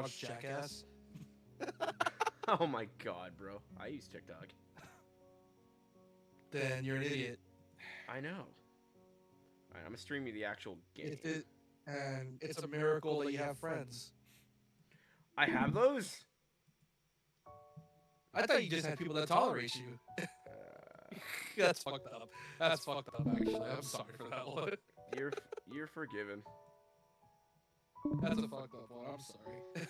watch Jackass? Oh my god, bro. I use TikTok. Then you're an idiot. I know. Alright, I'm gonna stream you the actual game. And it's a miracle that you have friends. I have those? I thought you just had people that tolerate you. That's fucked up. That's fucked up, actually. I'm sorry for that one. You're forgiven. That's a fucked up one. I'm sorry.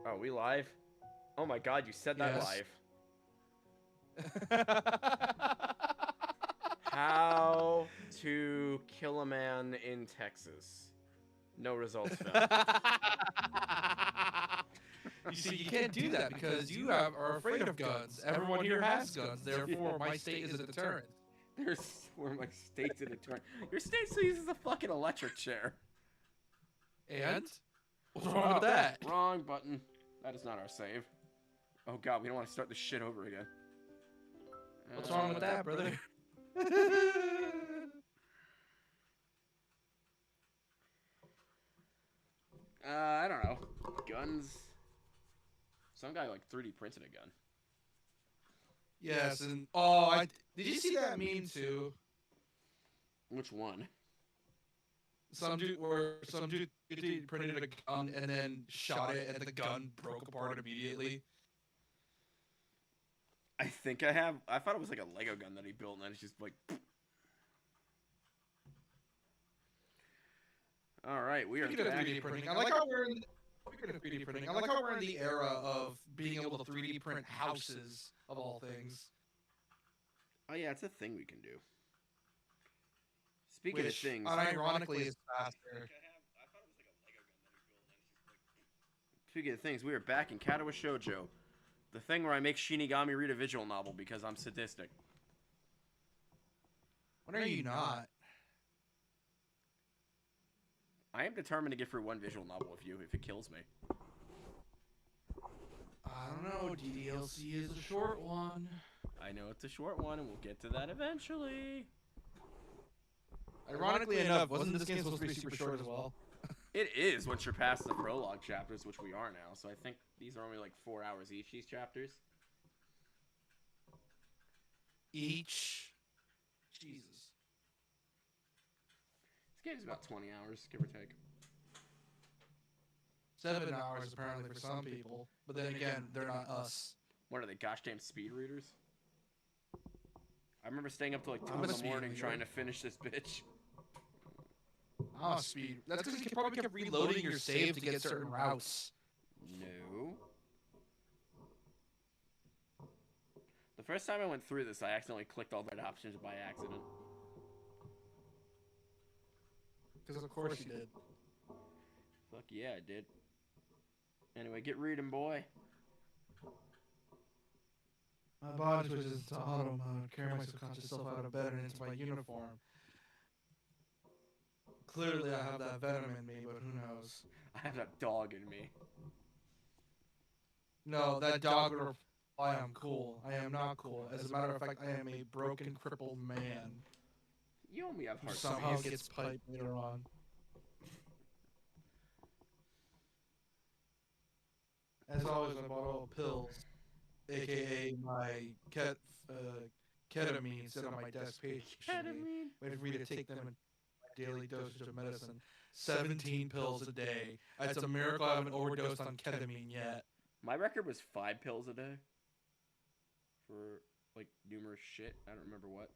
Oh, we live? Oh my god, you said that Yes. live. How to kill a man in Texas. No results found. You see, you can't do that because you are afraid of guns. Everyone here has guns. Therefore, my state is a deterrent. Where my state's a deterrent. Your state still uses a fucking electric chair. And? What's wrong with that? Wrong button. That is not our save. Oh god, we don't want to start this shit over again. What's wrong with that, brother? I don't know. Guns. Some guy like 3D printed a gun. Yes, and did you see that meme too? Which one? Some dude printed a gun and then shot it, and the gun broke apart immediately. I think I have. I thought it was like a Lego gun that he built, and then it's just like. All right, we are Speaking of 3D printing, I like how we're in. Speaking of 3D printing, I like how we're in the era of being able to 3D print houses of all things. Oh yeah, it's a thing we can do. Speaking of things, unironically is faster. Speaking of things, we are back in Katawa Shoujo, the thing where I make Shinigami read a visual novel because I'm sadistic. When are you not? I am determined to get through one visual novel with you if it kills me. I don't know. DDLC is a short one. I know it's a short one, and we'll get to that eventually. Ironically enough, wasn't this game supposed to be super short as well? It is once you're past the prologue chapters, which we are now. So I think these are only like 4 hours each, these chapters. Each? Jesus. This game's about 20 hours, give or take. 7 hours apparently for some people, but then again, they're not us. What are they, gosh damn speed readers? I remember staying up till like 2 in the morning trying to finish this bitch. Oh, speed. That's because you probably kept reloading your save to get certain routes. No. The first time I went through this, I accidentally clicked all the right options by accident. Because of course you did. Fuck yeah, I did. Anyway, get reading, boy. My body switches to auto mode, carry my subconscious self out of bed and into my uniform. Clearly I have that venom in me, but who knows? I have that dog in me. No, that dog would reply I am cool. I am not cool. As a matter of fact, I am a broken, crippled man. You only have Who heart somehow disease. gets piped later on. As always, I bought all pills, aka my ketamine, sit on my desk patiently, Ketamine. waiting for me to take them in my daily dosage of medicine. 17 pills a day. It's a miracle I haven't overdosed on ketamine yet. My record was 5 pills a day. For, like, numerous shit. I don't remember what.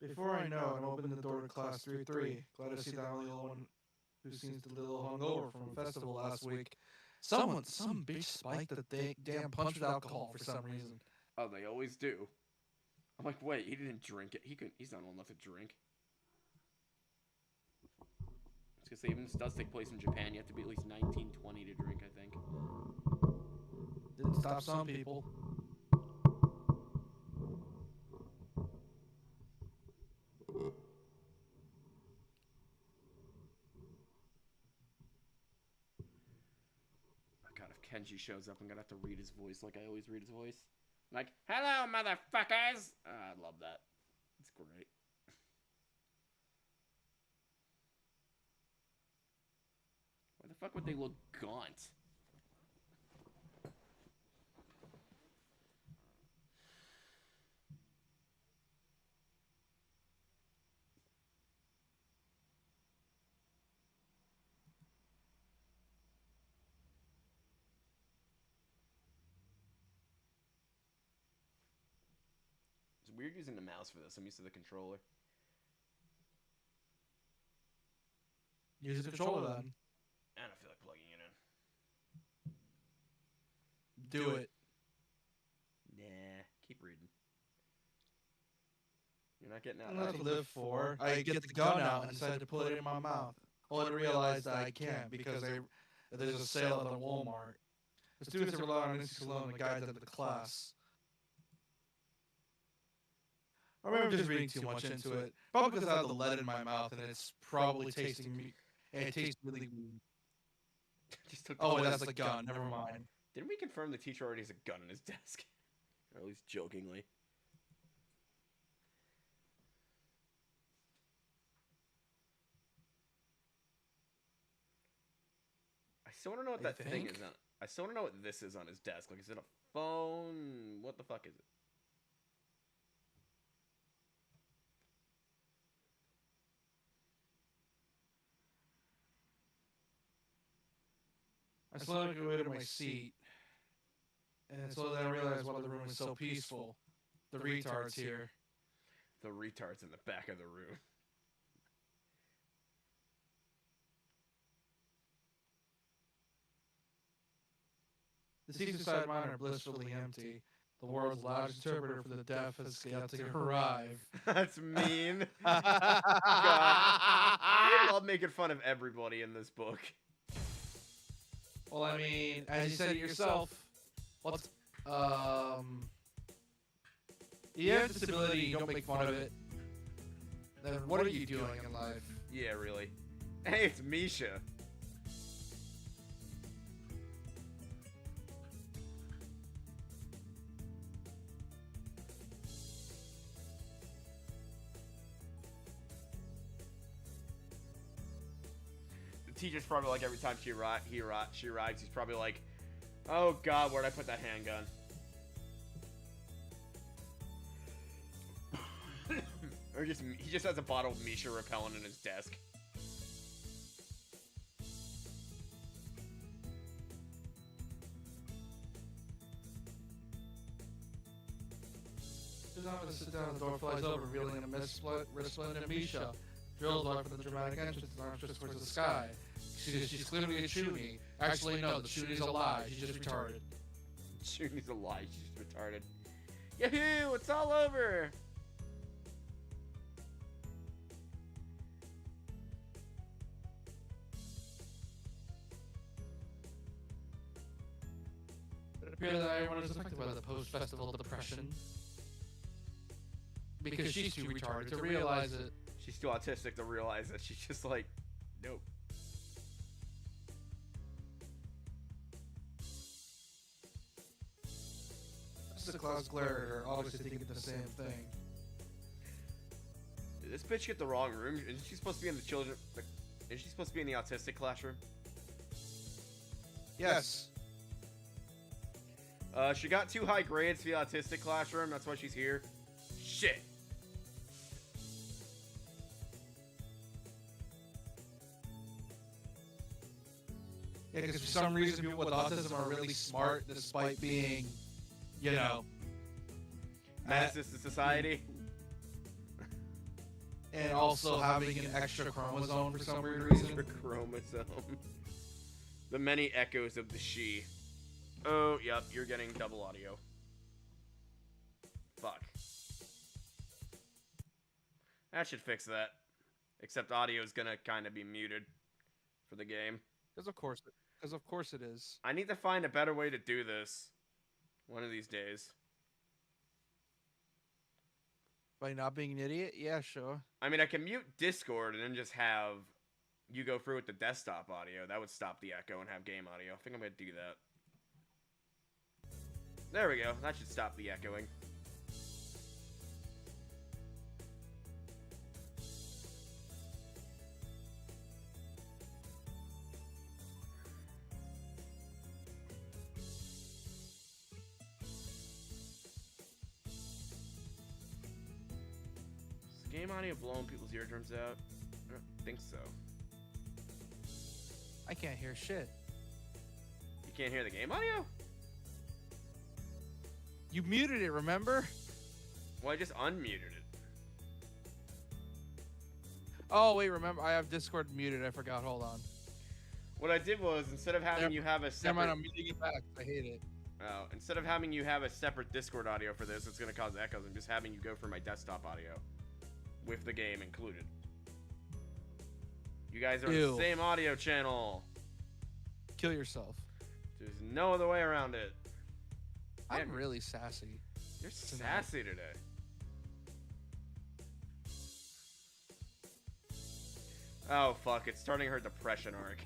Before I know it, I'm opening the door to class 3-3. Glad to see that only one who seems to be a little hungover from a festival last week. Some bitch spiked the damn punch with alcohol for some reason. Oh, they always do. I'm like, wait, he didn't drink it. He's not old enough to drink. It's because even this does take place in Japan. You have to be at least 19, 20 to drink, I think. Didn't stop some people. Kenji shows up, I'm gonna have to read his voice like I always read his voice. Like, hello, motherfuckers! I love that. It's great. Why the fuck would they look gaunt? It's weird using the mouse for this. I'm used to the controller. Use the controller then. I don't feel like plugging it in. Do it. Nah, keep reading. You're not getting out. I don't have to live for. I get the gun out and decide to put it in my mouth. Only to realize that I can't because there's a sale at the Walmart. The students rely on instinct alone to guide them to the class. I remember just reading too much into it. Probably because I have the lead in my mouth and it's probably tasting me. And it tastes really weird. Oh, wait, that's the gun. Never mind. Didn't we confirm the teacher already has a gun in his desk? Or at least jokingly. I still want to know what that thing is on. I still want to know what this is on his desk. Like, is it a phone? What the fuck is it? I slowly make my way to my seat. And slowly I realized why the room is so peaceful. The retards here. The retards in the back of the room. The seats beside mine are blissfully empty. The world's largest interpreter for the deaf has yet to arrive. That's mean. God. I love making fun of everybody in this book. Well, I mean, as you said it yourself, what's, you have disability, you don't make fun of it, then what are you doing in life? Yeah, really. Hey, it's Misha. Teacher's probably like every time she arrives, he's probably like, oh god, where'd I put that handgun? Or he just has a bottle of Misha repellent in his desk. She's not going to sit down, the door flies open, revealing a resplendent Misha. Drills off from the dramatic entrance and arms just towards the sky. She's clearly a Shuni. Actually, no, the Shuni's a lie. She's just retarded. Shuni's a lie. She's just retarded. Yahoo! It's all over! It appears that everyone is affected by the post-festival depression. Because she's too retarded to realize it. She's too autistic to realize that she's just like, nope. This is the class glare at her, obviously thinking the same thing. Did this bitch get the wrong room? Is she supposed to be in the children? Is she supposed to be in the autistic classroom? Yes. She got 2 high grades for the autistic classroom. That's why she's here. Shit. Yeah, because for some reason people with autism are really smart despite being, you know... Menaces to society. And also having an extra chromosome for some weird reason. Extra chromosome. The many echoes of the she. Oh, yep, you're getting double audio. Fuck. That should fix that. Except audio is gonna kind of be muted for the game. Because of course it is. I need to find a better way to do this. One of these days. By not being an idiot? Yeah, sure. I mean, I can mute Discord and then just have you go through with the desktop audio. That would stop the echo and have game audio. I think I'm gonna do that. There we go. That should stop the echoing. Is the game audio blowing people's eardrums out? I don't think so. I can't hear shit. You can't hear the game audio? You muted it, remember? Well, I just unmuted it. Oh, wait, remember? I have Discord muted. I forgot. Hold on. What I did was, instead of having you have a Never separate... mind, I'm muting it back. I hate it. Oh, instead of having you have a separate Discord audio for this, it's going to cause echoes. I'm just having you go for my desktop audio. With the game included. You guys are on the same audio channel. Kill yourself. There's no other way around it. I'm really sassy. You're sassy today. Oh, fuck. It's starting her depression arc.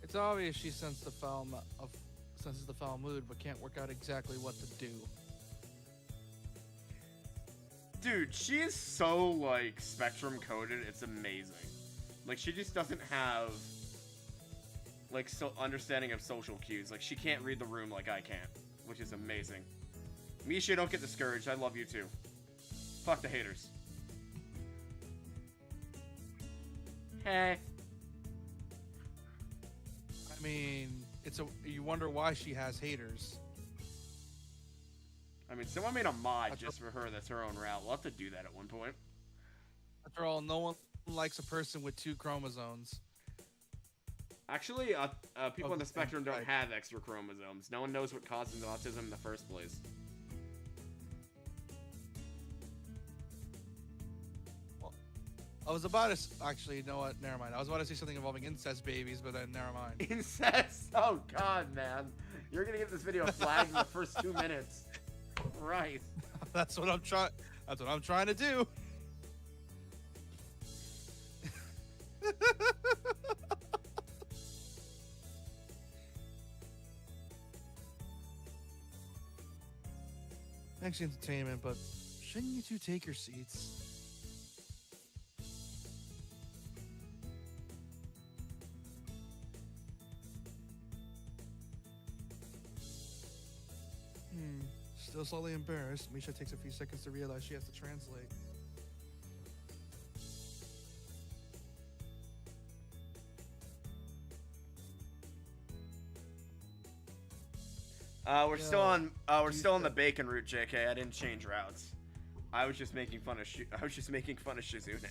It's obvious she senses the foul mood, but can't work out exactly what to do. Dude, she is so, like, spectrum coded. It's amazing. Like, she just doesn't have, like, understanding of social cues. Like, she can't read the room like I can, which is amazing. Misha, don't get discouraged. I love you too. Fuck the haters. Hey. I mean, you wonder why she has haters. I mean, someone made a mod just for her that's her own route. We'll have to do that at one point. After all, no one likes a person with 2 chromosomes. Actually, people on the spectrum don't have extra chromosomes. No one knows what causes autism in the first place. Well, I was about to... Actually, you know what? Never mind. I was about to say something involving incest babies, but then never mind. Incest? Oh, God, man. You're going to get this video flagged in the first 2 minutes. Right. That's what I'm trying to do. Thanks for entertainment, but shouldn't you two take your seats? Still slightly embarrassed, Misha takes a few seconds to realize she has to translate. We're still on the bacon route, JK. I didn't change routes. I was just making fun of Shizune.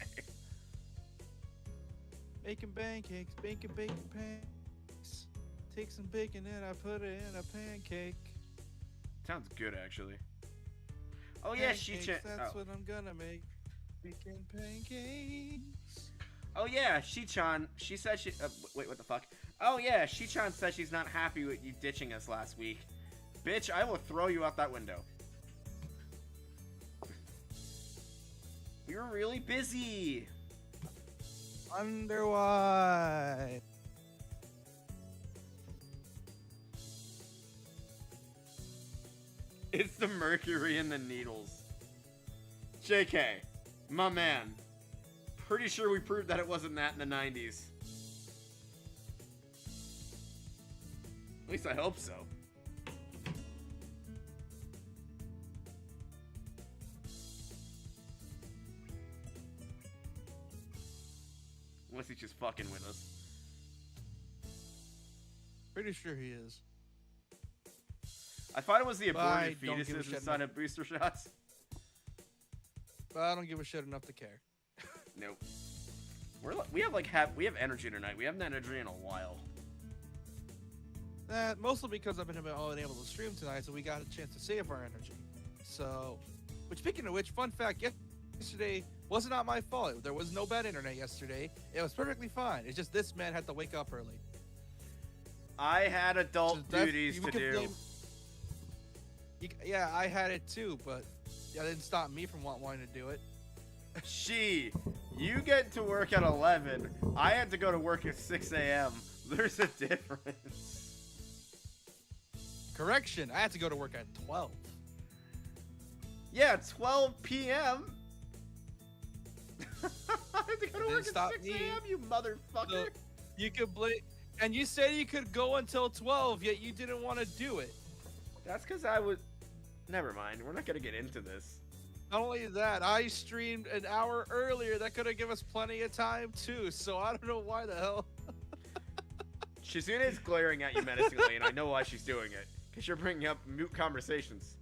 Making pancakes, bacon pancakes. Take some bacon and I put it in a pancake. Sounds good, actually. Oh yeah, That's what I'm gonna make. Bacon pancakes. Oh yeah, She-chan. She said she. Wait, what the fuck? Oh yeah, She-chan says she's not happy with you ditching us last week. Bitch, I will throw you out that window. We were really busy. Wonder why. It's the mercury in the needles. JK, my man. Pretty sure we proved that it wasn't that in the 90s. At least I hope so. Unless he's just fucking with us. Pretty sure he is. I thought it was the aborted Don't give a fetuses shit inside of booster shots. But I don't give a shit enough to care. Nope. We have energy tonight. We haven't had energy in a while. Mostly because I've been unable to stream tonight, so we got a chance to save our energy. So, speaking of which, fun fact, yesterday was not my fault. There was no bad internet yesterday. It was perfectly fine. It's just this man had to wake up early. I had adult duties to do. Yeah, I had it too, but that didn't stop me from wanting to do it. You get to work at 11. I had to go to work at 6 a.m. There's a difference. Correction, I had to go to work at 12. Yeah, 12 p.m. I have to go to Didn't work at stop 6 me. a.m., you motherfucker. So you could and you said you could go until 12, yet you didn't want to do it. That's because I was... Never mind, we're not going to get into this. Not only that, I streamed an hour earlier. That could have given us plenty of time, too. So I don't know why the hell. Shizune is glaring at you menacingly, and I know why she's doing it. Because you're bringing up moot conversations.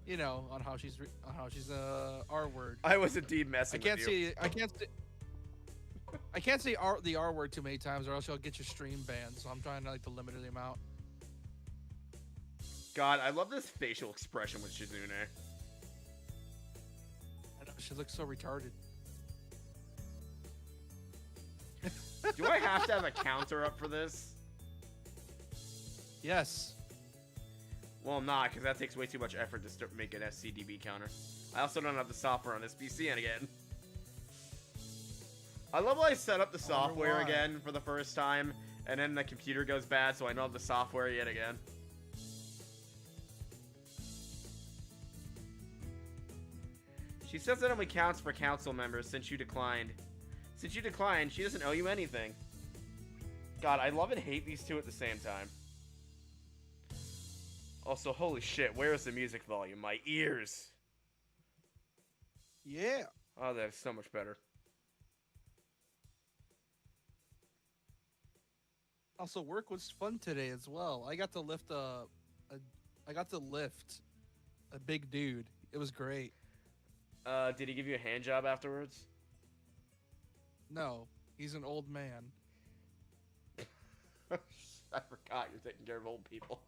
You know, on how she's R word. I was indeed messing with you. I can't say the R word too many times, or else you'll get your stream banned. So I'm trying to like to limit the amount. God, I love this facial expression with Shizune. I know, she looks so retarded. Do I have to have a counter up for this? Yes. Well, not, because that takes way too much effort to make an SCDB counter. I also don't have the software on this PC again. I love when I set up the software again for the first time, and then the computer goes bad, so I don't have the software yet again. She says it only counts for council members since you declined. Since you declined, she doesn't owe you anything. God, I love and hate these two at the same time. Also, holy shit, where is the music volume? My ears! Yeah. Oh, that's so much better. Also, work was fun today as well. I got to lift a big dude. It was great. Did he give you a hand job afterwards? No, he's an old man. I forgot you're taking care of old people.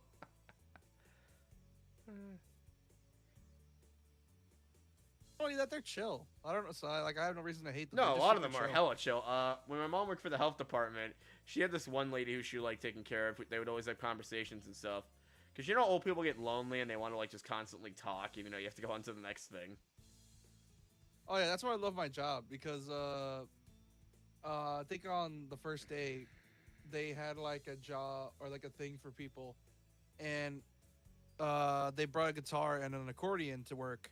Only that they're chill. I don't know. So I have no reason to hate them. No, a lot of them are hella chill. When my mom worked for the health department, she had this one lady who she liked taking care of. They would always have conversations and stuff. Because you know, old people get lonely and they want to like just constantly talk, even though you have to go on to the next thing. Oh yeah, that's why I love my job because I think on the first day they had like a job or like a thing for people, and they brought a guitar and an accordion to work,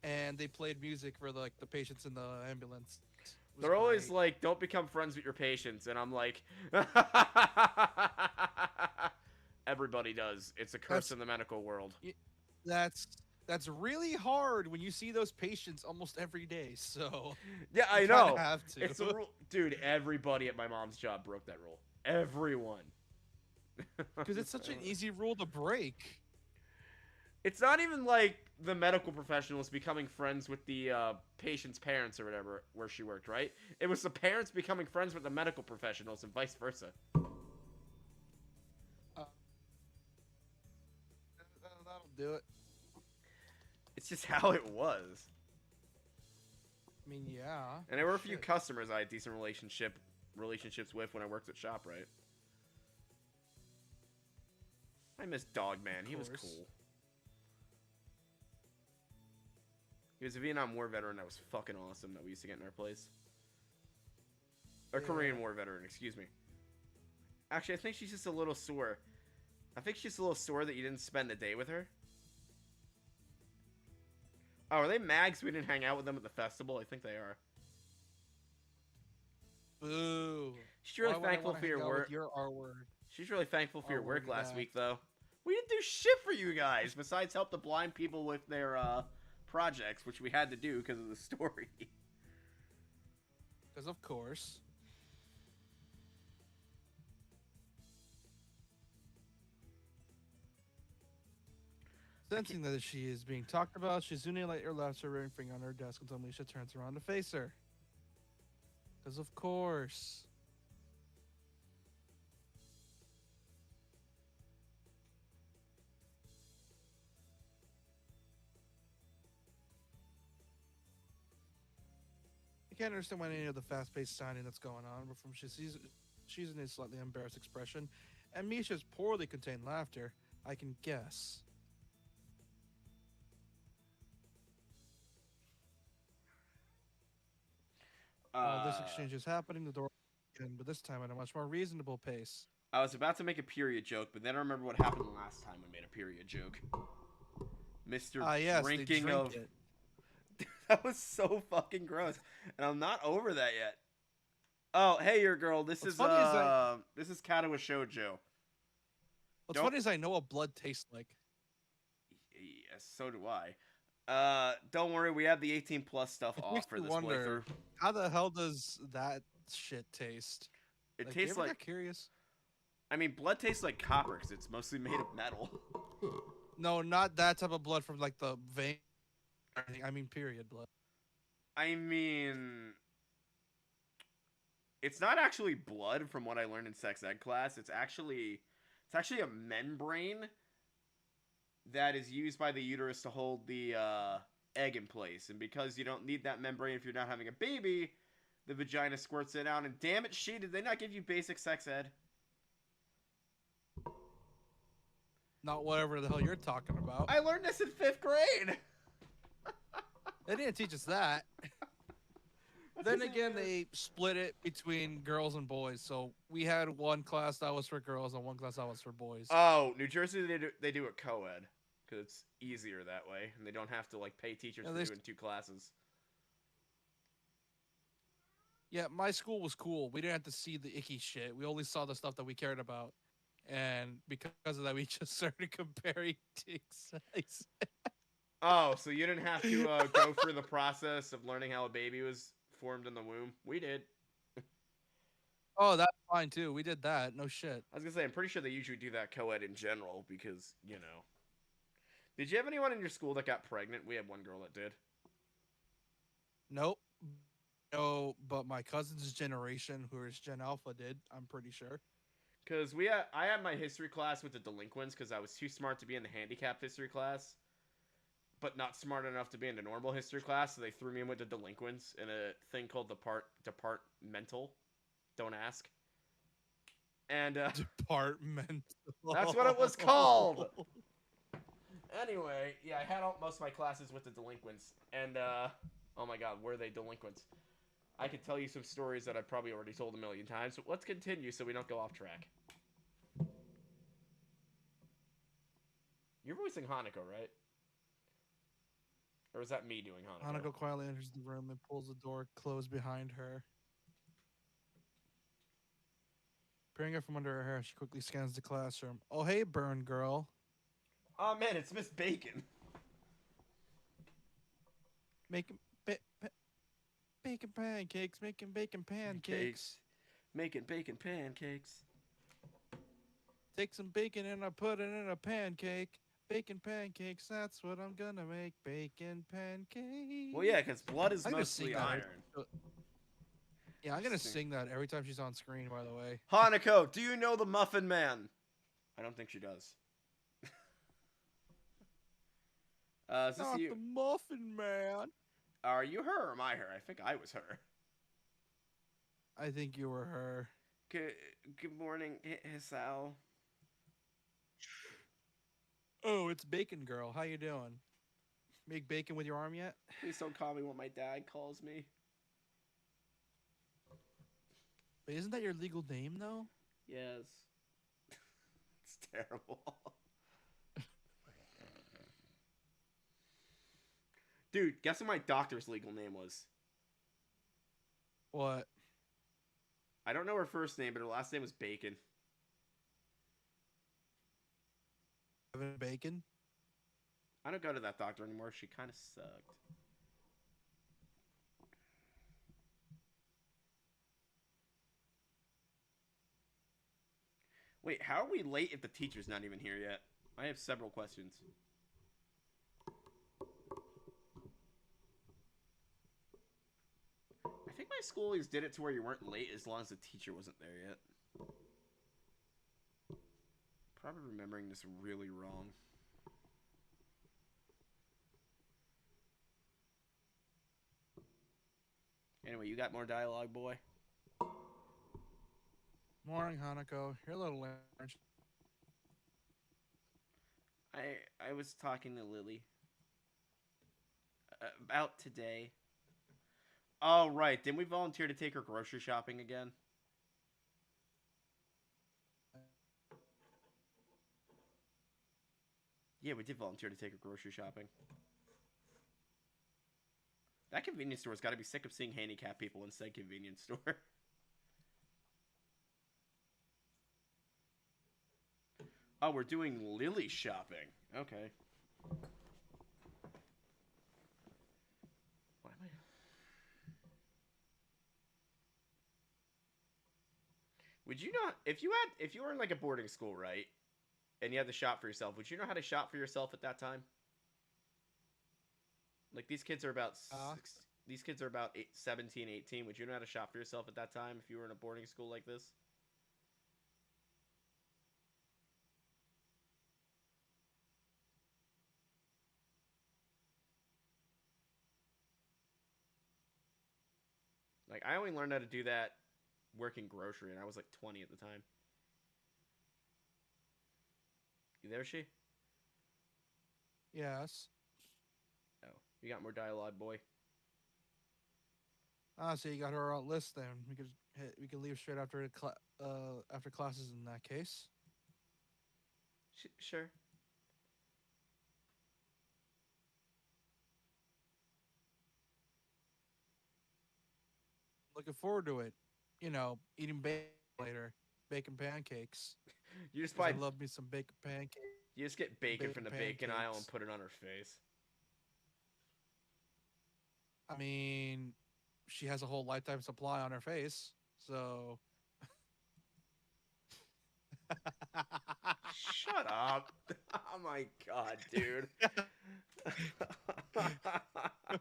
and they played music for the patients in the ambulance. They're always like, "Don't become friends with your patients," and I'm like, everybody does. It's a curse in the medical world. That's really hard when you see those patients almost every day. So yeah, I know. Have to. It's a rule, dude. Everybody at my mom's job broke that rule. Everyone. Because it's such an easy rule to break. It's not even like the medical professionals becoming friends with the patient's parents or whatever where she worked, right? It was the parents becoming friends with the medical professionals and vice versa. That'll do it. It's just how it was. I mean, yeah. And there were a few customers I had decent relationships with when I worked at ShopRite. I miss Dogman. He was cool. He was a Vietnam War veteran that was fucking awesome that we used to get in our place. Or Korean War veteran, excuse me. Actually, I think she's just a little sore. I think she's a little sore that you didn't spend the day with her. Oh, are they mags? We didn't hang out with them at the festival? I think they are. Boo. She's really thankful for your work. Your R word. She's really thankful for your work last week, though. We didn't do shit for you guys besides help the blind people with their projects, which we had to do because of the story. Because of course. Sensing that she is being talked about, Shizune let her laugh her ring finger on her desk until Misha turns around to face her. Because of course. I can't understand why any of the fast-paced signing that's going on, but from Shizune's slightly embarrassed expression and Misha's poorly contained laughter, I can guess. While this exchange is happening, the door again, but this time at a much more reasonable pace. I was about to make a period joke, but then I remember what happened last time I made a period joke. Mr. Ah, yes, they Drinking drink of. it. That was so fucking gross, and I'm not over that yet. Oh, hey, your girl. What's funny is I This is Katawa Shoujo. what's Don't. funny is I know what blood tastes like. Yes, so do I. Don't worry, we have the 18 plus stuff It off makes for me this wonder playthrough. how the hell does that shit taste? It Like, you tastes ever like. got curious? I mean, blood tastes like copper because it's mostly made of metal. No, not that type of blood from like the vein or anything. I mean, period blood. I mean, it's not actually blood from what I learned in sex ed class. It's actually a membrane that is used by the uterus to hold the egg in place. And because you don't need that membrane if you're not having a baby, the vagina squirts it out. And damn it, did they not give you basic sex ed? Not whatever the hell you're talking about. I learned this in 5th grade. They didn't teach us that. Then again, they split it between girls and boys. So we had one class that was for girls and one class that was for boys. Oh, New Jersey, they do a co-ed because it's easier that way, and they don't have to like pay teachers Yeah, for doing 2 classes. Yeah, my school was cool. We didn't have to see the icky shit. We only saw the stuff that we cared about. And because of that, we just started comparing dick size. Oh, so you didn't have to go through the process of learning how a baby was formed in the womb? We did. Oh, that's fine too. We did that. No shit. I was gonna say, I'm pretty sure they usually do that co-ed in general because, you know. Did you have anyone in your school that got pregnant? We had one girl that did. Nope. No, but my cousin's generation, who is Gen Alpha, did. I'm pretty sure. Because I had my history class with the delinquents because I was too smart to be in the handicapped history class, but not smart enough to be in the normal history class, so they threw me in with the delinquents in a thing called departmental. Don't ask. And Departmental. that's what it was called. Anyway, yeah, I had most of my classes with the delinquents, and oh my god, were they delinquents? I could tell you some stories that I've probably already told a million times, but let's continue so we don't go off track. You're voicing Hanako, right? Or is that me doing Hanako? Hanako quietly enters the room and pulls the door closed behind her. Peering her from under her hair, she quickly scans the classroom. Oh, hey, burn girl. Oh man, it's Miss Bacon. Making bacon pancakes, making bacon pancakes. Making bacon pancakes. Take some bacon and I put it in a pancake. Bacon pancakes, that's what I'm gonna make. Bacon pancakes. Well, yeah, because blood is I'm gonna mostly sing that iron. Yeah, I'm gonna sing that every time she's on screen, by the way. Hanako, do you know the Muffin Man? I don't think she does. Is this Not you? the Muffin Man. Are you her or am I her? I think I was her. I think you were her. Good morning, Hisao. Oh, it's Bacon Girl. How you doing? Make bacon with your arm yet? Please don't call me what my dad calls me. Wait, isn't that your legal name though? Yes. It's terrible. Dude, guess what my doctor's legal name was? What? I don't know her first name, but her last name was Bacon. Kevin Bacon? I don't go to that doctor anymore. She kind of sucked. Wait, how are we late if the teacher's not even here yet? I have several questions. I think my school always did it to where you weren't late as long as the teacher wasn't there yet. Probably remembering this really wrong. Anyway, you got more dialogue, boy? Morning, Hanako. You're a little large. I was talking to Lily about today. Oh, right. Didn't we volunteer to take her grocery shopping again? Yeah, we did volunteer to take her grocery shopping. That convenience store's got to be sick of seeing handicapped people in said convenience store. Oh, we're doing Lily shopping. Okay. Why am I... Would you not, if you were in like a boarding school, right, and you had to shop for yourself, would you know how to shop for yourself at that time? Like these kids are about these kids are about 17, 18. Would you know how to shop for yourself at that time if you were in a boarding school like this? Like I only learned how to do that working grocery, and I was like 20 at the time. You there, she? Yes. Oh, you got more dialogue, boy. Ah, so you got her on list then. We could leave straight after after classes in that case. Sure. Looking forward to it. You know, eating bacon later, bacon pancakes. You just 'Cause I buy. love me some bacon pancakes. You just get bacon from Bacon the bacon aisle and pancakes. put it on her face. I mean, she has a whole lifetime supply on her face, so. Shut up. Oh my god, dude.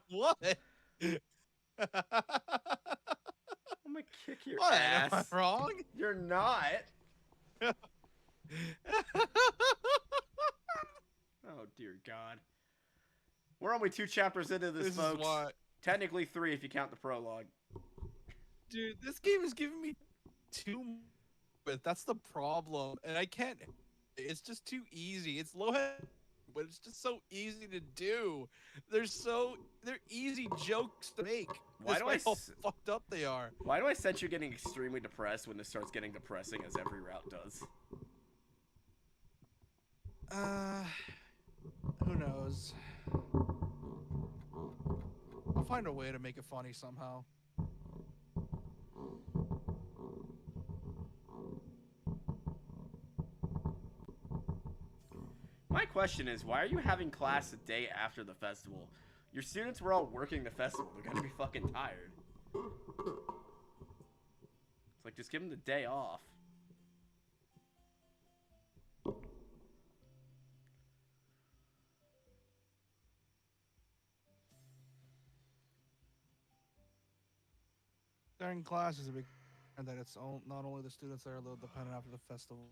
What? I'm gonna kick your What? Am I ass. wrong? You're not. Oh dear god. We're only 2 chapters into this, This folks. is what, Technically 3 if you count the prologue. dude. This game is giving me too. But that's the problem, and I can't. It's just too easy. It's low head, but it's just so easy to do. They're easy jokes to make. Why do I how fucked up they are? Why do I sense you getting extremely depressed when this starts getting depressing, as every route does? Who knows? I'll find a way to make it funny somehow. My question is, why are you having class the day after the festival? Your students were all working the festival. They're gonna be fucking tired. It's like, just give them the day off. During class is a big, and that it's not only the students that are low dependent after the festival.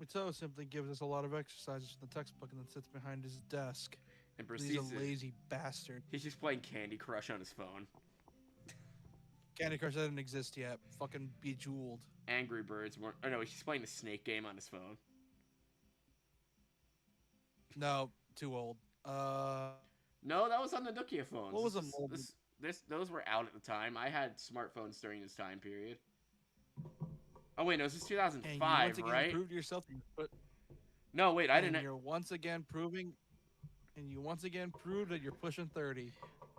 Mito simply gives us a lot of exercises from the textbook and then sits behind his desk. And He's proceeds a lazy bastard. He's just playing Candy Crush on his phone. Candy Crush doesn't exist yet. Fucking Bejeweled. Angry Birds weren't. Oh no, he's playing the Snake game on his phone. No, too old. No, that was on the Nokia phones. What was Those were out at the time. I had smartphones during this time period. Oh wait, no, this is 2005, right? Proved yourself. No, wait, I didn't. You're once again proving, and you once again proved that you're pushing 30.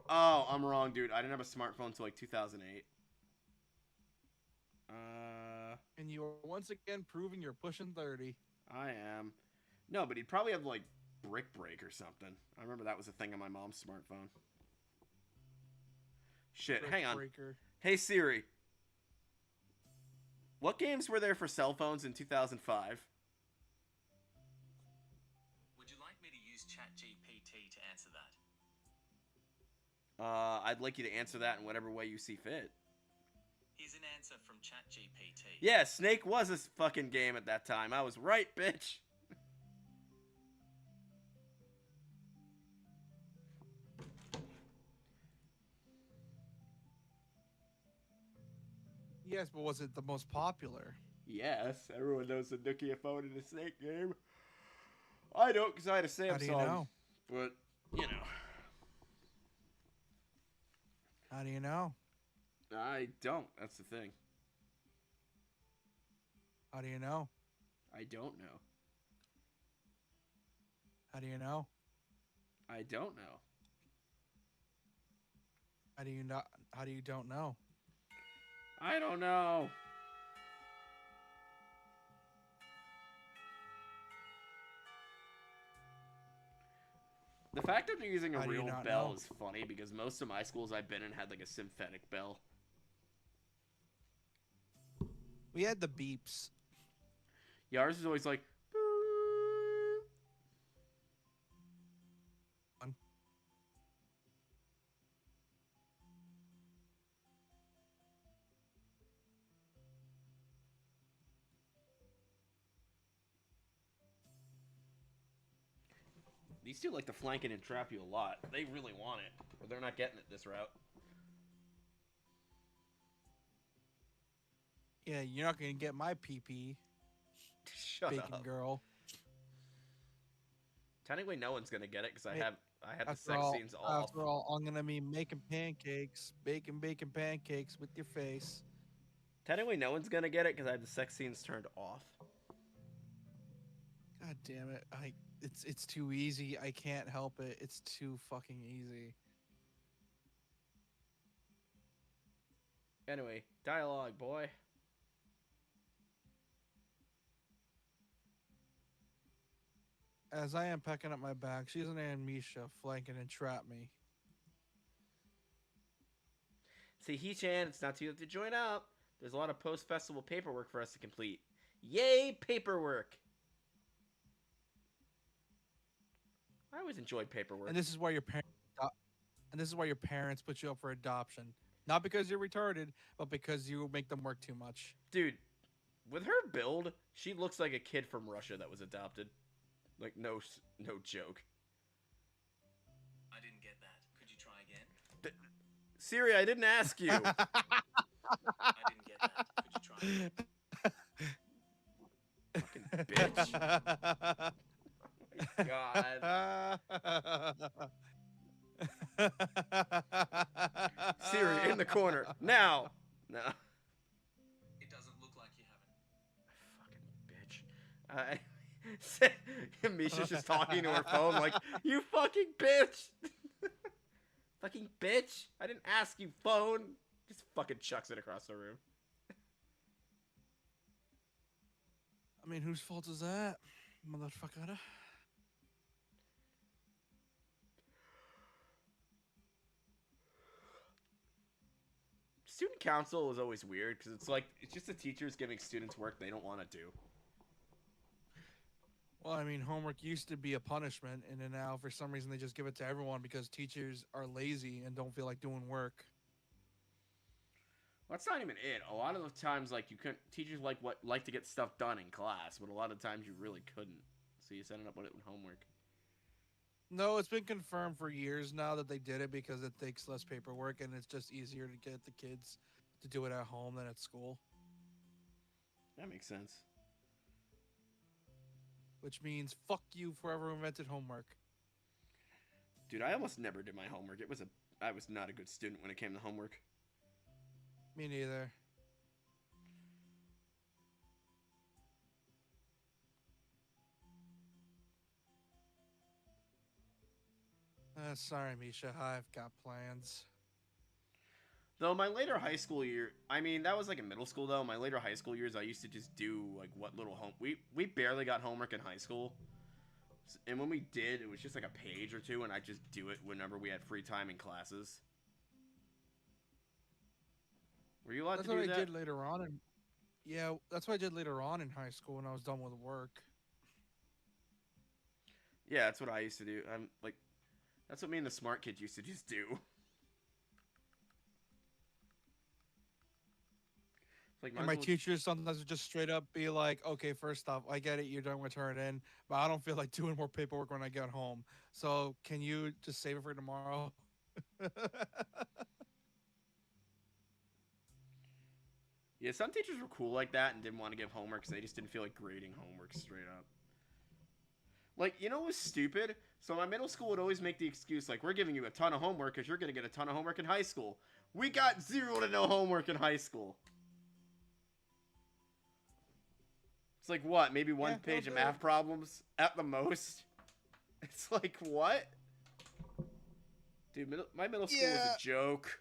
Oh, I'm wrong, dude. I didn't have a smartphone until like 2008. And you are once again proving you're pushing 30. I am. No, but he'd probably have like Brick Break or something. I remember that was a thing on my mom's smartphone. Shit, hang on. Breaker. Hey Siri. What games were there for cell phones in 2005? Would you like me to use ChatGPT to answer that? I'd like you to answer that in whatever way you see fit. Here's an answer from ChatGPT. Yeah, Snake was a fucking game at that time. I was right, bitch. Yes, but was it the most popular? Yes, everyone knows the Nokia phone in the Snake game. I don't, because I had a Samsung. How do you know? But, you know. How do you know? I don't. That's the thing. How do you know? I don't know. How do you know? I don't know. How do you not? How do you don't know? I don't know. The fact that they're using a How do you real not bell know? is funny because most of my schools I've been in had like a synthetic bell. We had the beeps. Yeah, ours is always like. These two like to flank it and trap you a lot. They really want it, or they're not getting it this route. Yeah, you're not gonna get my PP, Shut bacon up. girl. Technically, no one's gonna get it because Hey, I had the After sex all, scenes off. I'm gonna be making pancakes, baking pancakes with your face. Technically, no one's gonna get it because I had the sex scenes turned off. God damn it! It's too easy. I can't help it. It's too fucking easy. Anyway, dialogue, boy. As I am pecking up my back, she's an Misha flanking and trap me. See, He-chan, it's not too late to join up. There's a lot of post-festival paperwork for us to complete. Yay, paperwork! I always enjoyed paperwork. And this is why your parents. And this is why your parents put you up for adoption. Not because you're retarded, but because you make them work too much. Dude, with her build, she looks like a kid from Russia that was adopted. Like, no joke. I didn't get that. Could you try again? Siri, I didn't ask you. I didn't get that. Could you try again? Fucking bitch. Oh my god. Siri, in the corner. Now. No. It doesn't look like you haven't. Fucking bitch. Misha's just talking to her phone like, you fucking bitch. Fucking bitch. I didn't ask you, phone. Just fucking chucks it across the room. I mean, whose fault is that, motherfucker? Student council is always weird because it's like, it's just the teachers giving students work they don't want to do. Well, I mean, homework used to be a punishment, and then now for some reason they just give it to everyone because teachers are lazy and don't feel like doing work. Well, that's not even it. A lot of the times, like, you couldn't, teachers like to get stuff done in class, but a lot of times you really couldn't. So you ended up with it with homework. No, it's been confirmed for years now that they did it because it takes less paperwork and it's just easier to get the kids to do it at home than at school. That makes sense. Which means fuck you forever invented homework. Dude, I almost never did my homework. I was not a good student when it came to homework. Me neither. Sorry, Misha. I've got plans. Though my later high school year, I mean, that was like in middle school though. My later high school years, I used to just do like what little home. We barely got homework in high school, and when we did, it was just like a page or two, and I just do it whenever we had free time in classes. Were you allowed That's to do what I that? did later on. And yeah, that's what I did later on in high school when I was done with work. Yeah, that's what I used to do. I'm like, that's what me and the smart kids used to just do. Like And my teachers sometimes would just straight up be like, okay, first off, I get it, you're done with turn it in, but I don't feel like doing more paperwork when I get home. So can you just save it for tomorrow? Yeah, some teachers were cool like that and didn't want to give homework because they just didn't feel like grading homework straight up. Like, you know what was stupid? So my middle school would always make the excuse, like, we're giving you a ton of homework because you're going to get a ton of homework in high school. We got 0 to no homework in high school. It's like what? Maybe one Yeah, page they'll of do math it. problems at the most. It's like what? Dude, my middle school was a Yeah, joke.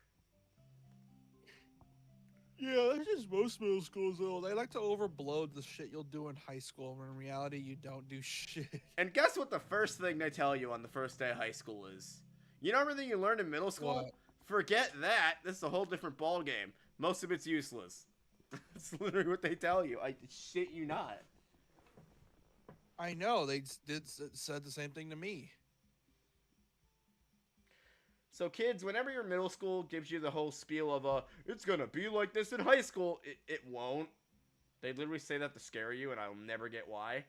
yeah, that's just most middle schools though. They like to overblow the shit you'll do in high school when in reality you don't do shit. And guess what the first thing they tell you on the first day of high school is? You know everything you learned in middle school? What? Forget that. This is a whole different ball game. Most of it's useless. That's literally what they tell you. I shit you not. I know said the same thing to me. So kids, whenever your middle school gives you the whole spiel of it's gonna be like this in high school, it won't. They literally say that to scare you, and I'll never get why.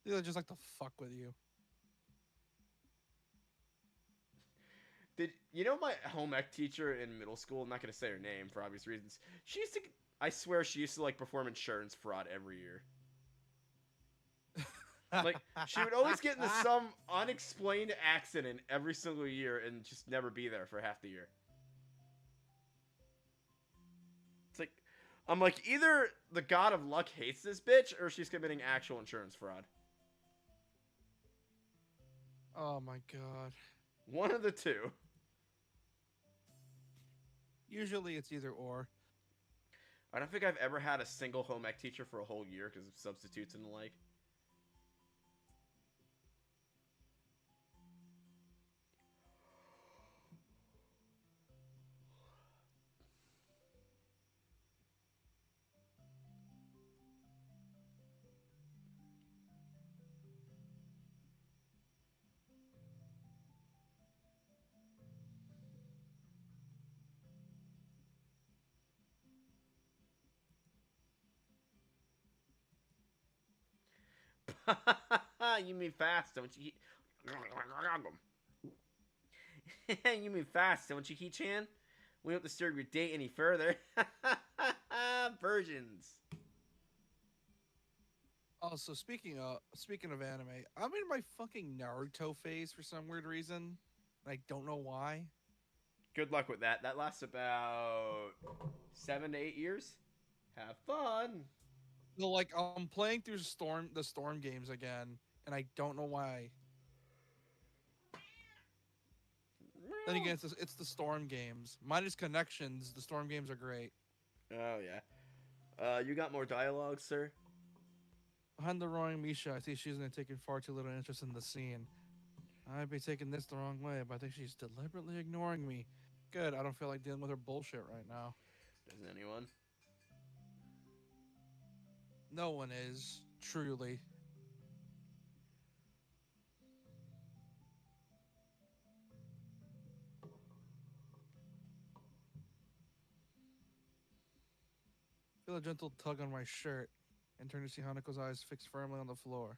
They just like to fuck with you. Did you know my home ec teacher in middle school? I'm not gonna say her name for obvious reasons. She used to, I swear, she used to like perform insurance fraud every year. Like she would always get into some unexplained accident every single year and just never be there for half the year. It's like I'm like either the god of luck hates this bitch or she's committing actual insurance fraud. Oh my god. One of the two. Usually it's either or. I don't think I've ever had a single home ec teacher for a whole year because of substitutes and the like. You mean fast, don't you? You mean fast, don't you, Key-chan? We don't disturb your date any further. Virgins. Also, speaking of anime, I'm in my fucking Naruto phase for some weird reason. I don't know why. Good luck with that. That lasts about 7 to 8 years. Have fun. So, like, I'm playing through the Storm games again, and I don't know why. Then again, it's the Storm games. Minus connections, the Storm games are great. Oh yeah. You got more dialogue, sir? Behind the roaring Misha, I see she's taking far too little interest in the scene. I'd be taking this the wrong way, but I think she's deliberately ignoring me. Good, I don't feel like dealing with her bullshit right now. Doesn't anyone? No one is, truly. Feel a gentle tug on my shirt and turn to see Hanako's eyes fixed firmly on the floor.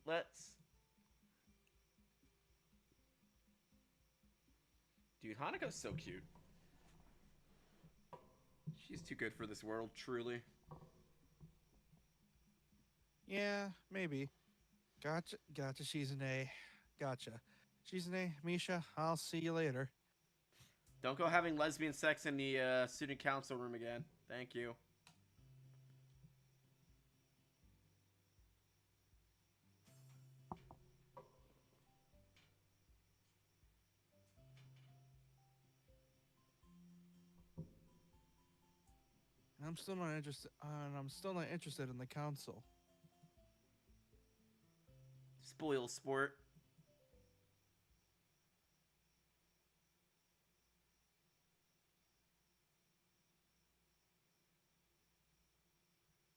Let's. Dude, Hanako's so cute. She's too good for this world, truly. Yeah, maybe. Gotcha, Shizune. Gotcha. Shizune, Misha, I'll see you later. Don't go having lesbian sex in the student council room again. Thank you. I'm still not interested, and I'm still not interested in the council. Spoil sport.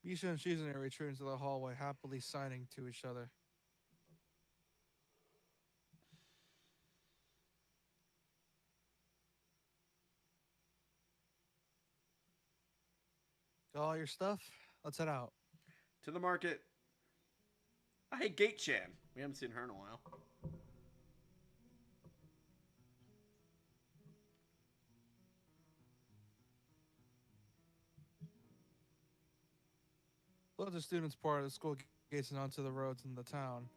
Misha and Shizune retreat into the hallway, happily signing to each other. Got all your stuff? Let's head out. To the market. Oh, hey, Gate-chan. We haven't seen her in a while. Loads of students pour out of the school gates and onto the roads in the town.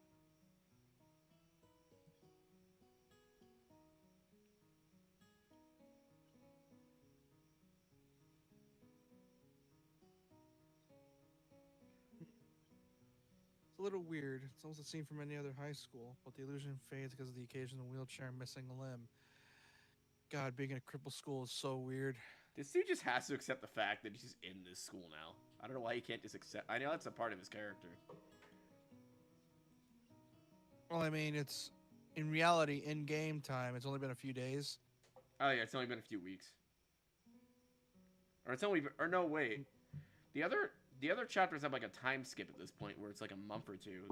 a little weird. It's almost a scene from any other high school, but the illusion fades because of the occasional wheelchair and missing a limb. God, being in a cripple school is so weird. This dude just has to accept the fact that he's in this school now. I don't know why he can't just accept. I know that's a part of his character. Well, I mean, it's in reality, in game time, it's only been a few days. Oh yeah, it's only been a few weeks. Or it's only. Or no, wait. The other chapters have like a time skip at this point where it's like a month or two.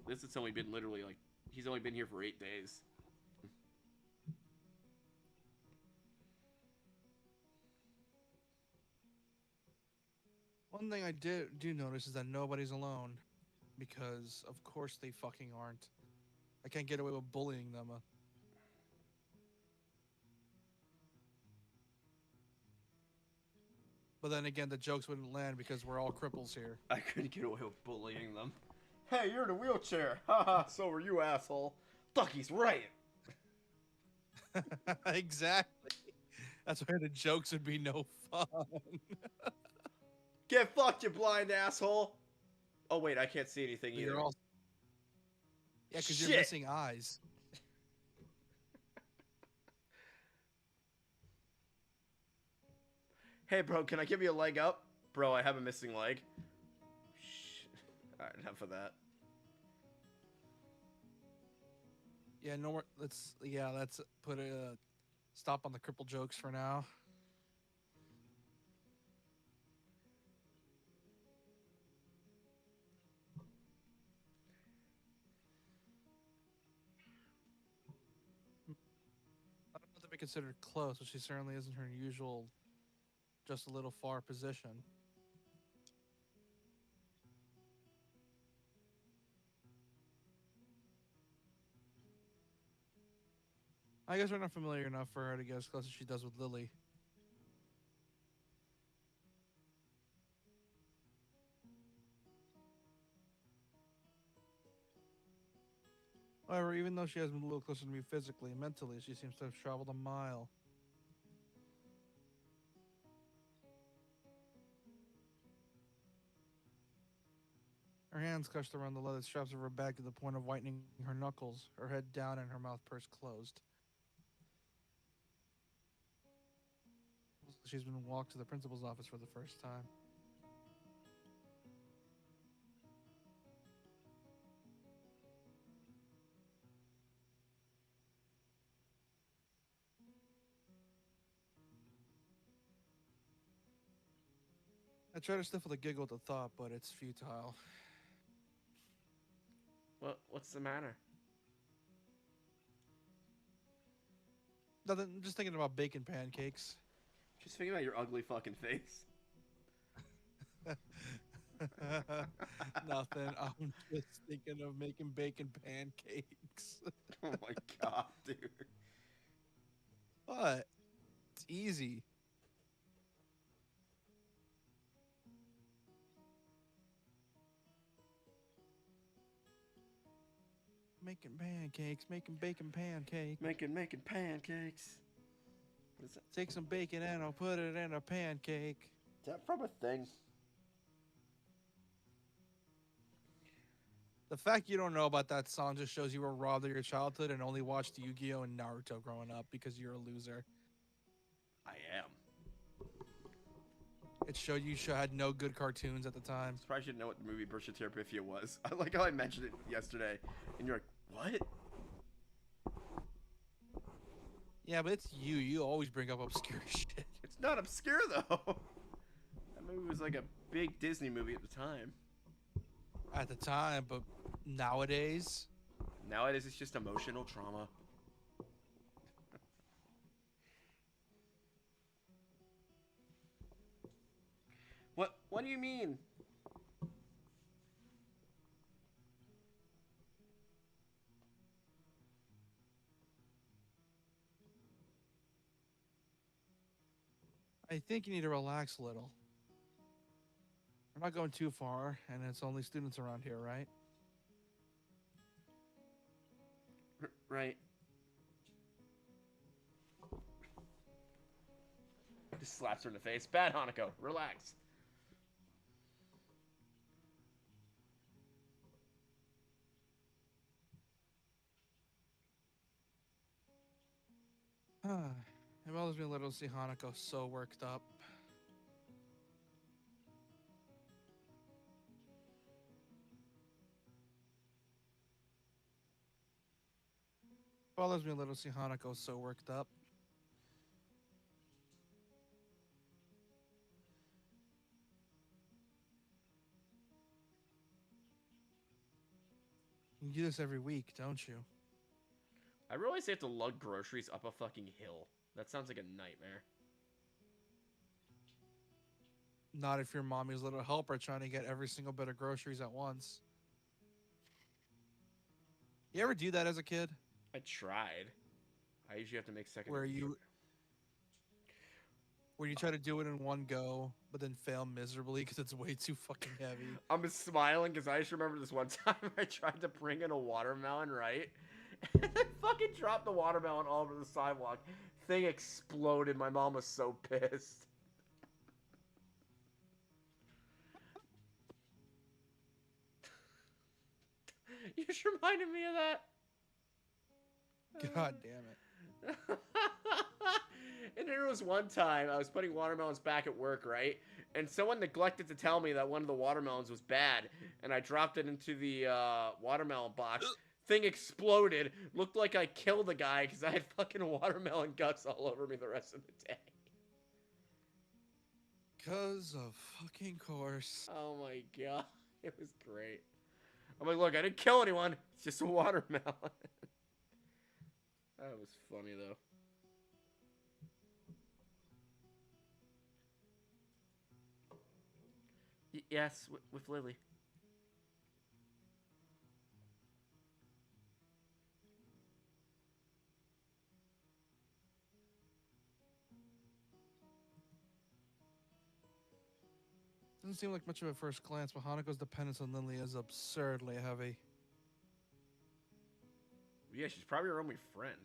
This has only been literally like he's only been here for 8 days. One thing I do notice is that nobody's alone, because of course they fucking aren't. I can't get away with bullying them. But then again, the jokes wouldn't land because we're all cripples here. I couldn't get away with bullying them. Hey, you're in a wheelchair. Haha, so are you, asshole. Fuck, he's right. Exactly. That's why the jokes would be no fun. Get fucked, you blind asshole. Oh wait, I can't see anything either. All... Yeah, because Shit. you're missing eyes. Hey, bro, can I give you a leg up? Bro, I have a missing leg. Shh. Alright, enough of that. Yeah, no more. Let's put a stop on the cripple jokes for now. I don't know to be considered close, but she certainly isn't her usual, just a little far position. I guess we're not familiar enough for her to get as close as she does with Lily. However, even though she has been a little closer to me physically, mentally, she seems to have traveled a mile. Her hands clutched around the leather straps of her bag to the point of whitening her knuckles, her head down and her mouth pursed closed. She's been walked to the principal's office for the first time. I try to stifle a giggle at the thought, but it's futile. What's the matter? Nothing, I'm just thinking about bacon pancakes. Just thinking about your ugly fucking face. Nothing. I'm just thinking of making bacon pancakes. Oh my god, dude. What? It's easy. Making pancakes, making bacon pancakes. Making pancakes. What is that? Take some bacon and I'll put it in a pancake. Is that from a thing? The fact you don't know about that song just shows you were robbed of your childhood and only watched Yu-Gi-Oh! And Naruto growing up because you're a loser. I am. It showed you had no good cartoons at the time. Surprised you didn't know what the movie Bursha Terabithia was. I like how I mentioned it yesterday, and you're like, what? Yeah, but it's you. You always bring up obscure shit. It's not obscure, though. That movie was like a big Disney movie at the time. At the time, but nowadays... Nowadays, it's just emotional trauma. What do you mean? I think you need to relax a little. We're not going too far, and it's only students around here, right? Right. Just slaps her in the face. Bad Hanako. Relax. It bothers me a little to see Hanako so worked up. Bothers me a little to see Hanako so worked up. You do this every week, don't you? I realize they have to lug groceries up a fucking hill. That sounds like a nightmare. Not if you're mommy's little helper trying to get every single bit of groceries at once. You ever do that as a kid? I tried. I usually have to make second. Where you try to do it in one go, but then fail miserably because it's way too fucking heavy. I'm smiling because I just remember this one time I tried to bring in a watermelon, right? And I fucking dropped the watermelon all over the sidewalk. Thing exploded. My mom was so pissed. You just reminded me of that. God damn it. And there was one time I was putting watermelons back at work, right? And someone neglected to tell me that one of the watermelons was bad. And I dropped it into the watermelon box. Thing exploded. Looked like I killed a guy because I had fucking watermelon guts all over me the rest of the day. Cause of fucking course. Oh my god. It was great. I'm like, look, I didn't kill anyone. It's just a watermelon. That was funny, though. Yes, with Lily. Doesn't seem like much of a first glance, but Hanako's dependence on Lily is absurdly heavy. Yeah, she's probably her only friend.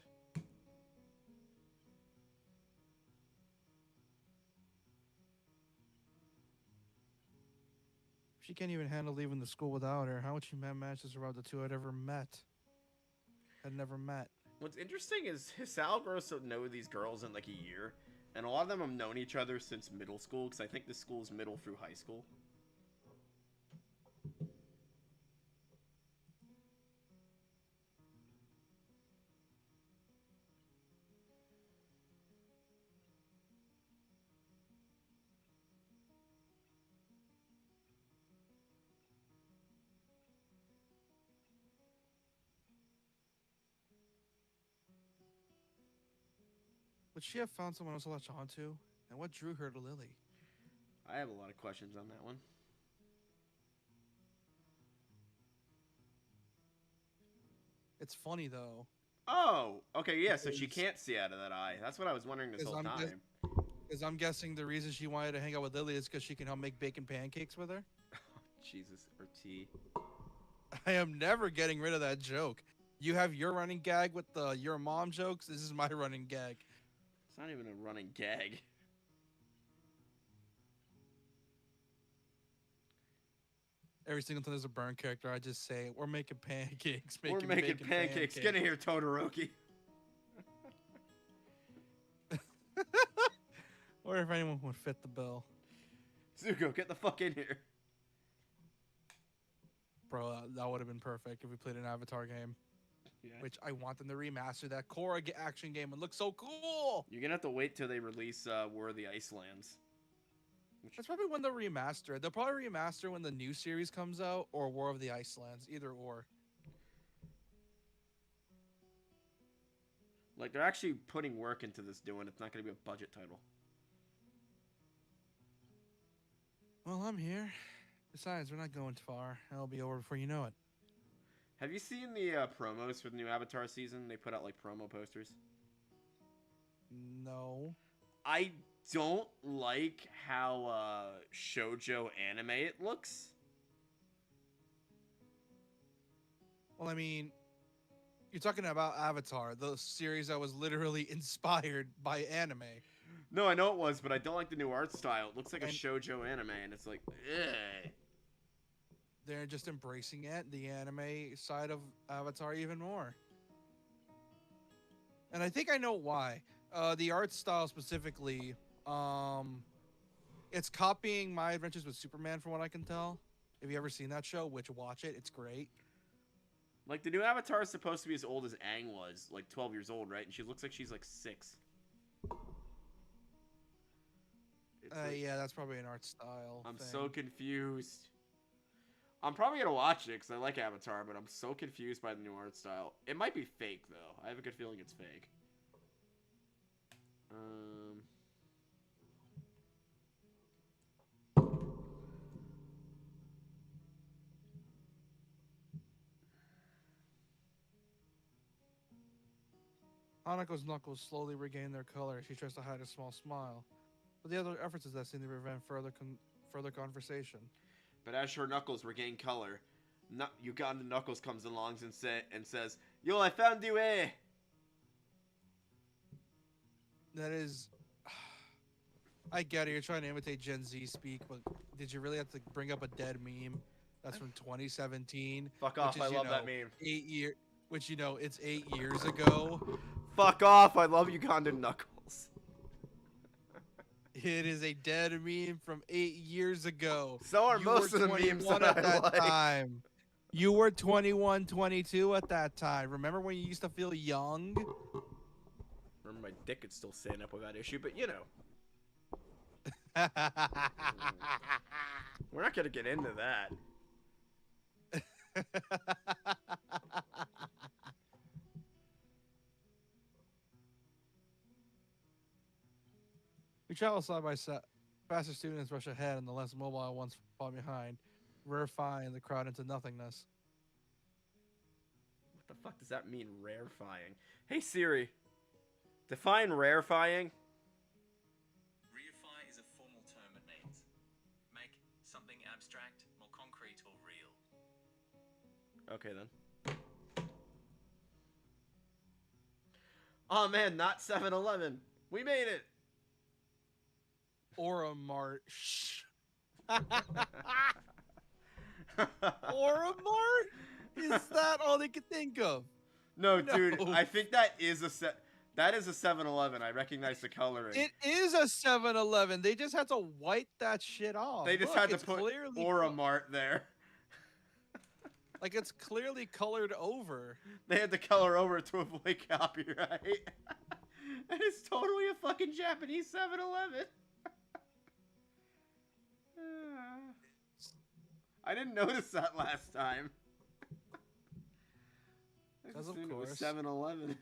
She can't even handle leaving the school without her. How would she manage to survive the two had never met? What's interesting is Hisao grows to know these girls in like a year, and a lot of them have known each other since middle school, because I think this school's middle through high school. Would she have found someone else to latch onto? And what drew her to Lily? I have a lot of questions on that one. It's funny though. Oh, okay, yeah, so she can't see out of that eye. That's what I was wondering this whole time. Because I'm guessing the reason she wanted to hang out with Lily is because she can help make bacon pancakes with her. Jesus, or tea. I am never getting rid of that joke. You have your running gag with the your mom jokes. This is my running gag. It's not even a running gag. Every single time there's a burn character, I just say, we're making pancakes. We're making pancakes. Get in here, Todoroki. Or if anyone would fit the bill. Zuko, get the fuck in here. Bro, that would have been perfect if we played an Avatar game. Yeah. Which I want them to remaster that Korra action game. It looks so cool. You're gonna have to wait till they release War of the Icelands. That's probably when they'll remaster it. They'll probably remaster when the new series comes out or War of the Icelands. Either or. Like, they're actually putting work into this doing. It's not gonna be a budget title. Well, I'm here. Besides, we're not going too far. It'll be over before you know it. Have you seen the promos for the new Avatar season? They put out, like, promo posters. No. I don't like how shoujo anime it looks. Well, I mean, you're talking about Avatar, the series that was literally inspired by anime. No, I know it was, but I don't like the new art style. It looks like a shoujo anime, and it's like, ugh. They're just embracing it, the anime side of Avatar even more. And I think I know why. The art style specifically, um, it's copying My Adventures with Superman, from what I can tell. If you ever seen that show, which watch it, it's great. Like the new Avatar is supposed to be as old as Aang was, like 12 years old, right? And she looks like she's like 6. It's like Yeah, that's probably an art style I'm thing. so confused. I'm probably gonna watch it because I like Avatar, but I'm so confused by the new art style. It might be fake though. I have a good feeling it's fake. Um. Hanako's knuckles slowly regain their color. She tries to hide a small smile, but the other efforts is that seem to prevent further conversation. But as her knuckles regain color, Uganda Knuckles comes along and says, "Yo, I found you, eh?" That is, I get it. You're trying to imitate Gen Z speak, but did you really have to bring up a dead meme? That's from 2017. Fuck off! Which is, I love that meme. 8 year, which it's 8 years ago. Fuck off! I love Uganda Knuckles. It is a dead meme from 8 years ago. So are You most were of the memes 21 that at I that like. time. You were 21, 22 at that time. Remember when you used to feel young? Remember, my dick could still stand up without issue, but you know, we're not gonna get into that. We travel side by side. Faster students rush ahead, and the less mobile ones fall behind, rarefying the crowd into nothingness. What the fuck does that mean, rarefying? Hey Siri, define rarefying. Reify is a formal term it means. Make something abstract more concrete or real. Okay then. Oh man, not 7-Eleven. We made it. Or a mart. Shh. Or a mart? Is that all they could think of? No, dude, No. I think that is a 7-Eleven. I recognize the coloring. It is a 7-Eleven. They just had to wipe that shit off. They just Look, had to it's put clearly Oramart there. like it's clearly colored over. They had to color over to avoid copyright. And it's totally a fucking Japanese 7-Eleven. I didn't notice that last time. I Because of assumed it was course. 7-Eleven.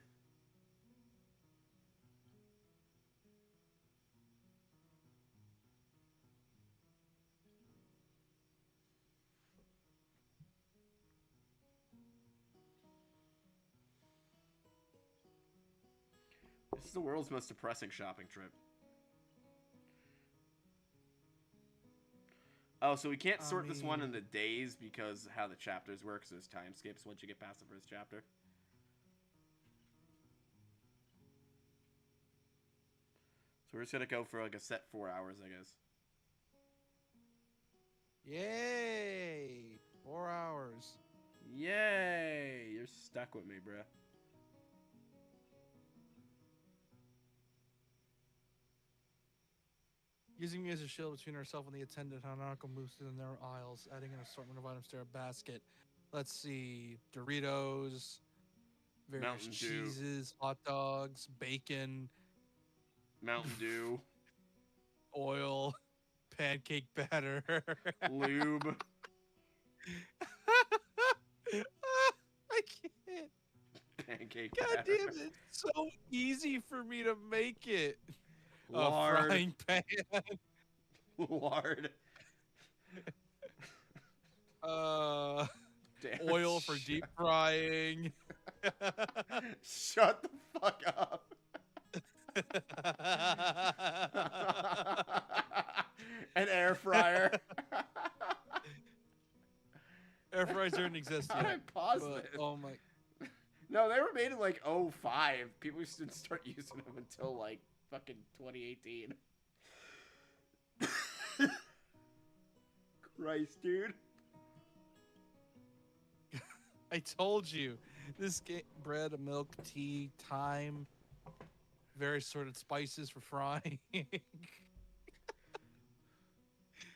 This is the world's most depressing shopping trip. Oh, so we can't sort this one into days because how the chapters work, so there's time skips once you get past the first chapter. So we're just gonna go for like a set 4 hours, I guess. Yay! 4 hours. Yay! You're stuck with me, bruh. Using me as a shield between herself and the attendant, Hanako moves through the narrow aisles, adding an assortment of items to her basket. Let's see: Doritos, various Mountain Dew. cheeses, hot dogs, bacon, Mountain Dew. oil, pancake batter. Lube. I can't. Pancake God batter. damn it! It's so easy for me to make it. A Lard. frying pan. Lard. Damn, Oil for deep frying. Shut the fuck up. An air fryer. Air fryers don't exist How did I yet. pause But, this? oh my! No, they were made in like 05. People didn't start using them until like fucking 2018. Christ, dude. I told you, this bread, milk, tea, time. Very assorted spices for frying.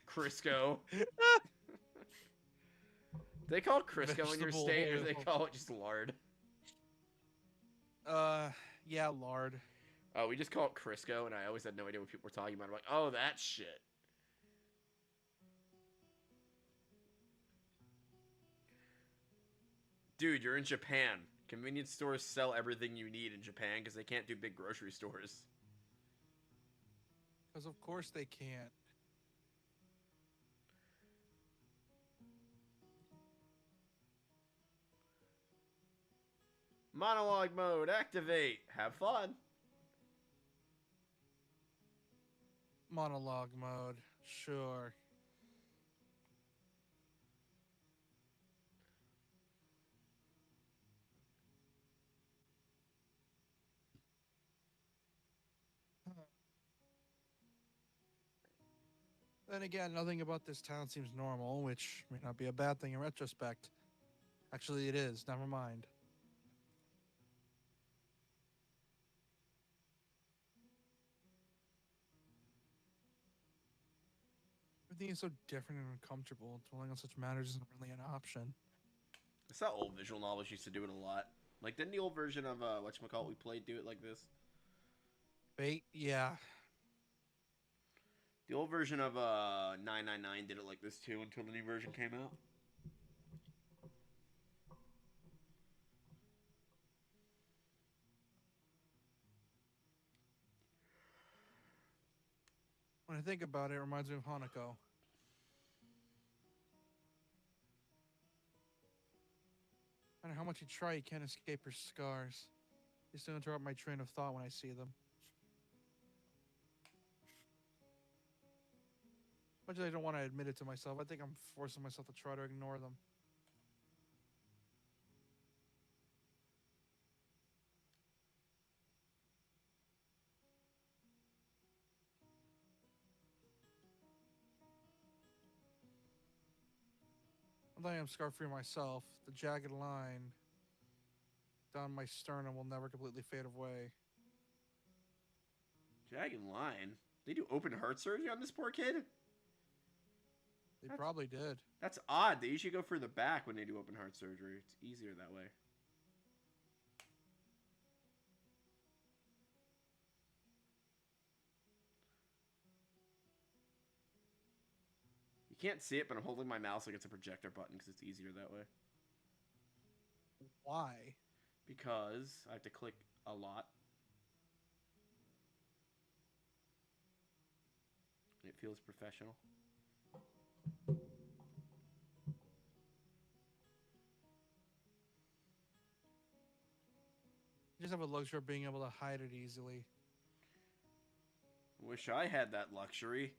Crisco. They call it Crisco in your Vegetable state, or they oil. call it just lard? Uh, yeah, lard. Oh, we just call it Crisco, and I always had no idea what people were talking about. I'm like, oh, that shit. Dude, you're in Japan. Convenience stores sell everything you need in Japan because they can't do big grocery stores. Because of course they can't. Monologue mode, activate. Have fun. Monologue mode. Sure. Then again, nothing about this town seems normal, which may not be a bad thing in retrospect. Actually, it is. Never mind. Everything is so different and uncomfortable. Dwelling on such matters isn't really an option. It's how old visual novels used to do it a lot. Like, didn't the old version of whatchamacallit we played do it like this? Bait? Yeah. The old version of 999 did it like this too until the new version came out. When I think about it, it reminds me of Hanako. No matter how much you try, you can't escape her scars. They still interrupt my train of thought when I see them. Much as I don't want to admit it to myself, I think I'm forcing myself to try to ignore them. Although I am scar-free myself, the jagged line down my sternum will never completely fade away. Jagged Line? They do open heart surgery on this poor kid? They probably did. That's odd. They usually go for the back when they do open heart surgery. It's easier that way. You can't see it, but I'm holding my mouse like it's a projector button because it's easier that way. Why? Because I have to click a lot. It feels professional. You just have a luxury of being able to hide it easily. Wish I had that luxury.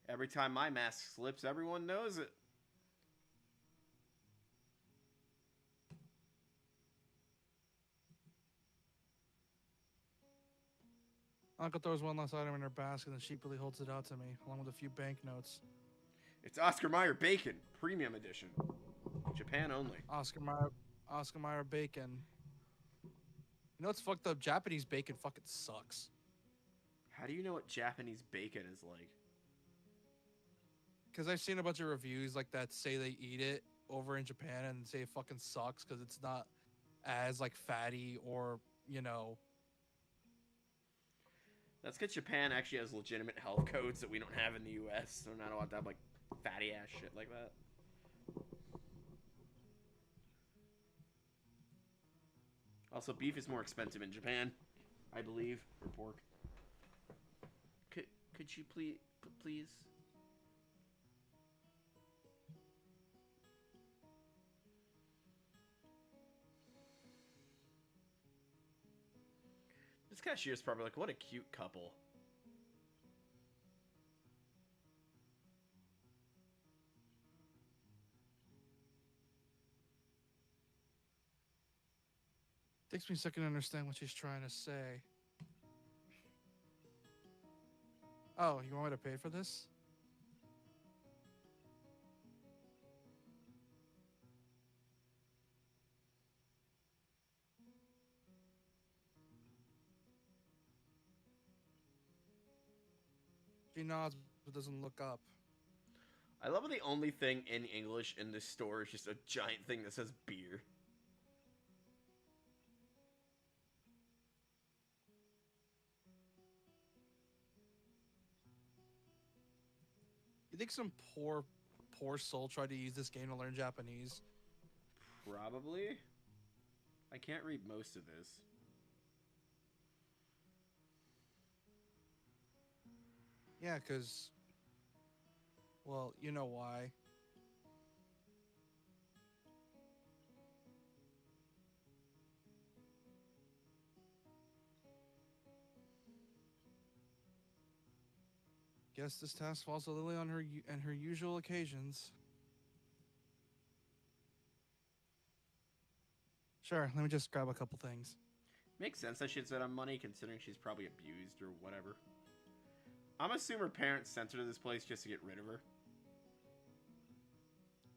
Every time my mask slips, everyone knows it. Uncle throws one last item in her basket and sheepishly holds it out to me, along with a few banknotes. It's Oscar Mayer Bacon, Premium Edition. Japan only. Oscar Mayer bacon. You know what's fucked up? Japanese bacon fucking sucks. How do you know what Japanese bacon is like? Because I've seen a bunch of reviews like that say they eat it over in Japan and say it fucking sucks because it's not as like fatty or, you know. That's because Japan actually has legitimate health codes that we don't have in the U.S. So not allowed to have like fatty ass shit like that. Also, beef is more expensive in Japan, I believe, or pork. Could you please? This cashier's probably like, what a cute couple. Takes me a second to understand what she's trying to say. Oh, you want me to pay for this? She nods but doesn't look up. I love how the only thing in English in this store is just a giant thing that says beer. You think some poor soul tried to use this game to learn Japanese? Probably. I can't read most of this. Yeah, because, well, you know why. Guess this task falls to Lily on her usual occasions. Sure, let me just grab a couple things. Makes sense that she'd spend on money considering she's probably abused or whatever. I'm assuming her parents sent her to this place just to get rid of her.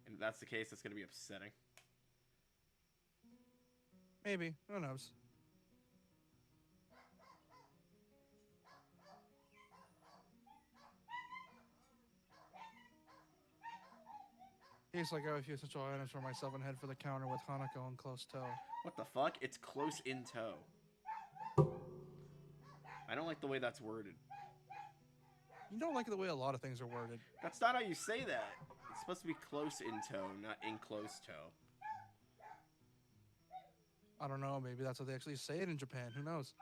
And if that's the case, that's going to be upsetting. Maybe, who knows? Tastes like I have a few essential items for myself and head for the counter with Hanako in close tow. What the fuck? It's close in tow. I don't like the way that's worded. You don't like the way a lot of things are worded. That's not how you say that. It's supposed to be close in tow, not in close tow. I don't know, maybe that's how they actually say it in Japan. Who knows?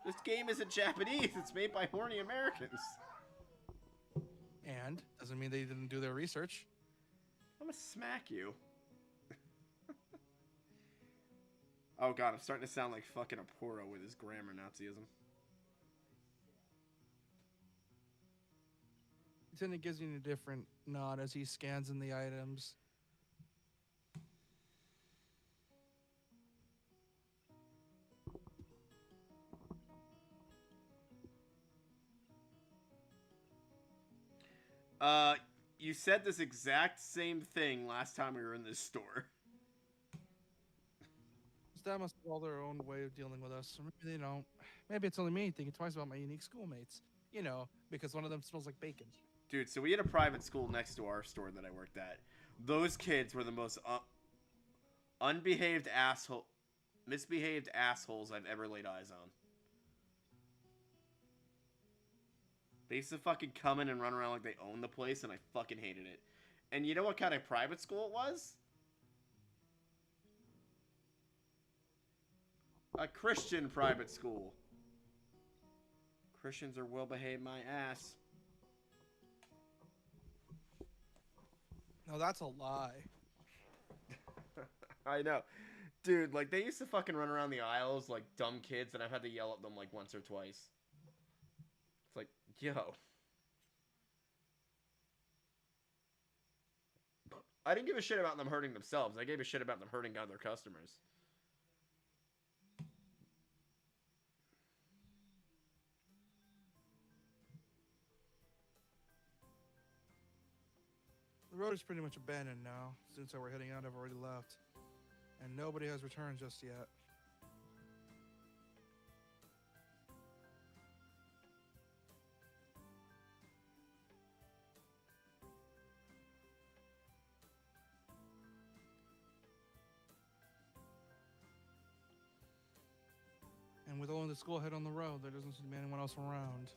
This game isn't Japanese. It's made by horny Americans. And doesn't mean they didn't do their research. I'm gonna smack you. Oh god, I'm starting to sound like fucking Aporo with his grammar Nazism. Lieutenant gives you a different nod as he scans in the items. You said this exact same thing last time we were in this store. Staff must have all their own way of dealing with us. Or maybe they don't. Maybe it's only me thinking twice about my unique schoolmates. You know, because one of them smells like bacon. Dude, so we had a private school next to our store that I worked at. Those kids were the most misbehaved assholes I've ever laid eyes on. They used to fucking come in and run around like they owned the place, and I fucking hated it. And you know what kind of private school it was? A Christian private school. Christians are well behaved, my ass. No, that's a lie. I know. Dude, like, they used to fucking run around the aisles like dumb kids, and I've had to yell at them like once or twice. It's like, yo. I didn't give a shit about them hurting themselves. I gave a shit about them hurting other customers. The road is pretty much abandoned now. Students that were heading out have already left. And nobody has returned just yet. And with only the school head on the road, there doesn't seem to be anyone else around.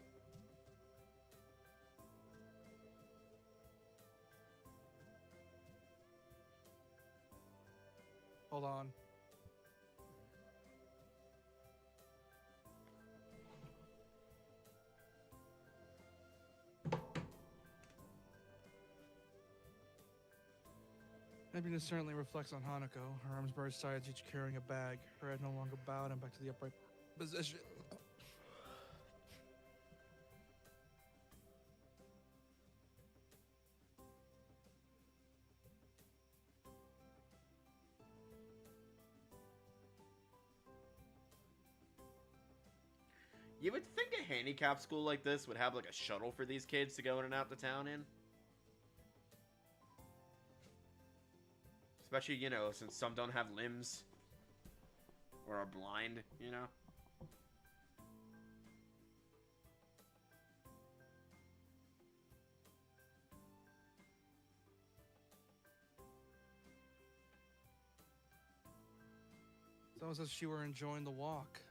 Hold on. Happiness certainly reflects on Hanako. Her arms by her sides, each carrying a bag. Her head no longer bowed and back to the upright position. You would think a handicap school like this would have like a shuttle for these kids to go in and out the town in. Especially, you know, since some don't have limbs. Or are blind, you know. Someone says she were enjoying the walk.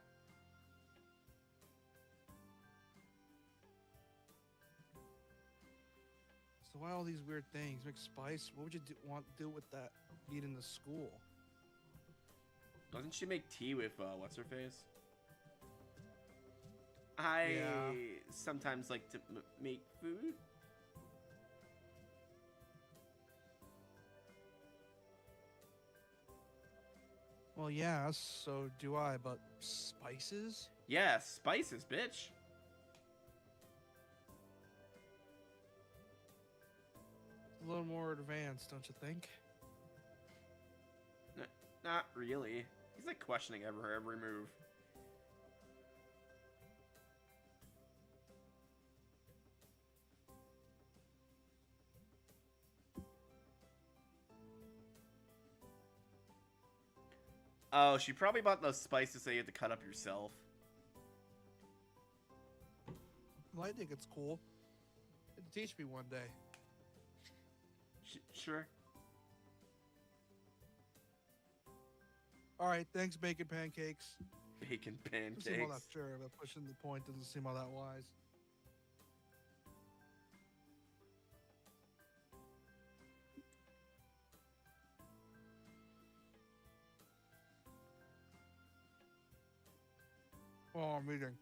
So why all these weird things? Make spice? What would you want to do with that meat in the school? Doesn't she make tea with what's her face? I Yeah. sometimes like to make food. Well, yeah, so do I, but spices? Yeah, spices, bitch. A little more advanced, don't you think? Not really. He's like questioning every move. Oh, she probably bought those spices that you had to cut up yourself. Well, I think it's cool. It'd teach me one day. Sure. All right, thanks, bacon pancakes. Bacon Doesn't seem all that pancakes. sure, but pushing the point doesn't seem all that wise. Oh, I'm eating. At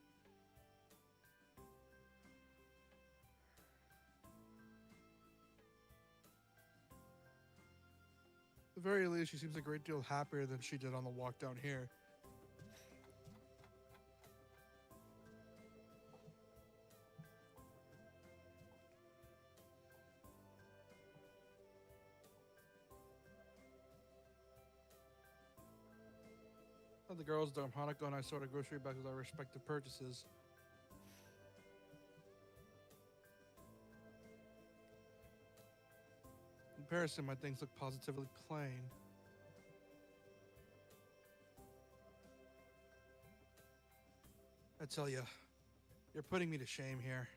the very least, she seems a great deal happier than she did on the walk down here. The girls don't. Hanukkah and I sort of grocery bags with our respective purchases. In comparison, my things look positively plain. I tell you, you're putting me to shame here.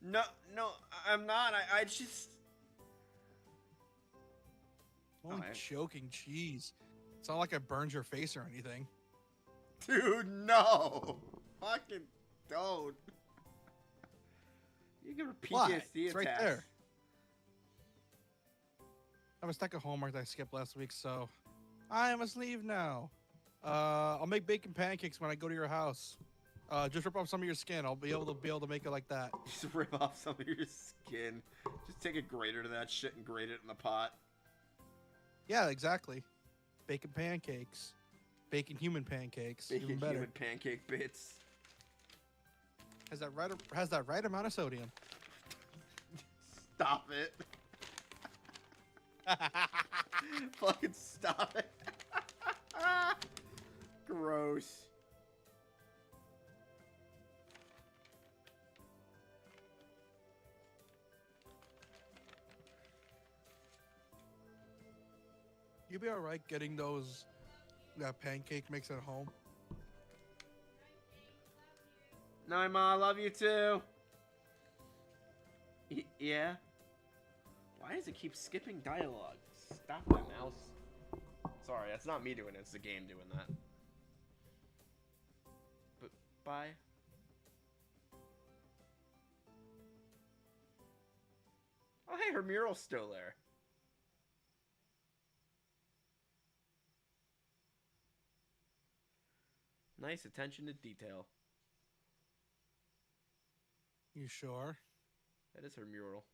No, I'm not. I just. Only Oh, choking cheese. It's not like I burned your face or anything. Dude, no. Fucking don't. You get a Why? PTSD It's right attacks. there. I have a stack of homework that I skipped last week, so I must leave now. I'll make bacon pancakes when I go to your house. Just rip off some of your skin. I'll be able to make it like that. Just rip off some of your skin. Just take a grater to that shit and grate it in the pot. Yeah, exactly. Bacon pancakes. Bacon human pancakes. Bacon Even better. human pancake bits. Has that right amount of sodium. Stop it. Fucking stop it. Gross. You be alright getting that pancake mix at home? Naima, I love you too. Yeah? Why does it keep skipping dialogue? Stop that, mouse. Sorry, that's not me doing it, it's the game doing that. But, bye. Oh, hey, her mural's still there. Nice attention to detail. You sure? That is her mural.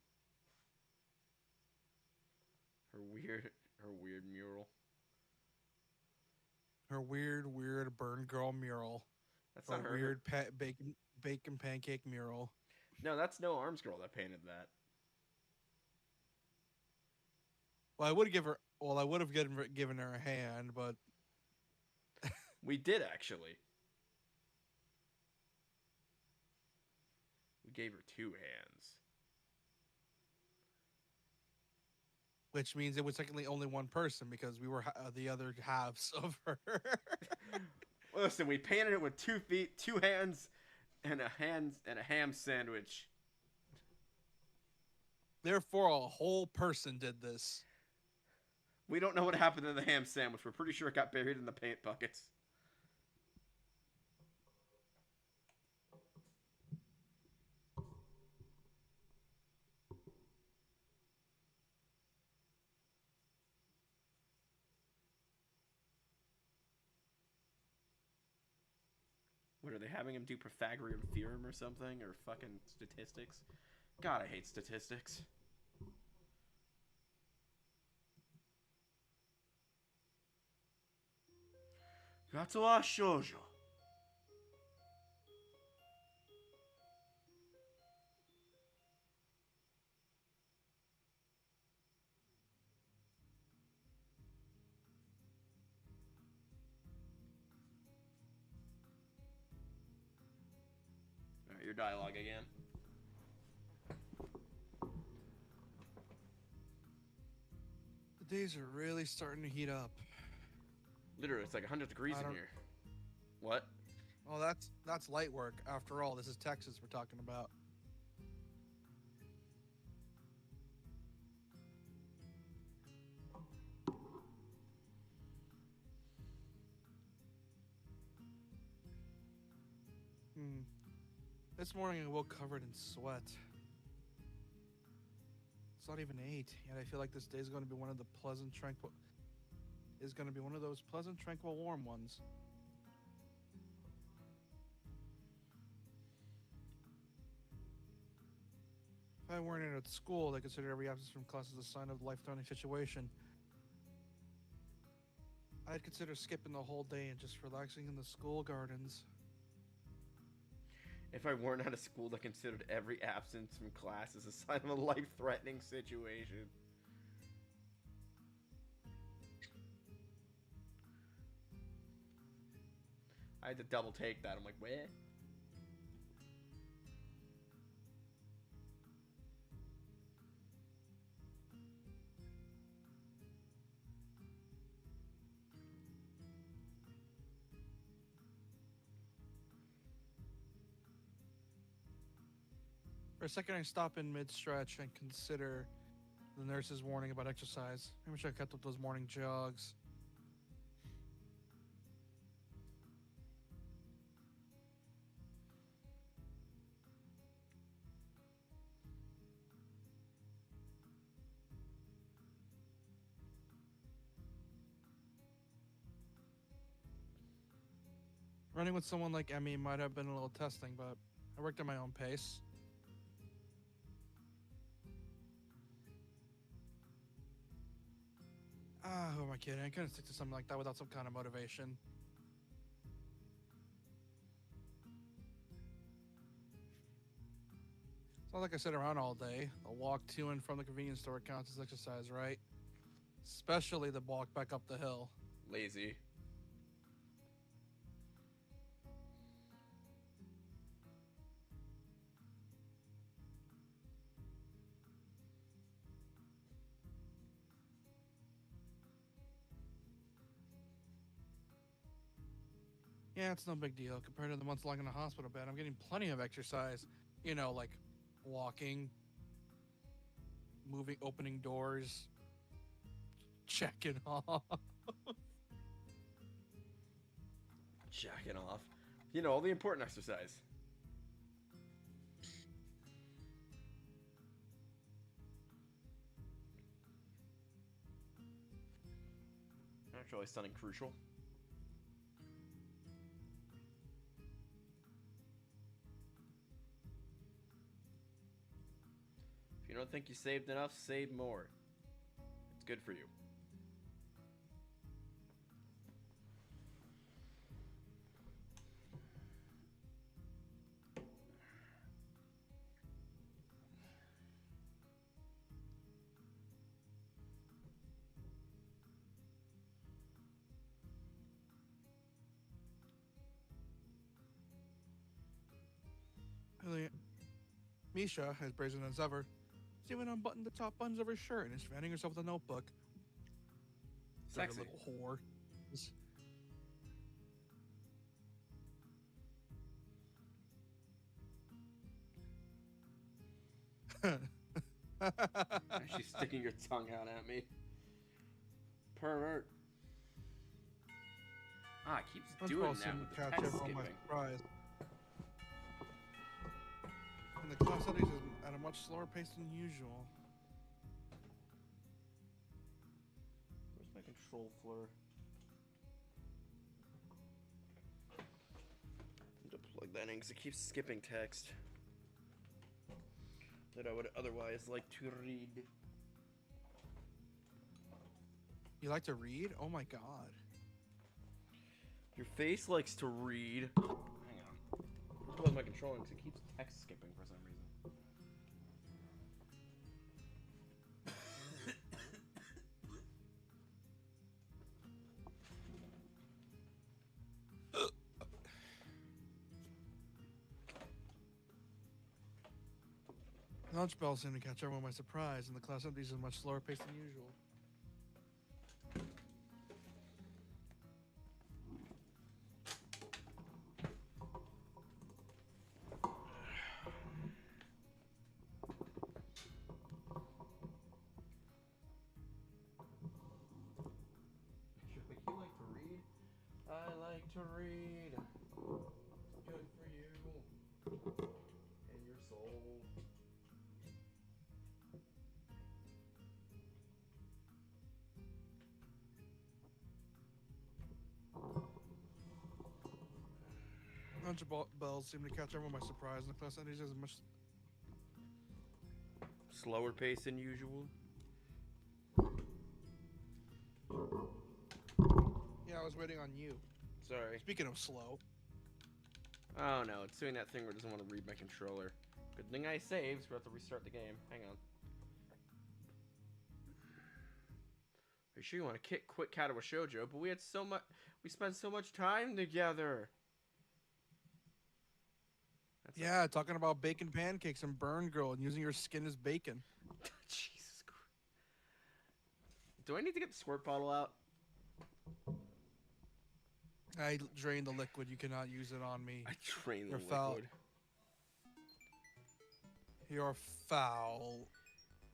Her weird mural. Her weird burn girl mural. That's Her not her. weird bacon pancake mural. No, that's No Arms Girl that painted that. Well, I would have given her a hand, but We did actually. We gave her 2 hands. which means it was technically only one person because we were the other halves of her. Listen, we painted it with 2 feet, 2 hands, and a ham sandwich. Therefore, a whole person did this. We don't know what happened to the ham sandwich. We're pretty sure it got buried in the paint buckets. What, are they having him do Pythagorean theorem or something? Or fucking statistics? God, I hate statistics. Katawa Shoujo. Alright, your dialogue again. The days are really starting to heat up. Literally, it's like 100 degrees in here. What? Oh, that's light work. After all, this is Texas we're talking about. This morning I woke covered in sweat. It's not even 8, yet I feel like this day is going to be one of the pleasant, tranquil... is going to be one of those pleasant, tranquil, warm ones. If I weren't at school, they consider every absence from class as a sign of life-threatening situation. I'd consider skipping the whole day and just relaxing in the school gardens. If I weren't out of school, I considered every absence from class as a sign of a life-threatening situation. I had to double take that. I'm like, where? For a second, I stop in mid-stretch and consider the nurse's warning about exercise. I wish I kept up those morning jogs. Running with someone like Emmy might have been a little testing, but I worked at my own pace. Who am I kidding? I couldn't stick to something like that without some kind of motivation. It's not like I sit around all day. A walk to and from the convenience store counts as exercise, right? Especially the walk back up the hill. Lazy. Yeah, it's no big deal. Compared to the months lying in a hospital bed, I'm getting plenty of exercise. You know, like walking, moving, opening doors, checking off. Jacking off. You know, all the important exercise. Actually, something crucial. If you don't think you saved enough, save more. It's good for you. Misha, as brazen as ever, has even unbuttoned the top buttons of her shirt and is fanning herself with a notebook. Sexy. Like a little whore. She's sticking your tongue out at me. pervert. Ah, it keeps Lunchball doing that seemed with to the catch text everyone by skipping. surprise. And the class studies is at a much slower pace than usual. Where's my control floor? Need to plug that in because it keeps skipping text that I would otherwise like to read. You like to read? Oh my god. Your face likes to read. Hang on. I'll plug my controller because it keeps text skipping for some reason. Lunch bell seemed to catch everyone by surprise, and the class empties at a much slower pace than usual. You like to read? I like to read. Good for you and your soul. Lunch bells seemed to catch everyone by surprise, and the class empties at a much. Slower pace than usual. Yeah, I was waiting on you. Sorry. Speaking of slow. Oh no, it's doing that thing where it doesn't want to read my controller. Good thing I saved, so we have to restart the game. Hang on. Are you sure you want to quit Katawa Shoujo? But we spent so much time together. Yeah, talking about bacon pancakes and burn girl and using your skin as bacon. Jesus Christ. Do I need to get the squirt bottle out? I drained the liquid. You cannot use it on me. I drained the You're foul. liquid. Your foul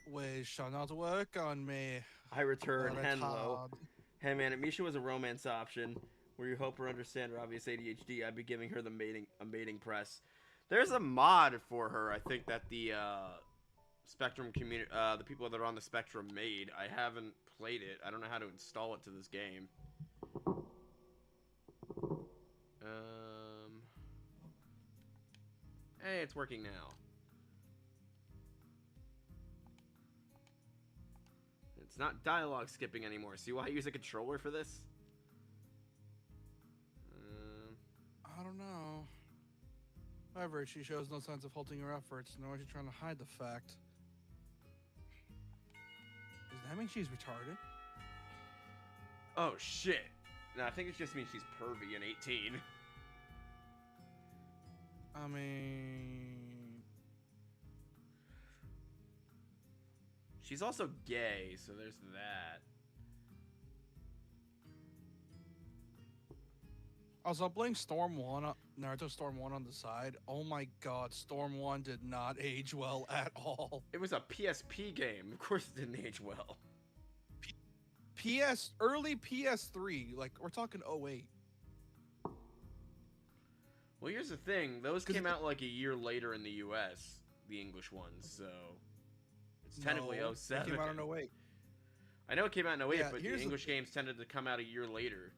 ways shall not work on me. I return Henlo. Retard. Hey man, if Misha was a romance option, where you hope her understand her obvious ADHD, I'd be giving her a mating press. There's a mod for her, I think, that the Spectrum community, the people that are on the Spectrum made. I haven't played it. I don't know how to install it to this game. Hey, it's working now. It's not dialogue skipping anymore. See why I use a controller for this? I don't know. However, she shows no signs of halting her efforts, nor is she trying to hide the fact. Does that mean she's retarded? Oh shit. No, I think it just means she's pervy and 18. I mean... She's also gay, so there's that. Also, I'm playing Storm 1, Naruto Storm 1 on the side. Oh my god, Storm 1 did not age well at all. It was a PSP game. Of course it didn't age well. Early PS3, like, we're talking 08. Well, here's the thing. Those came out like a year later in the US, the English ones, so... It's technically No, 07. It came out in 08. I know it came out in 08, Yeah, but the here's the English games tended to come out a year later.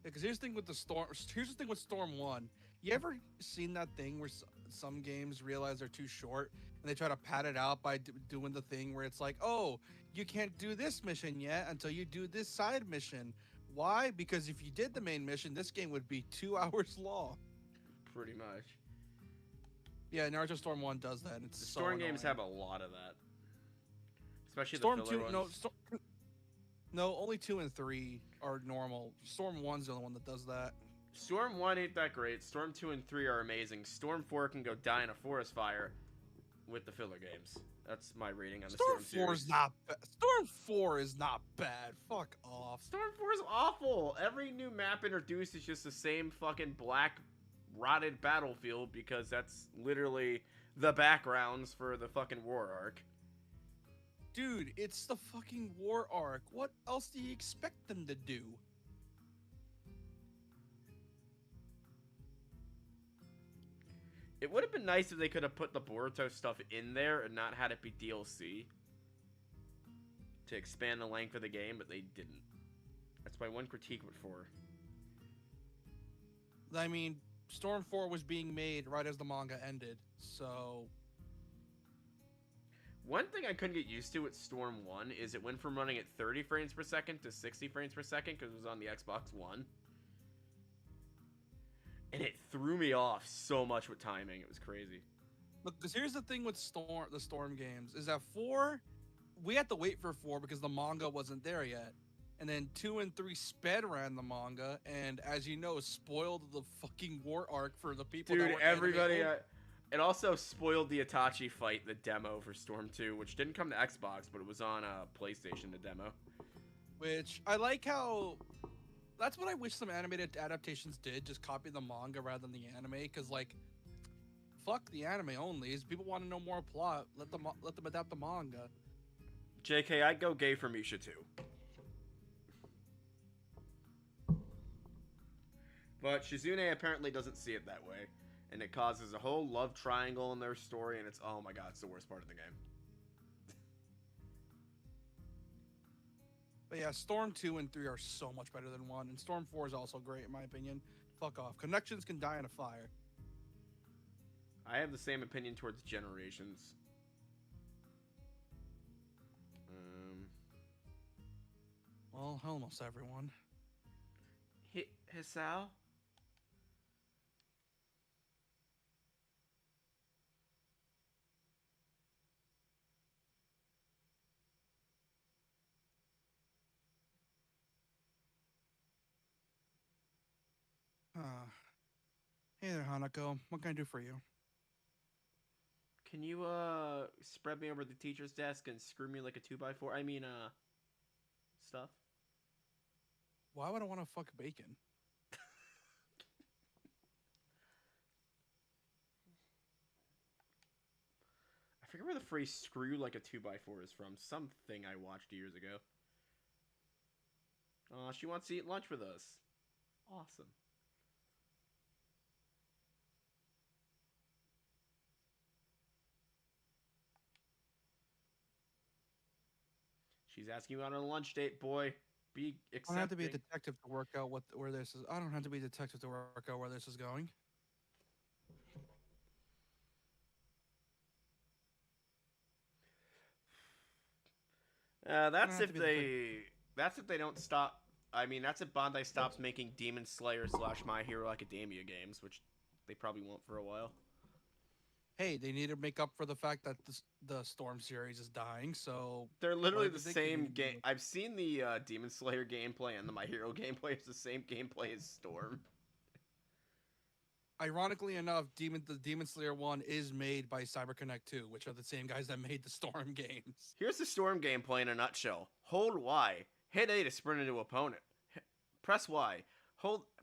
Because here's the thing with Storm 1. You ever seen that thing where some games realize they're too short and they try to pad it out by doing the thing where it's like, oh, you can't do this mission yet until you do this side mission. Why? Because if you did the main mission, this game would be 2 hours long. Pretty much. Yeah, Naruto Storm 1 does that. It's The so Storm games annoying. have a lot of that. Especially Storm the filler 2, ones. no, only 2 and 3 are normal. Storm 1's the only one that does that. Storm 1 ain't that great. Storm 2 and 3 are amazing. Storm 4 can go die in a forest fire with the filler games. That's my rating on the Storm Storm 4 series. is not bad. Storm 4 is not bad. Fuck off. Storm 4 is awful. Every new map introduced is just the same fucking black rotted battlefield because that's literally the backgrounds for the fucking war arc. Dude, it's the fucking war arc. What else do you expect them to do? It would have been nice if they could have put the Boruto stuff in there and not had it be DLC to expand the length of the game, but they didn't. That's my one critique with 4. I mean, Storm 4 was being made right as the manga ended, so One thing I couldn't get used to with Storm 1 is it went from running at 30 frames per second to 60 frames per second because it was on the Xbox One. And it threw me off so much with timing. It was crazy. look, because here's the thing with the Storm games is that 4, we had to wait for 4 because the manga wasn't there yet. And then 2 and 3 sped ran the manga, and as you know, spoiled the fucking war arc for the people. Dude, that were everybody. anime It also spoiled the Itachi fight, the demo for Storm 2, which didn't come to Xbox, but it was on PlayStation, the demo. which I like how. That's what I wish some animated adaptations did, just copy the manga rather than the anime, because like, fuck the anime only. If people want to know more plot, let them adapt the manga. JK, I'd go gay for Misha too. But Shizune apparently doesn't see it that way, and it causes a whole love triangle in their story, and it's, oh my god, it's the worst part of the game. But yeah, Storm 2 and 3 are so much better than 1, and Storm 4 is also great in my opinion. Fuck off. Connections can die in a fire. I have the same opinion towards Generations. Well, almost everyone. Hisao? Hey there, Hanako. What can I do for you? Can you, spread me over the teacher's desk and screw me like a 2x4? I mean, stuff? Why would I want to fuck bacon? I forget where the phrase screw like a 2x4 is from. Something I watched years ago. Aw, she wants to eat lunch with us. Awesome. She's asking you out on a lunch date, boy. Be I don't have to be a accepting. detective to work out where this is. I don't have to be a detective to work out where this is going. That's have if to be they. That's if they don't stop. I mean, that's if Bandai stops making Demon Slayer / My Hero Academia games, which they probably won't for a while. Hey, they need to make up for the fact that the Storm series is dying. So They're literally Why the do they same continue to game. do it? I've seen the Demon Slayer gameplay and the My Hero gameplay. It's the same gameplay as Storm. ironically enough, the Demon Slayer one is made by CyberConnect 2, which are the same guys that made the Storm games. Here's the Storm gameplay in a nutshell. Hold Y. Hit A to sprint into opponent. Press Y.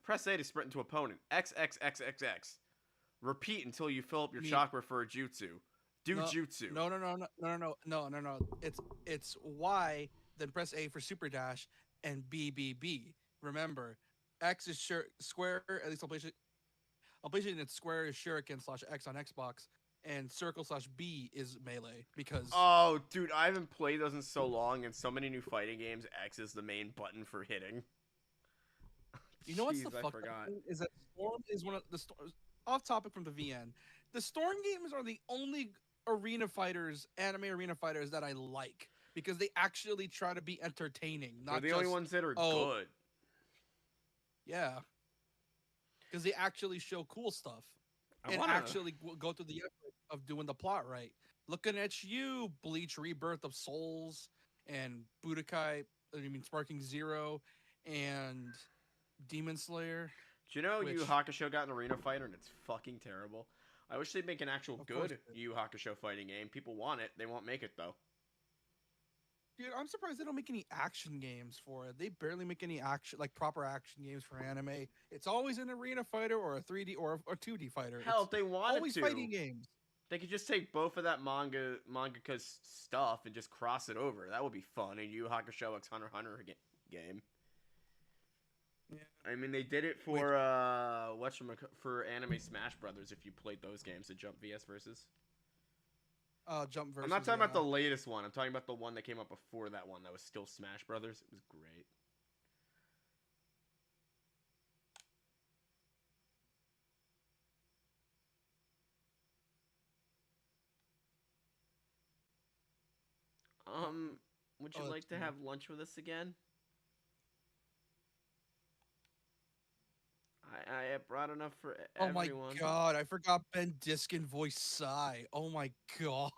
Press A to sprint into opponent. X X X X X. Repeat until you fill up your You mean- chakra for a jutsu. Do No, jutsu. No. It's Y, then press A for super dash, and B. Remember, X is square. At least I'll place it in square is shuriken / X on Xbox, and circle / B is melee because Oh, dude, I haven't played those in so long. In so many new fighting games, X is the main button for hitting. you know what's the Jeez, I fuck forgot. is that Storm is one of the Storms. Off topic from the VN, the Storm games are the only anime arena fighters that I like because they actually try to be entertaining. They're Not the just, only ones that are oh, good. Yeah, because they actually show cool stuff and actually go through the effort of doing the plot right. Looking at you, Bleach Rebirth of Souls and Budokai, Sparking Zero and Demon Slayer. Do you know Which- Yu Hakusho got an arena fighter and it's fucking terrible? I wish they'd make an actual Of course good it is. Yu Hakusho fighting game. People want it. They won't make it though. Dude, I'm surprised they don't make any action games for it. They barely make any proper action games for anime. It's always an arena fighter or a 3D or a 2D fighter. Hell, It's if they wanted always to. fighting games. They could just take both of that mangaka's stuff and just cross it over. That would be fun. A Yu Yu Hakusho X Hunter x Hunter game. Yeah. I mean, they did it for for Anime Smash Brothers. If you played those games, the Jump VS versus. Jump versus. I'm not talking about the latest one. I'm talking about the one that came up before that one. That was still Smash Brothers. It was great. Would you like to have lunch with us again? I brought enough for everyone. Oh my god, I forgot Ben Diskin voiced Psy. Oh my god.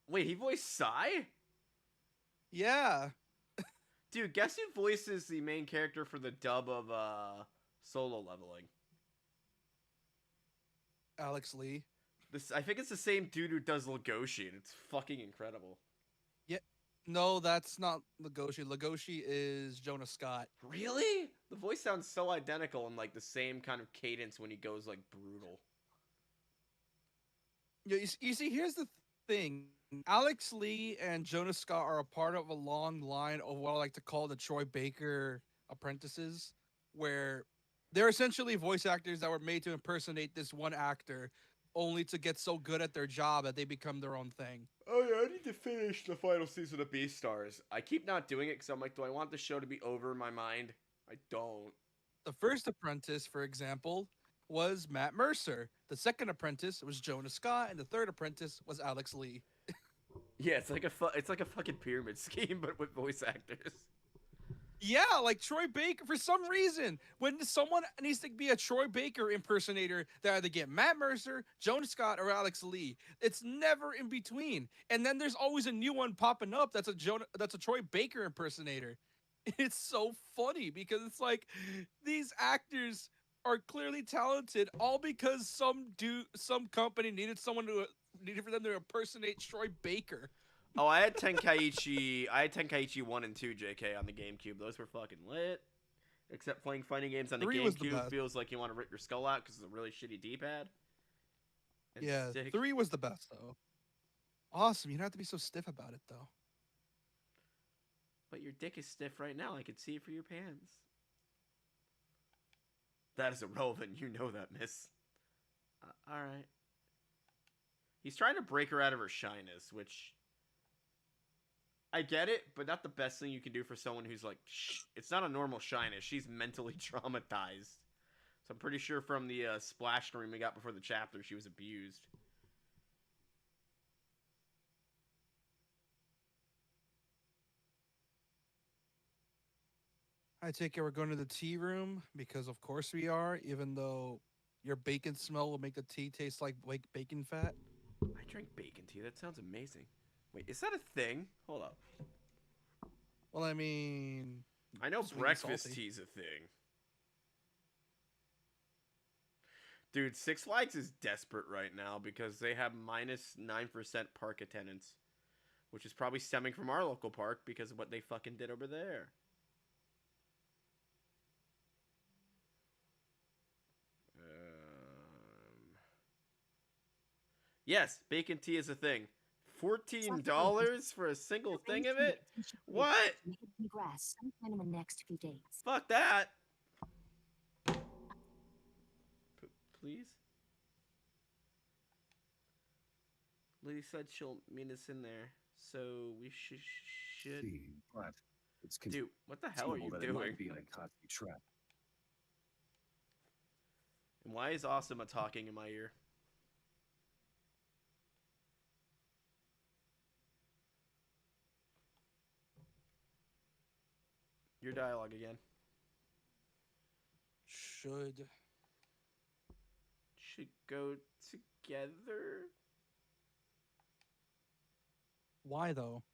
Wait, he voiced Psy? Yeah. Dude, guess who voices the main character for the dub of Solo Leveling? Alex Lee. I think it's the same dude who does Legoshi, and it's fucking incredible. Yeah. No, that's not Legoshi. Legoshi is Jonah Scott. Really? The voice sounds so identical and like the same kind of cadence when he goes like brutal. Yeah, you see, here's the thing. Alex Lee and Jonah Scott are a part of a long line of what I like to call the Troy Baker apprentices, where they're essentially voice actors that were made to impersonate this one actor, only to get so good at their job that they become their own thing. Oh yeah, I need to finish the final season of Beastars. I keep not doing it because I'm like, do I want the show to be over in my mind? I don't. The first apprentice, for example, was Matt Mercer. The second apprentice was Jonah Scott, and the third apprentice was Alex Lee. Yeah, it's like a fucking pyramid scheme, but with voice actors. Yeah, like Troy Baker. For some reason, when someone needs to be a Troy Baker impersonator, they either get Matt Mercer, Jonah Scott, or Alex Lee. It's never in between. And then there's always a new one popping up that's a Troy Baker impersonator. It's so funny because it's like these actors are clearly talented, all because some company needed for them to impersonate Troy Baker. Oh, I had Tenkaichi 1 and 2 JK on the GameCube. Those were fucking lit. Except playing fighting games on the GameCube feels like you want to rip your skull out because it's a really shitty D-pad. Yeah, 3 was the best, though. Awesome. You don't have to be so stiff about it, though. But your dick is stiff right now. I can see it for your pants. That is irrelevant. You know that, miss. Alright. He's trying to break her out of her shyness, which... I get it, but not the best thing you can do for someone who's like, it's not a normal shyness. She's mentally traumatized. So I'm pretty sure from the splash screen we got before the chapter, she was abused. I take it we're going to the tea room because of course we are, even though your bacon smell will make the tea taste like bacon fat. I drink bacon tea. That sounds amazing. Wait, is that a thing? Hold up. Well, I mean... I know breakfast tea's a thing. Dude, Six Flags is desperate right now because they have minus 9% park attendance. Which is probably stemming from our local park because of what they fucking did over there. Yes, bacon tea is a thing. $14 for a single thing of it? What? Grass sometime in the next few days. Fuck that. Please? Lady said she'll meet us in there, so we should. See, but it's Dude, what the hell are you that doing? It might be an unconscious trap. And why is Asuma talking in my ear? Your dialogue again. Should go together? Why, though?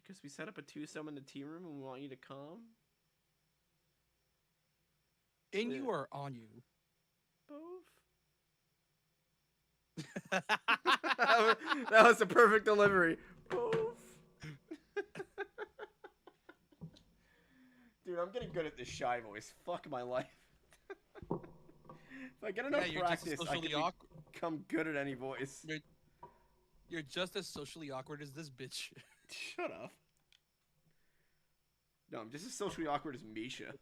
Because we set up a twosome in the tea room and we want you to come? In you or on you? Both. That was a perfect delivery. Both. Dude, I'm getting good at this shy voice. Fuck my life. If I get enough you're just as practice, I socially can awkward. become good at any voice. You're just as socially awkward as this bitch. Shut up. No, I'm just as socially awkward as Misha.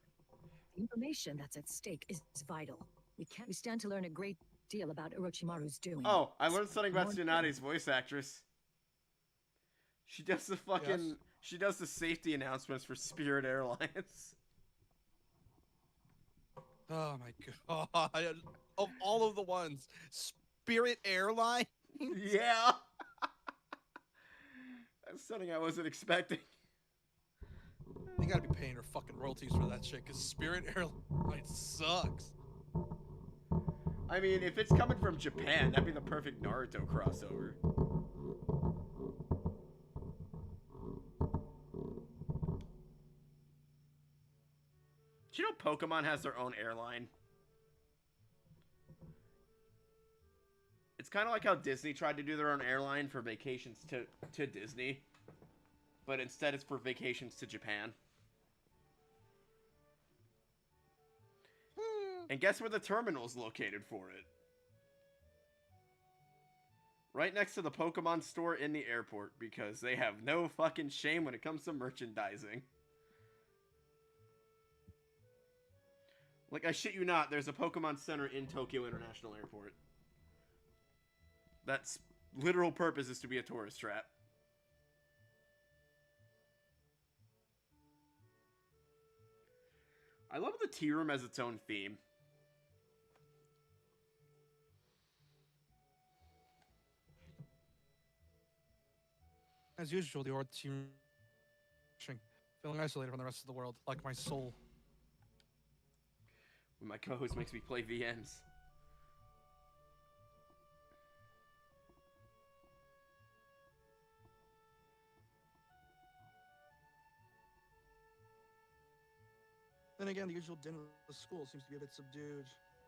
The information that's at stake is vital. We stand to learn a great deal about Orochimaru's doing. Oh, I learned something about More Tsunade's voice actress. She does the fucking... Yes. She does the safety announcements for Spirit Airlines. Oh my god! Of all of the ones, Spirit Airline. Yeah! That's something I wasn't expecting. They gotta be paying her fucking royalties for that shit, cause Spirit Airlines sucks. I mean, if it's coming from Japan, that'd be the perfect Naruto crossover. Do you know Pokemon has their own airline? It's kind of like how Disney tried to do their own airline for vacations to Disney. But instead it's for vacations to Japan. And guess where the terminal's located for it? Right next to the Pokemon store in the airport, because they have no fucking shame when it comes to merchandising. Like, I shit you not, there's a Pokemon Center in Tokyo International Airport. That's literal purpose is to be a tourist trap. I love the tea room as its own theme. As usual, the Ord team feeling isolated from the rest of the world, like my soul. When my co-host makes me play VNs. Then again, the usual din of the school seems to be a bit subdued,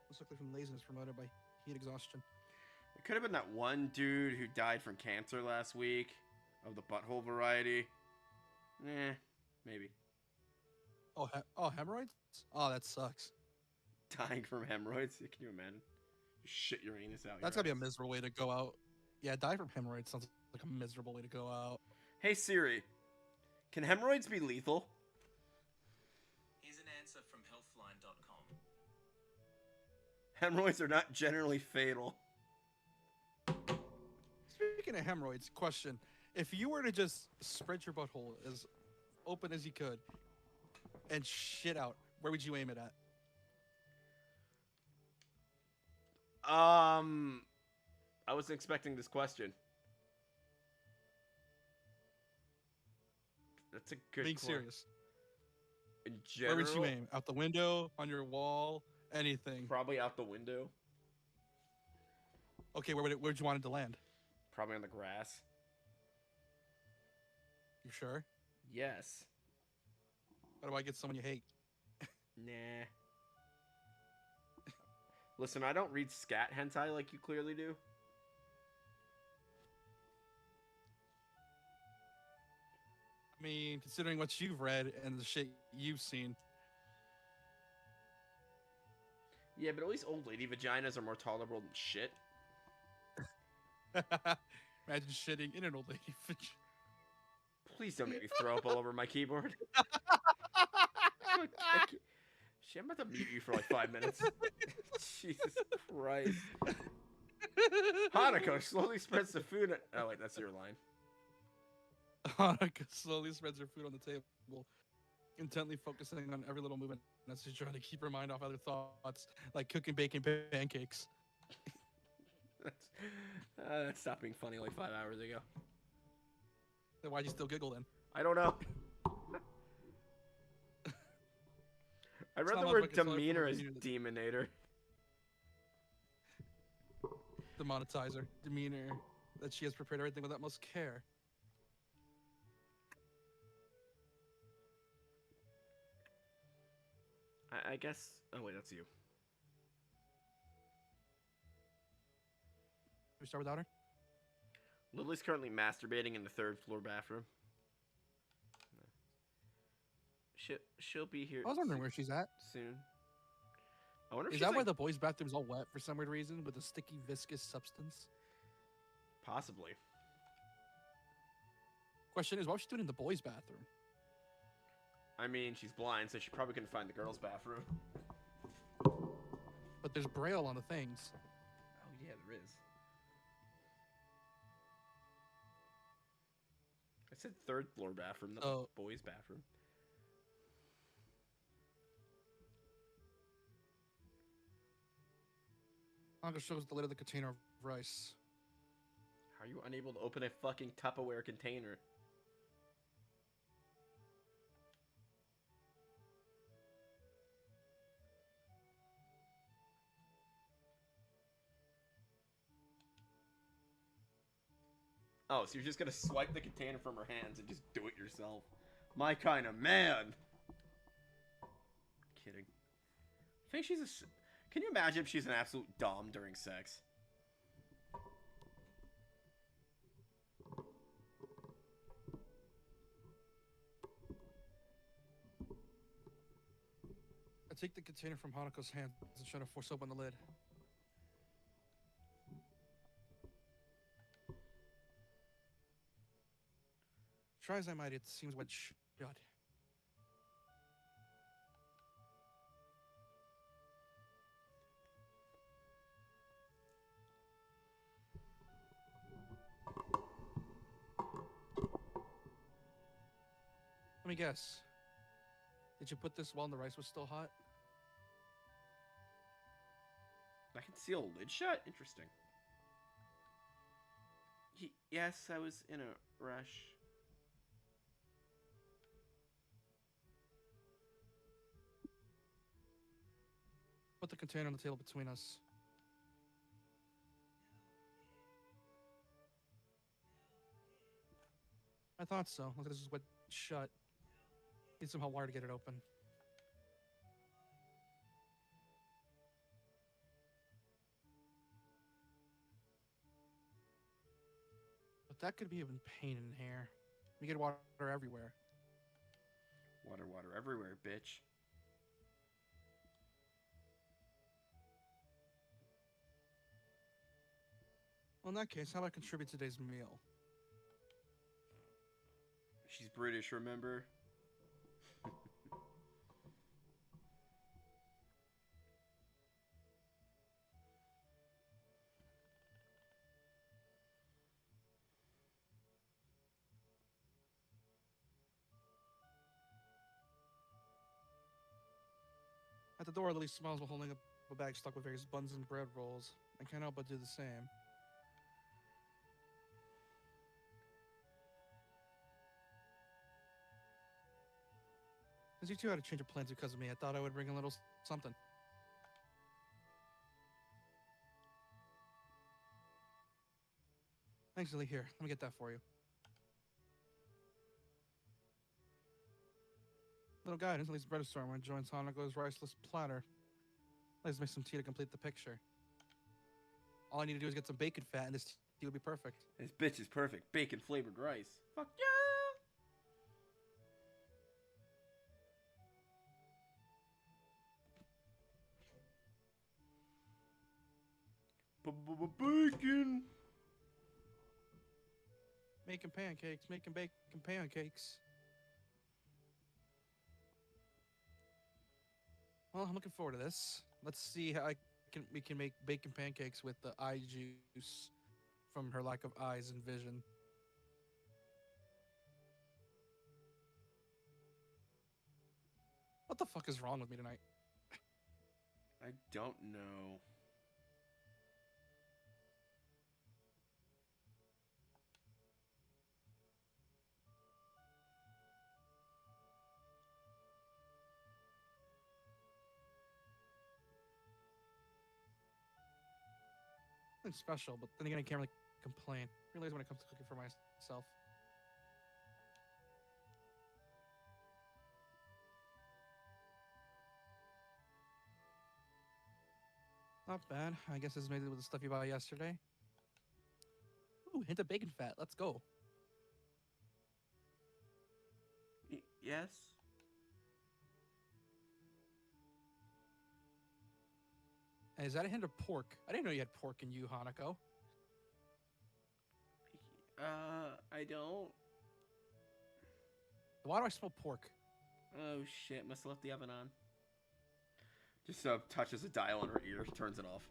most likely from laziness promoted by heat exhaustion. It could have been that one dude who died from cancer last week, of the butthole variety. Maybe. Oh, hemorrhoids? Oh, that sucks. Dying from hemorrhoids? Can you imagine? You shit your anus out. That's your gotta be a ass. miserable way to go out. Yeah, die from hemorrhoids sounds like a miserable way to go out. Hey Siri, can hemorrhoids be lethal? Here's an answer from healthline.com. Hemorrhoids are not generally fatal. Speaking of hemorrhoids, question. If you were to just spread your butthole as open as you could and shit out, where would you aim it at? I wasn't expecting this question. That's a good Being question. serious. In general, Where would you aim? Out the window, on your wall, anything? probably out the window. Okay, where'd you want it to land? Probably on the grass. You sure? Yes. How do I get someone you hate? Nah. Listen, I don't read scat hentai like you clearly do. I mean, considering what you've read and the shit you've seen. Yeah, but at least old lady vaginas are more tolerable than shit. Imagine shitting in an old lady fridge. Please don't make me throw up all over my keyboard. Shit, I'm about to mute you for like 5 minutes. Jesus Christ. Hanako slowly spreads the food. Oh, wait, that's your line. Hanukkah slowly spreads her food on the table, intently focusing on every little movement as she's trying to keep her mind off other thoughts, like cooking bacon pancakes. That stopped being funny like 5 hours ago. Then why'd you still giggle then? I don't know. I read not the my word fucking story demeanor from as the community. demonator. Demonetizer, demeanor, that she has prepared everything with utmost care. I guess. Oh, wait, that's you. Should we start without her? Lily's currently masturbating in the 3rd floor bathroom. She'll be here I was wondering where she's at. soon. wonder if Is she's that why like, the boys' bathroom's all wet for some weird reason with a sticky, viscous substance? possibly. Question is, what was she doing in the boys' bathroom? I mean, she's blind, so she probably couldn't find the girls' bathroom. But there's braille on the things. Oh yeah, there is. I said third floor bathroom, not Oh. the boys' bathroom. Hanako shows the lid of the container of rice. How are you unable to open a fucking Tupperware container? Oh, so you're just gonna swipe the container from her hands and just do it yourself. My kind of man! Kidding. I think she's a... Can you imagine if she's an absolute dom during sex? I take the container from Hanako's hands and try to force open the lid. Try as I might, it seems wedged shut. Let me guess. Did you put this while the rice was still hot? I can seal a lid shut? Interesting. Yes, I was in a rush. Put the container on the table between us. I thought so. Look, this is what shut. Need some hot water to get it open. But that could be a pain in here. We get water everywhere. Water, water everywhere, bitch. Well, in that case, how about I contribute today's meal? She's British, remember? At the door, Lily smiles while holding up a bag stuck with various buns and bread rolls. I can't help but do the same. Since you two had a change of plans because of me, I thought I would bring a little something. Thanks, Lily. Here, let me get that for you. Little guidance, Lily's bread assortment joins Hanako's riceless platter. Let's make some tea to complete the picture. All I need to do is get some bacon fat, and this tea will be perfect. This bitch is perfect. Bacon flavored rice. Fuck yeah! Bacon! Making pancakes, making bacon pancakes. Well, I'm looking forward to this. Let's see how we can make bacon pancakes with the eye juice from her lack of eyes and vision. What the fuck is wrong with me tonight? I don't know. Nothing special, but then again, I can't really complain. I realize when it comes to cooking for myself. Not bad. I guess this is maybe with the stuff you bought yesterday. Ooh, hint of bacon fat. Let's go. Yes? And is that a hint of pork? I didn't know you had pork in you, Hanako. I don't. Why do I smell pork? Oh shit! Must have left the oven on. Just touches a dial on her ear, turns it off.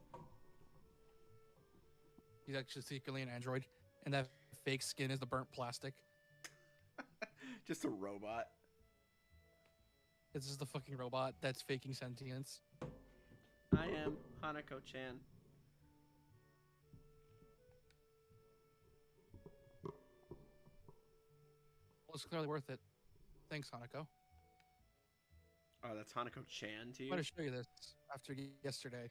He's actually secretly an android, and that fake skin is the burnt plastic. Just a robot. This is the fucking robot that's faking sentience. I am Hanako-chan. Well, it's clearly worth it. Thanks, Hanako. Oh, that's Hanako-chan to I'm you? going to show you this after yesterday.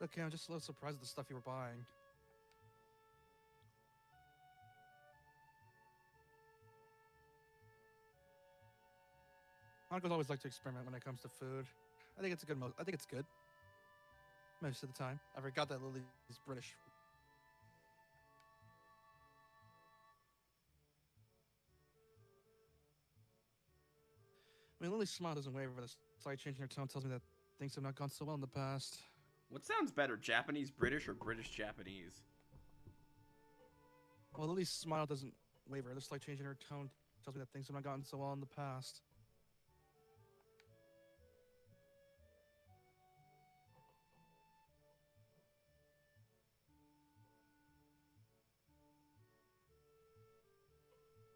Okay, I'm just a little surprised at the stuff you were buying. Hanako's always like to experiment when it comes to food. I think it's a good. I think it's good. Most of the time, I forgot that Lily's British. I mean, Lily's smile doesn't waver. The slight change in her tone tells me that things have not gone so well in the past. What sounds better, Japanese British or British Japanese? Well, Lily's smile doesn't waver. The slight change in her tone tells me that things have not gone so well in the past.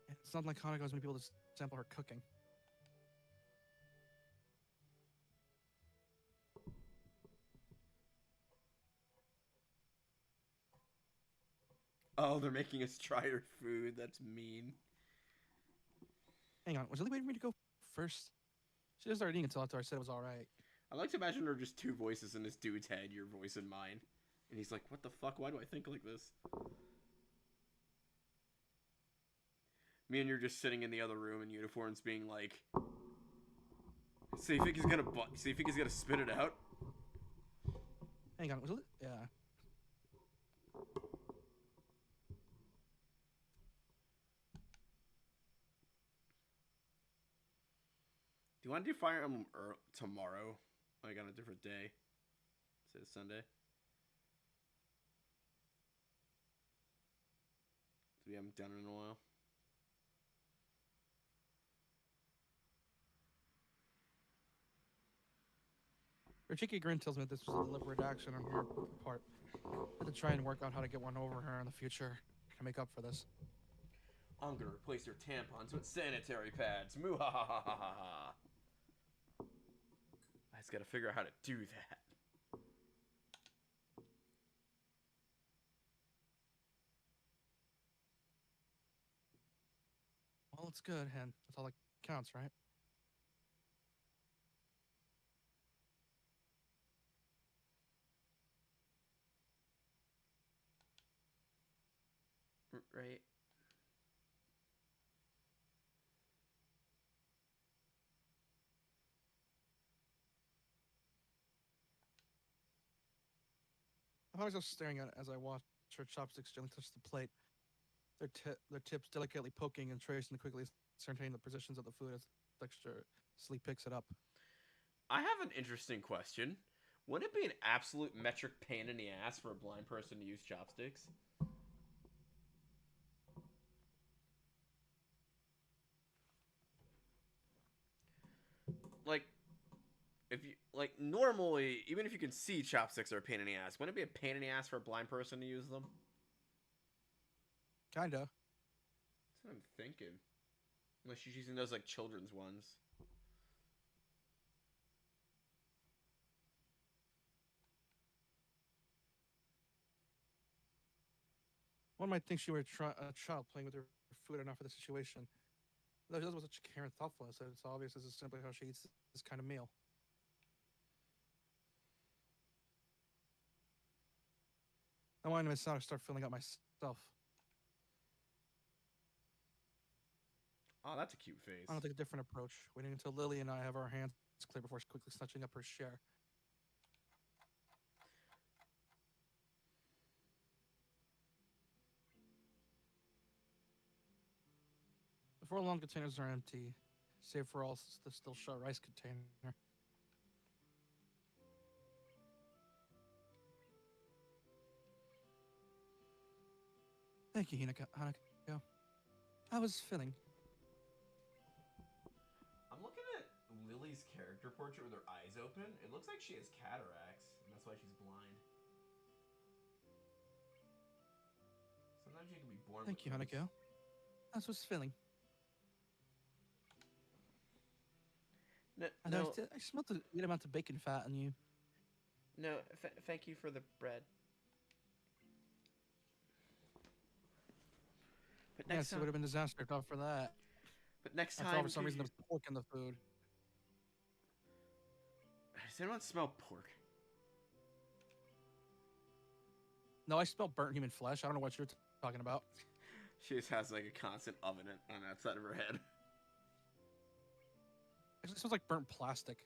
And it's not like Hanako has many people to sample her cooking. Oh, they're making us try her food. That's mean. Hang on, was Lily waiting for me to go first? She didn't start eating until after I said it was alright. I like to imagine there are just two voices in this dude's head, your voice and mine. And he's like, what the fuck? Why do I think like this? Me and you're just sitting in the other room in uniforms being like, so you think he's gonna spit it out? Hang on, was Lily? Yeah. Do you want to do Fire Emblem tomorrow? Like on a different day? Say it's Sunday? We haven't done it in a while. Her cheeky grin tells me that this was a deliberate action on her part. I had to try and work out how to get one over her in the future to make up for this. I'm gonna replace your tampons with sanitary pads. Moo ha ha ha ha ha ha. I just gotta figure out how to do that. Well, it's good, Hen. That's all that counts, right? Right. I was just staring at it as I watched her chopsticks gently touch the plate. Their tips delicately poking and tracing to quickly ascertain the positions of the food as Dexter sleep picks it up. I have an interesting question. Wouldn't it be an absolute metric pain in the ass for a blind person to use chopsticks? Like, if you like normally, even if you can see chopsticks are a pain in the ass, wouldn't it be a pain in the ass for a blind person to use them? Kinda. That's what I'm thinking. Unless she's using those like children's ones. One might think she were a child playing with her food enough for the situation. Though she does with such care and thoughtfulness, it's obvious this is simply how she eats this kind of meal. I wanted to miss out. I start filling up myself. Oh, that's a cute face. I'm gonna take a different approach, waiting until Lily and I have our hands clear before quickly snatching up her share. 4 long containers are empty, save for all the still shut rice container. Thank you, Hanako. I was filling. I'm looking at Lily's character portrait with her eyes open. It looks like she has cataracts, and that's why she's blind. Sometimes you can be born Thank you, with those. Hanako. I was filling. I smelled the weird amount of bacon fat on you. No, thank you for the bread. But Yes, next it time, would have been disaster if not for that. but next After all, time, for some could reason, there you- was pork in the food. does anyone smell pork? No, I smell burnt human flesh. I don't know what you're talking about. She just has like a constant oven on that side of her head. Actually, it smells like burnt plastic.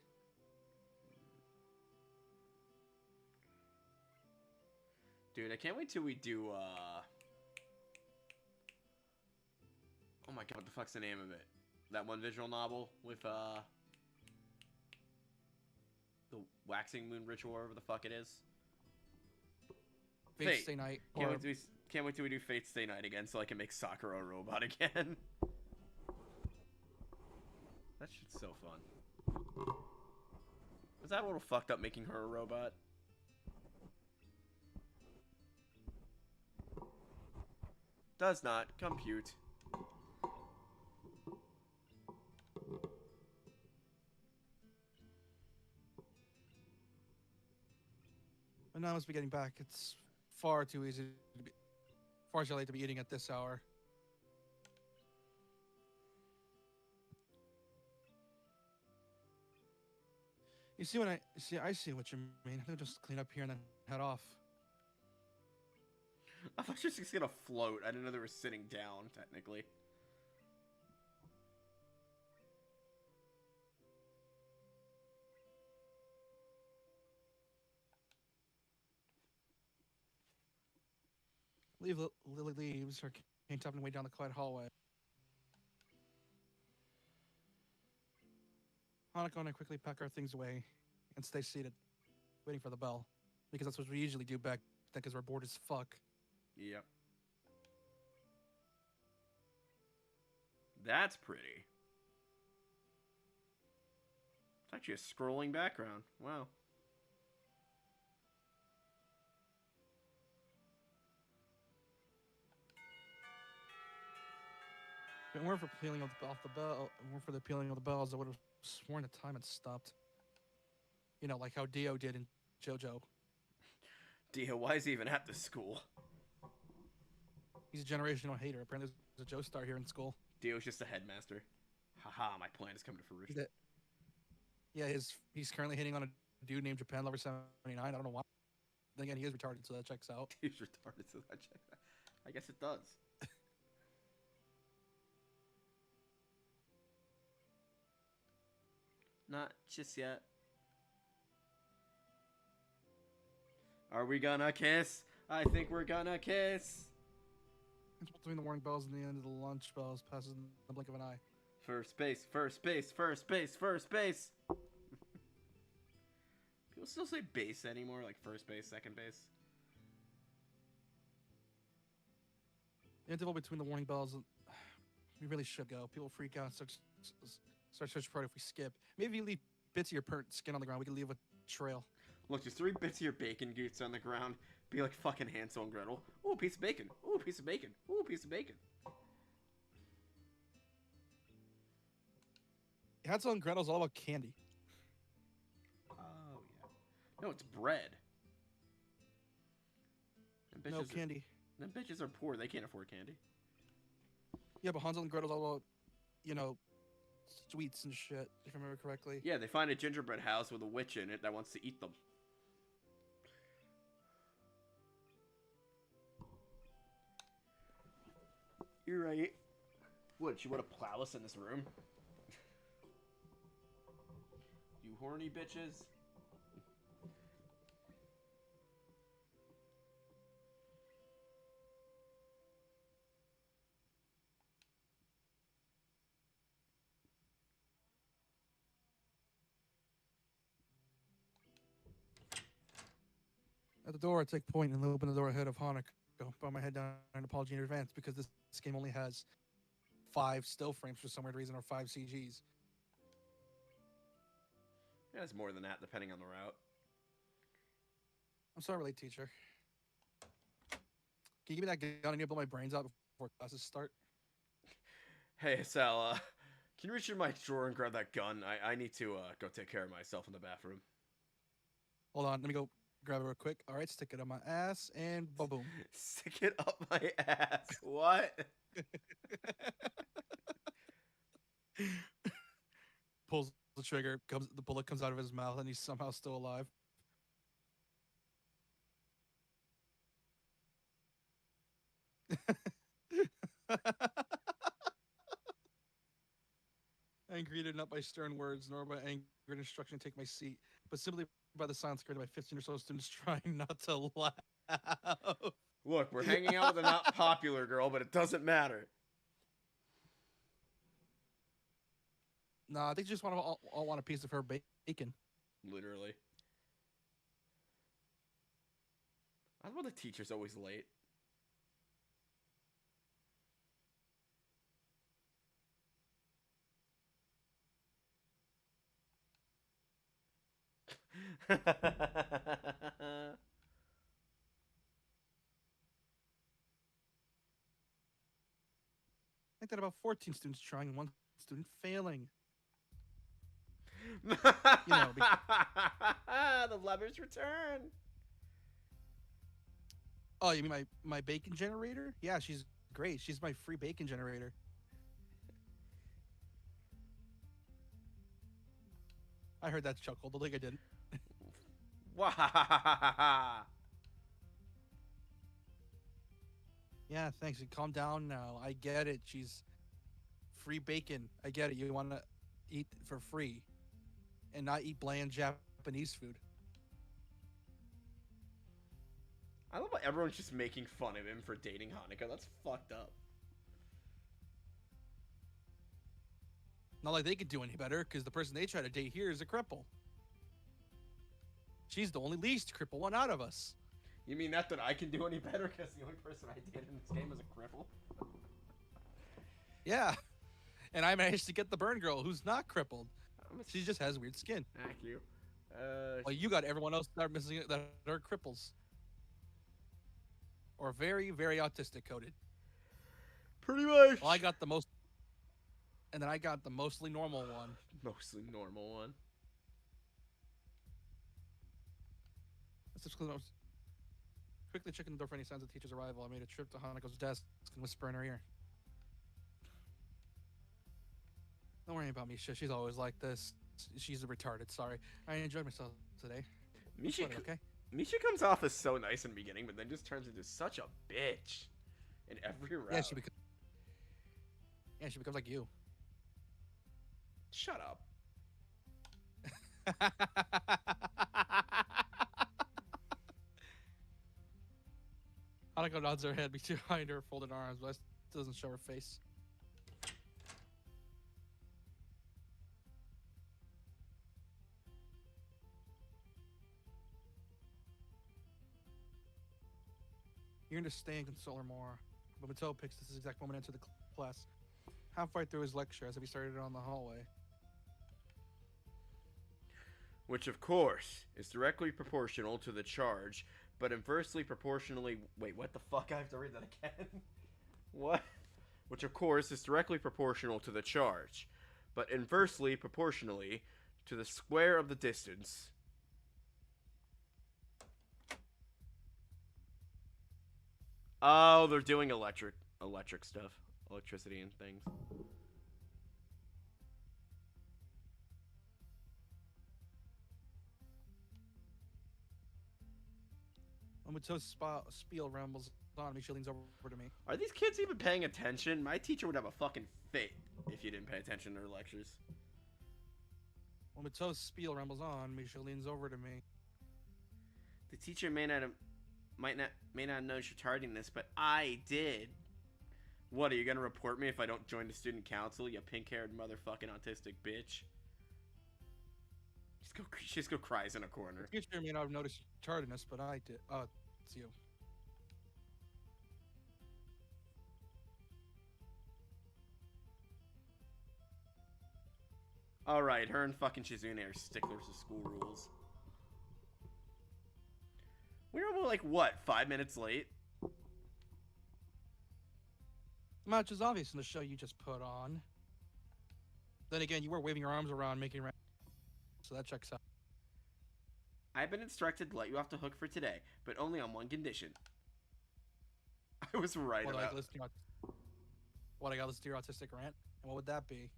Dude, I can't wait till we do, oh my god, what the fuck's the name of it? That one visual novel with, the waxing moon ritual, whatever the fuck it is. Fate Stay Night. Can't Or, wait till we do Fate Stay Night again so I can make Sakura a robot again. That shit's so fun. Was that a little fucked up making her a robot? Does not compute. but now I must be getting back. It's far too easy to be, far too late to be eating at this hour. You see what I see what you mean. I'll just clean up here and then head off. I thought she was just gonna float. I didn't know they were sitting down, technically. Lily leaves, her cane tapping way down the quiet hallway. Hanako and I quickly pack our things away and stay seated, waiting for the bell. Because that's what we usually do back then, because we're bored as fuck. Yep. That's pretty. It's actually a scrolling background. Wow. If it weren't for peeling off the bell, if it weren't for the peeling of the bells, I would have sworn the time had stopped. You know, like how Dio did in JoJo. Dio, why is he even at this school? He's a generational hater. Apparently, there's a Joe star here in school. Dio's just a headmaster. Haha, my plan is coming to fruition. Yeah, he's currently hitting on a dude named Japan Lover 79. I don't know why. Then again, he is retarded, so that checks out. He's retarded, so that checks out. I guess it does. Not just yet. Are we gonna kiss? I think we're gonna kiss. It's between the warning bells and the end of the lunch bells passes in the blink of an eye. First base, first base, first base, first base. People still say base anymore, like first base, second base. The interval between the warning bells, we really should go. People freak out and start searching for it if we skip. Maybe if you leave bits of your burnt skin on the ground, we can leave a trail. Look, just 3 bits of your bacon goots on the ground. Be like fucking Hansel and Gretel. Ooh, a piece of bacon. Ooh, a piece of bacon. Ooh, a piece of bacon. Hansel and Gretel's all about candy. Oh, yeah. No, it's bread. And No bitches candy. Them bitches are poor. They can't afford candy. Yeah, but Hansel and Gretel's all about, you know, sweets and shit, if I remember correctly. Yeah, they find a gingerbread house with a witch in it that wants to eat them. You're right. What, she want to plow us in this room? You horny bitches. the door, I take point and open the door ahead of Hanako. Bow my head down and apology in advance because this game only has 5 still frames for some weird reason or 5 CGs. Yeah, it's more than that, depending on the route. I'm sorry, late teacher. Can you give me that gun and you blow my brains out before classes start? Hey, Sal, can you reach in my drawer and grab that gun? I need to go take care of myself in the bathroom. Hold on, let me go grab it real quick. All right, stick it on my ass and boom. Stick it up my ass. What? Pulls the trigger, the bullet comes out of his mouth, and he's somehow still alive. I am greeted not by stern words, nor by angry instruction to take my seat, but simply by the silence created by 15 or so students trying not to laugh. Look, we're hanging out with a not popular girl, but it doesn't matter. Nah, they just all want a piece of her bacon. Literally. I love the teacher's always late. I think that about 14 students trying and 1 student failing. The lovers return. Oh, you mean my bacon generator? Yeah, she's great. She's my free bacon generator. I heard that chuckle. Don't think I didn't. Yeah, thanks. Calm down now. I get it. She's free bacon. I get it. You want to eat for free and not eat bland Japanese food. I love how everyone's just making fun of him for dating Hanukkah. That's fucked up. Not like they could do any better, because the person they try to date here is a cripple. She's the only least cripple one out of us. You mean that I can do any better because the only person I dated in this game is a cripple? Yeah. And I managed to get the burn girl, who's not crippled. She just has weird skin. Thank you. Well, you got everyone else that are missing it that are cripples. Or very, very autistic coded. Pretty much. Well, I got the most... And then I got the mostly normal one. Mostly normal one. That's just because I was quickly checking the door for any signs of the teacher's arrival. I made a trip to Hanako's desk and whisper in her ear. Don't worry about Misha. She's always like this. She's retarded. Sorry. I enjoyed myself today. Misha, okay? Misha comes off as so nice in the beginning, but then just turns into such a bitch in every round. Yeah, she becomes like you. Shut up. Hanako nods her head behind her folded arms, but doesn't show her face. You're going to stay and console her more. But Mattel picks this exact moment into the class. Halfway through his lecture, as if he started it on the hallway. Which, of course, is directly proportional to the charge, but inversely proportionally... Wait, what the fuck? I have to read that again. What? Which, of course, is directly proportional to the charge, but inversely proportionally to the square of the distance. Oh, they're doing electric stuff. Electricity and things. When Mattel's spiel rambles on me, she leans over to me. Are these kids even paying attention? My teacher would have a fucking fit if you didn't pay attention to her lectures. When Mattel's spiel rambles on me, she leans over to me. The teacher may not notice your tardiness, but I did. What, are you gonna report me if I don't join the student council, you pink-haired motherfucking autistic bitch? She's Shizuko cries in a corner. Future may not have noticed tardiness, but I did. It's you. Alright, her and fucking Shizune are sticklers to school rules. We're only like, what, 5 minutes late? Much is obvious in the show you just put on. Then again, you were waving your arms around, making so that checks out. I've been instructed to let you off the hook for today, but only on one condition. I was right What, about... I got listen to your autistic rant? And what would that be?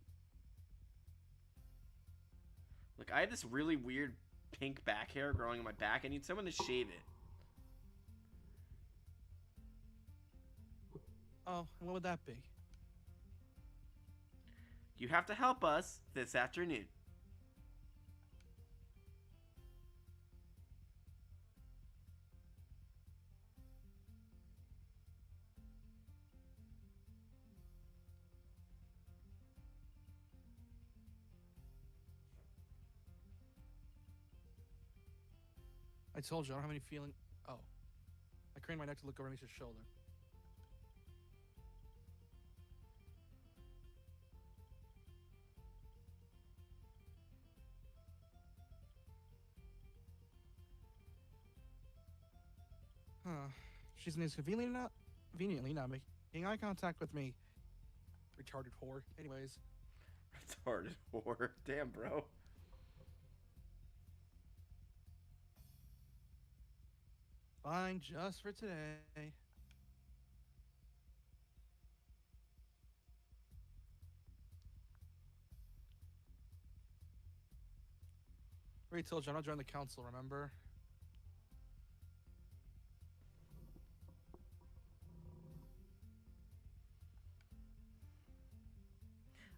Look, I have this really weird pink back hair growing on my back. I need someone to shave it. Oh, and what would that be? You have to help us this afternoon. I told you, I don't have any feeling. Oh. I craned my neck to look over Misha's shoulder. Huh. She's conveniently not making eye contact with me. Retarded whore. Anyways. Retarded whore. Damn, bro. Fine, just for today. Already told you I'm not joining the council, remember?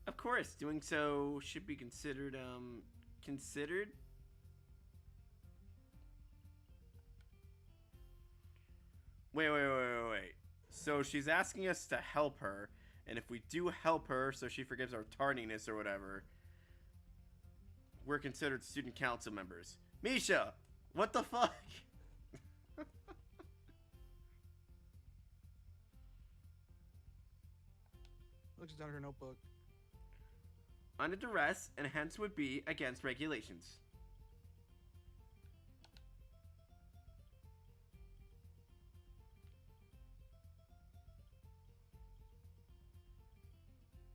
Of course, doing so should be considered, considered? Wait. So she's asking us to help her, and if we do help her so she forgives our tardiness or whatever, we're considered student council members. Misha! What the fuck? Looks down at her notebook. Under duress, and hence would be against regulations.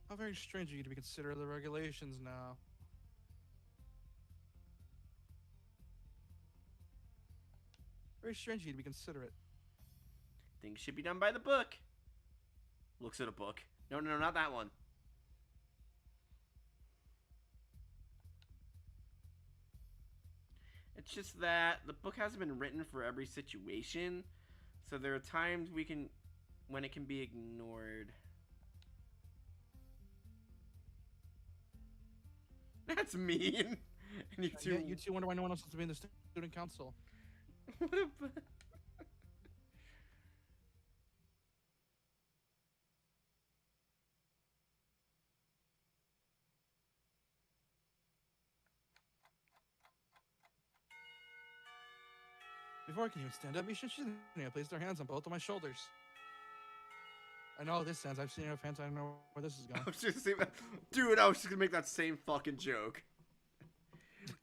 How very strange of you to be considerate of the regulations now. Very strange of you to be considerate. Things should be done by the book. Looks at a book. No, not that one. It's just that the book hasn't been written for every situation, so there are times when it can be ignored. That's mean. And You two wonder why no one else wants to be in the student council. What a... Before I can even stand up, Misha placed her hands on both of my shoulders. I know how this sounds. I've seen enough hands. I don't know where this is going. I was just saying that. Dude, I was just gonna make that same fucking joke.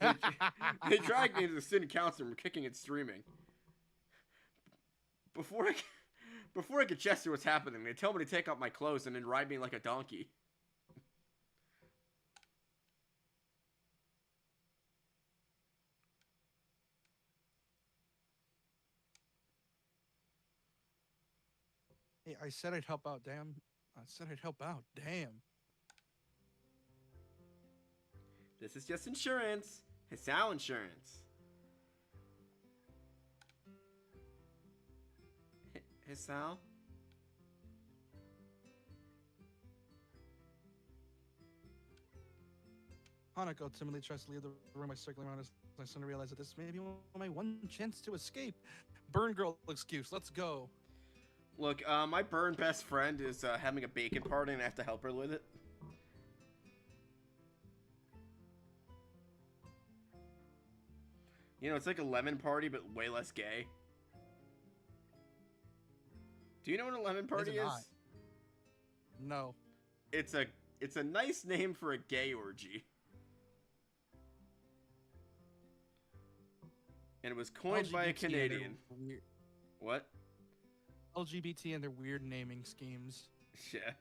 They dragged me into the student council and were kicking and streaming. Before I could gesture what's happening, they tell me to take off my clothes and then ride me like a donkey. Hey, I said I'd help out. Damn. I said I'd help out. Damn. This is just insurance. Hisao insurance. Hisao? Hanako timidly tries to leave the room by circling around as I suddenly realize that this may be my one chance to escape. Burn girl excuse. Let's go. Look, my burn best friend is having a bacon party and I have to help her with it. You know, it's like a lemon party, but way less gay. Do you know what a lemon party it is? not? No. It's a nice name for a gay orgy. And it was coined by a LGBT and their Canadian. weird- What? LGBT and their weird naming schemes. Yeah.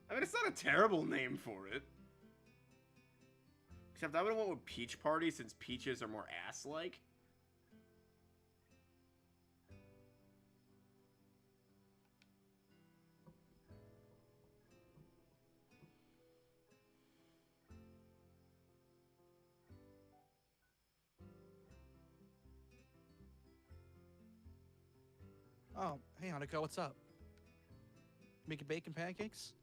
I mean, it's not a terrible name for it. Except I would have went with Peach Party since peaches are more ass-like. Oh, hey Hanukkah, what's up? Making bacon pancakes?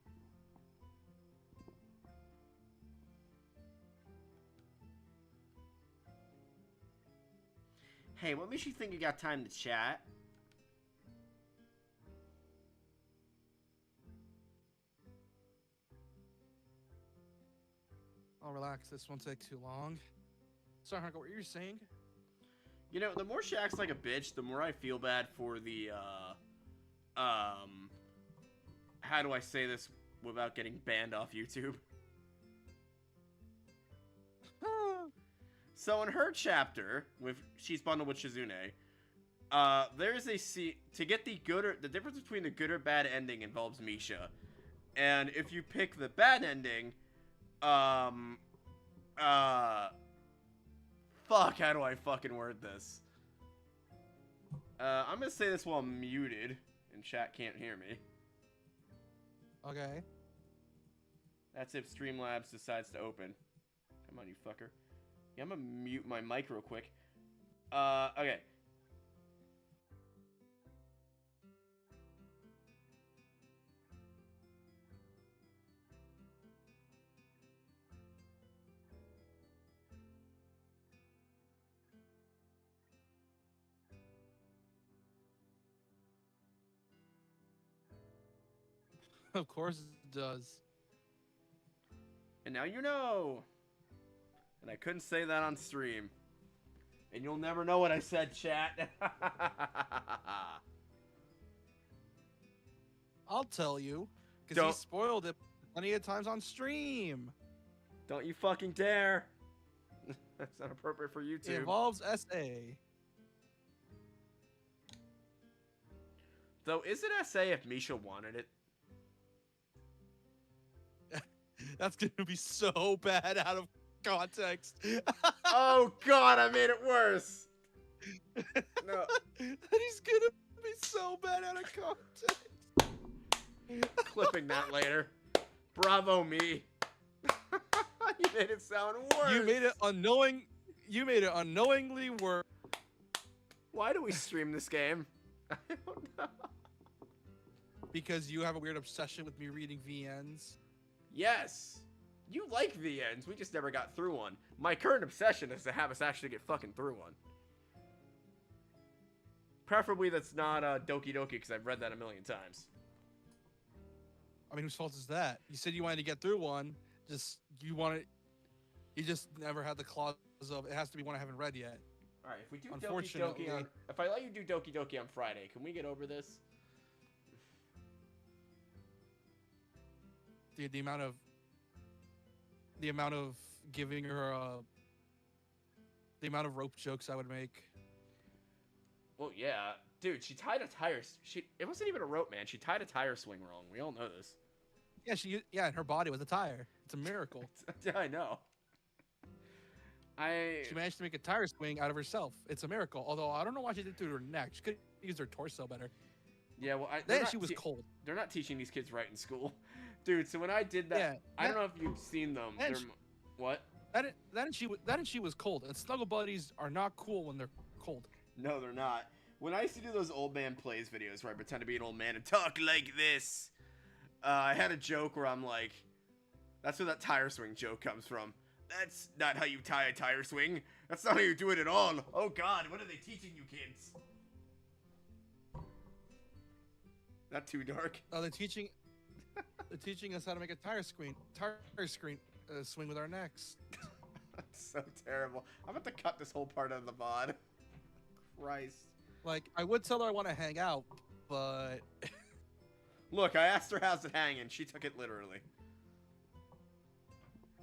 Hey, what makes you think you got time to chat? I'll relax. This won't take too long. Sorry, Hanukkah, what were you saying? You know, the more Shaq's like a bitch, the more I feel bad for the, how do I say this without getting banned off YouTube? So in her chapter, she's bundled with Shizune, there's a to get the difference between the good or bad ending involves Misha. And if you pick the bad ending, fuck, how do I fucking word this? I'm gonna say this while I'm muted, and chat can't hear me. Okay. That's if Streamlabs decides to open. Come on, you fucker. Yeah, I'm gonna mute my mic real quick. Okay. Of course it does. And now you know. And I couldn't say that on stream. And you'll never know what I said, chat. I'll tell you, because Don't- he spoiled it plenty of times on stream. Don't you fucking dare. That's not appropriate for It YouTube. involves SA. Though, is it SA if Misha wanted it? That's gonna be so bad out of context. Oh god, I made it worse. No. He's gonna be so bad out of context. Clipping that later. Bravo me. You made it sound worse. You made it unknowingly worse. Why do we stream this game? I don't know. Because you have a weird obsession with me reading VNs. Yes. You like VNs. We just never got through one. My current obsession is to have us actually get fucking through one. Preferably that's not Doki Doki, because I've read that a million times. I mean, whose fault is that? You said you wanted to get through one. You just never had the clause of it has to be one I haven't read yet. All right, if we do Doki Unfortunately- Doki if I let you do Doki Doki on Friday, can we get over this? The amount of giving her the amount of rope jokes I would make. Well, yeah, dude, she tied a tire. It wasn't even a rope, man. She tied a tire swing wrong. We all know this. Yeah, and her body was a tire. It's a miracle. Yeah, I know. She managed to make a tire swing out of herself. It's a miracle. Although I don't know why she did it to her neck. She could use her torso better. Yeah, well, Then she was cold. They're not teaching these kids right in school, dude. So when I did that, Yeah, I don't know if you've seen them. and They're, what? Then she was cold. And snuggle buddies are not cool when they're cold. No, they're not. When I used to do those old man plays videos where I pretend to be an old man and talk like this, I had a joke where I'm like, that's where that tire swing joke comes from. That's not how you tie a tire swing. That's not how you do it at all. Oh God, what are they teaching you kids? Not too dark. Oh, they're teaching us how to make a tire screen swing with our necks. That's so terrible. I'm about to cut this whole part out of the VOD. Christ. Like, I would tell her I want to hang out, but Look, I asked her how's it hanging. She took it literally.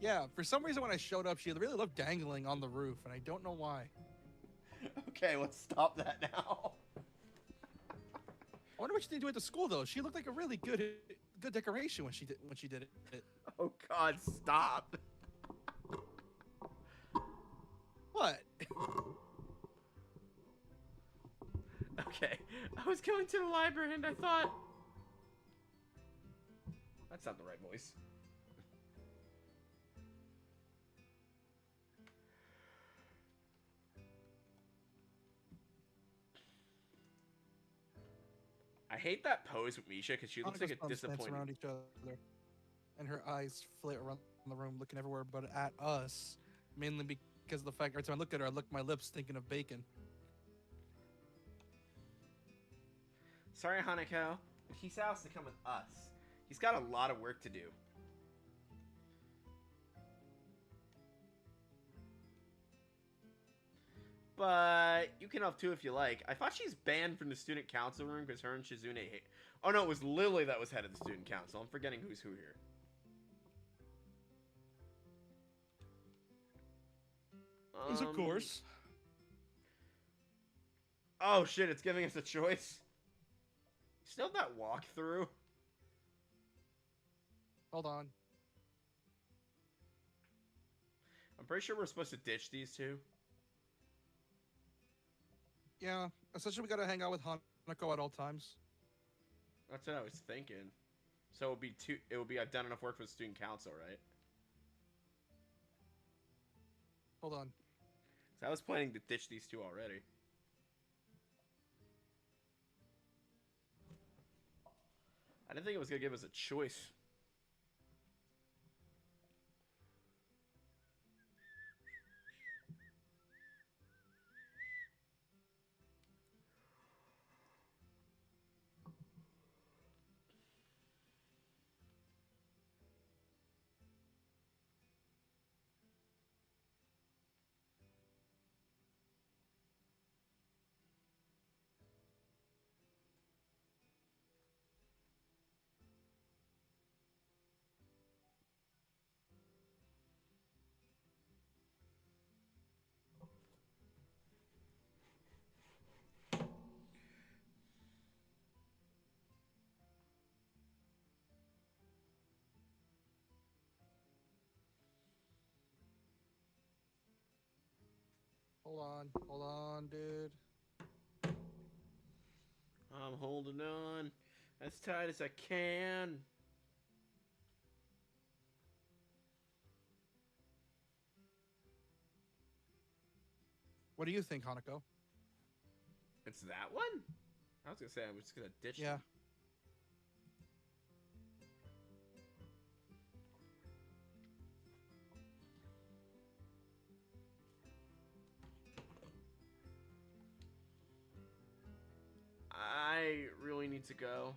yeah, for some reason when I showed up, she really looked dangling on the roof, and I don't know why. Okay, let's stop that now. I wonder what she did do at the school though. She looked like a really good decoration when she did it. Oh God, stop. What? Okay, I was going to the library and I thought... That's not the right voice. I hate that pose with Misha because she looks like a Hanaka's thumbs dance disappointed... around each other, and her eyes flit around the room, looking everywhere but at us. Mainly because of the fact every time I look at her, I lick my lips thinking of bacon. Sorry, Hanako, but he's asked to come with us. He's got a lot of work to do. But you can help too if you like. I thought she's banned from the student council room because her and Shizune hate... Oh no, it was Lily that was head of the student council. I'm forgetting who's who here. Yes, of course. Oh shit, it's giving us a choice. Still have that walkthrough. Hold on. I'm pretty sure we're supposed to ditch these two. Yeah, essentially we gotta hang out with Hanako at all times. That's what I was thinking. So it'll be two. It will be I've done enough work for the student council, right? Hold on. So I was planning to ditch these two already. I didn't think it was gonna give us a choice. Hold on, dude. I'm holding on as tight as I can. What do you think, Hanako? It's that one? I was gonna say I was just gonna ditch Yeah. them. I really need to go.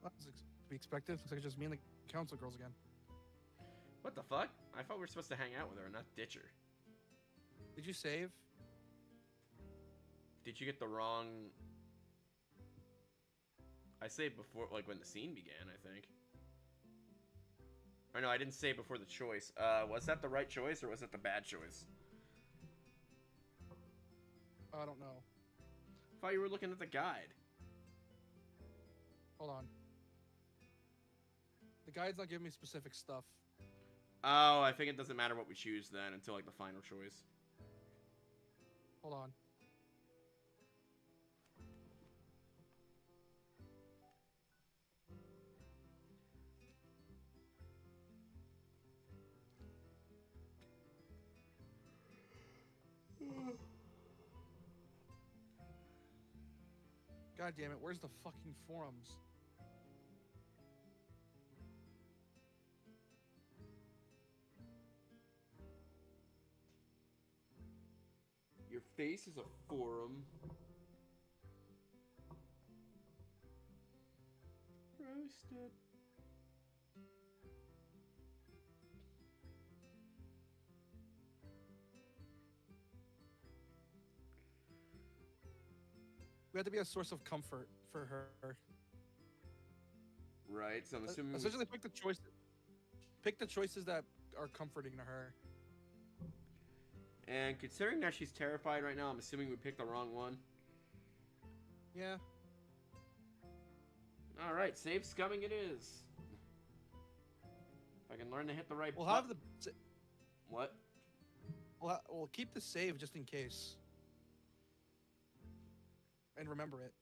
That was to be expected. Looks like it's just me and the council girls again. What the fuck? I thought we were supposed to hang out with her, not ditch her. Did you save? Did you get the wrong... I saved before, like, when the scene began, I think. Or no, I didn't save before the choice. Was that the right choice, or was it the bad choice? I don't know. I thought you were looking at the guide. Hold on. The guide's not giving me specific stuff. Oh, I think it doesn't matter what we choose then until, like, the final choice. Hold on. God damn it, where's the fucking forums? Your face is a forum. Roasted. We have to be a source of comfort for her. Right. So I'm assuming. Essentially, pick the choice. Pick the choices that are comforting to her. And considering that she's terrified right now, I'm assuming we picked the wrong one. Yeah. All right, save scumming it is. If I can learn to hit the right. We'll have the. What? We'll keep the save just in case. And remember it.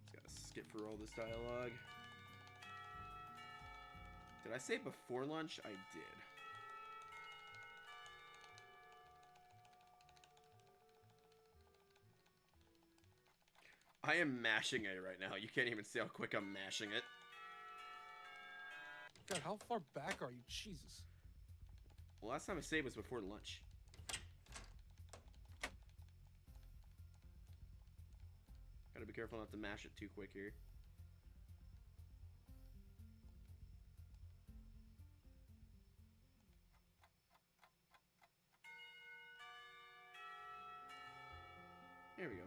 Just gotta skip through all this dialogue. Did I say before lunch? I did. I am mashing it right now. You can't even see how quick I'm mashing it. God, how far back are you? Jesus. Well, last time I saved was before lunch. Gotta be careful not to mash it too quick here. There we go.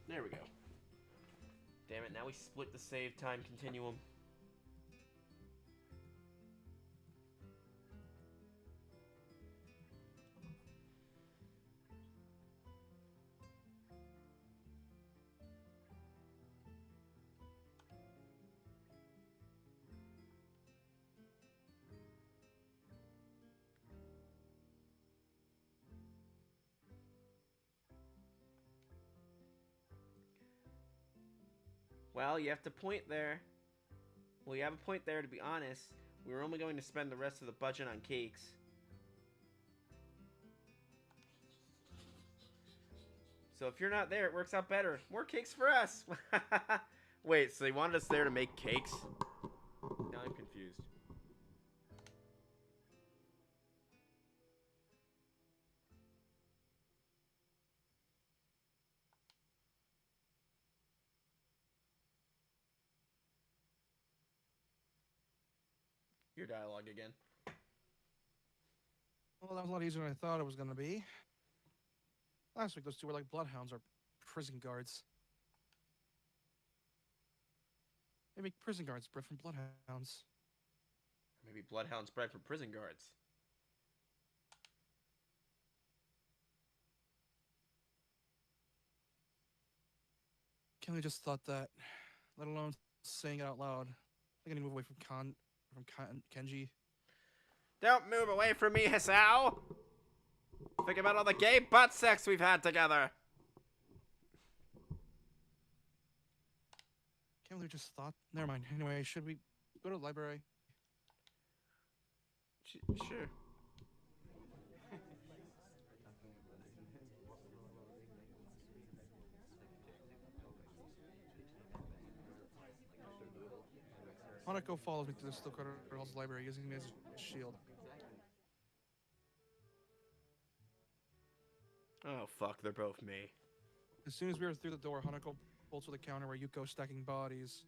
There we go. Damn it, now we split the save time continuum. Well, you have to point there. Well, you have a point there, to be honest. We were only going to spend the rest of the budget on cakes. So if you're not there, it works out better. More cakes for us! Wait, so they wanted us there to make cakes? Now I'm confused. Your dialogue again. Well, that was a lot easier than I thought it was going to be. Last week, those two were like bloodhounds or prison guards. They make prison guards bred from bloodhounds. Maybe bloodhounds bred from prison guards. Kelly just thought that, let alone saying it out loud. I gotta move away from Kenji. Don't move away from me, Hisao! Think about all the gay butt sex we've had together! Can't believe we just thought. Never mind. Anyway, should we go to the library? Sure. Hanako follows me to the Steel Hall's library using me as a shield. Oh, fuck, they're both me. As soon as we were through the door, Hanako bolts to the counter where Yuko's stacking bodies.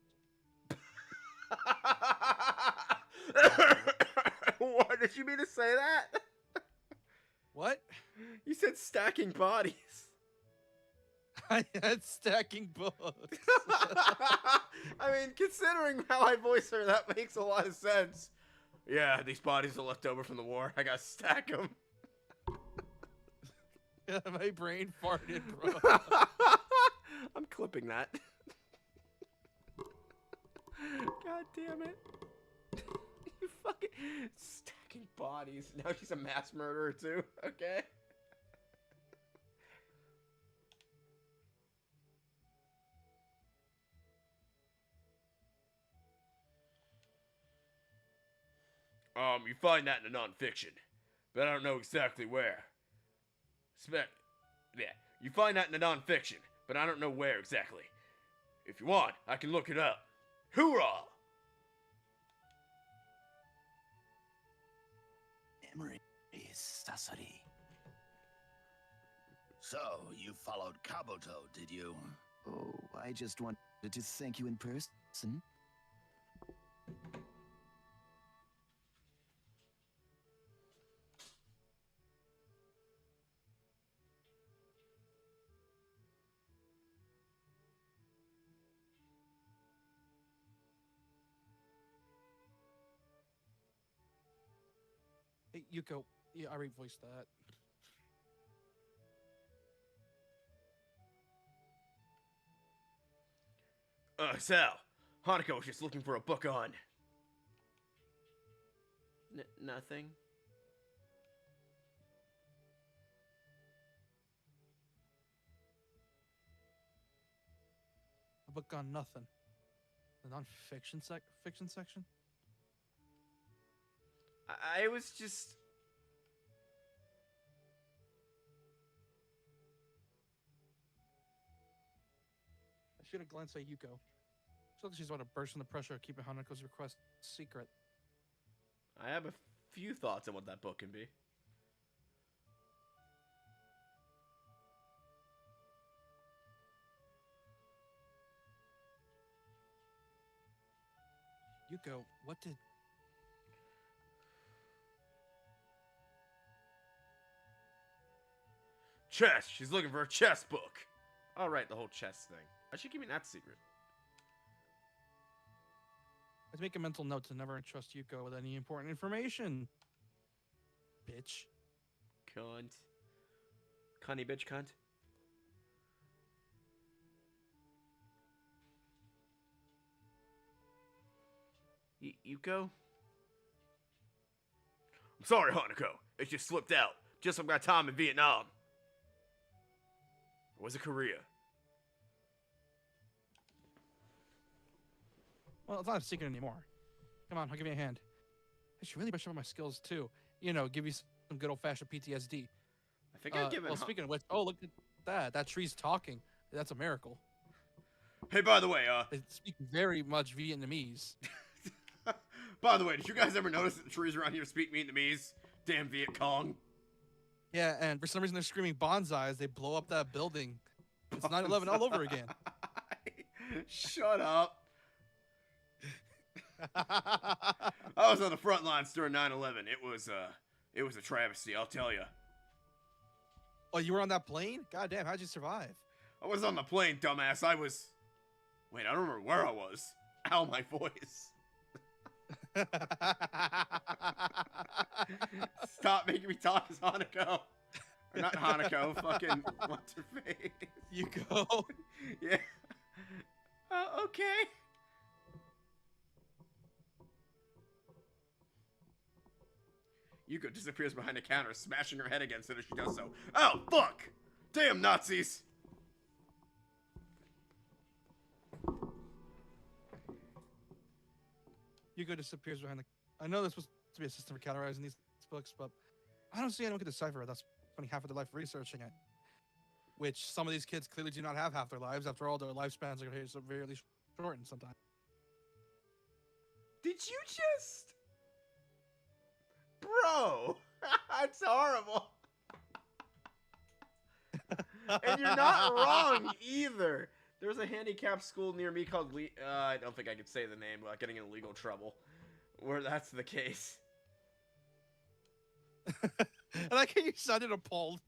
What? Did you mean to say that? What? You said stacking bodies. I had stacking books. I mean, considering how I voice her, that makes a lot of sense. Yeah, these bodies are left over from the war. I gotta stack them. Yeah, my brain farted, bro. I'm clipping that. God damn it. You fucking stacking bodies. Now she's a mass murderer too. Okay. You find that in the nonfiction, but I don't know exactly where. Yeah, you find that in the nonfiction, but I don't know where exactly. If you want, I can look it up. Hoorah! memory is Sasori. So, you followed Kabuto, did you? Oh, I just wanted to thank you in person. Hey, Yuko. Yeah, I revoiced that. Sal, Hanako was just looking for a book on. Nothing. A book on nothing. The non-fiction fiction section. I was just. I should have glanced at Yuko. She looks like she's about to burst under the pressure of keeping Hanako's request secret. I have a few thoughts on what that book can be. Yuko, what did... Chess! She's looking for a chess book! Alright, the whole chess thing. Why'd she keep me that secret? Let's make a mental note to never entrust Yuko with any important information. Bitch. Cunt. Cunny bitch cunt. Yuko? I'm sorry, Hanako. It just slipped out. Just like my time in Vietnam. Or was it Korea? Well, it's not a secret anymore. Come on, I'll give you a hand. I should really brush up on my skills too. You know, give you some good old-fashioned PTSD. I think I've given. Well, speaking of which, oh look at that! That tree's talking. That's a miracle. Hey, by the way, It speaks very much Vietnamese. by the way, did you guys ever notice that the trees around here speak Vietnamese? Damn Viet Cong. Yeah, and for some reason they're screaming bonsai as they blow up that building. It's 9/11 all over again. Shut up. I was on the front lines during 9/11. It was a travesty, I'll tell you. Oh, you were on that plane? God damn, how'd you survive? I was on the plane, dumbass. I was... Wait, I don't remember where I was. Ow, my voice. Stop making me talk as Hanako. Or not Hanako, fucking... What's her face? Yuko. Yeah. Okay. Yuko disappears behind a counter, smashing her head against it as she does so. Oh, fuck! Damn Nazis! Yuko disappears behind the... I know there's supposed to be a system for categorizing these books, but I don't see anyone can decipher it. That's spending half of their life researching it. Which some of these kids clearly do not have half their lives. After all, their lifespans are severely shortened sometimes. Did you just... Bro! That's horrible! And you're not wrong, either! There's a handicapped school near me called I don't think I could say the name without getting in legal trouble. Where that's the case. And I can you sounded appalled.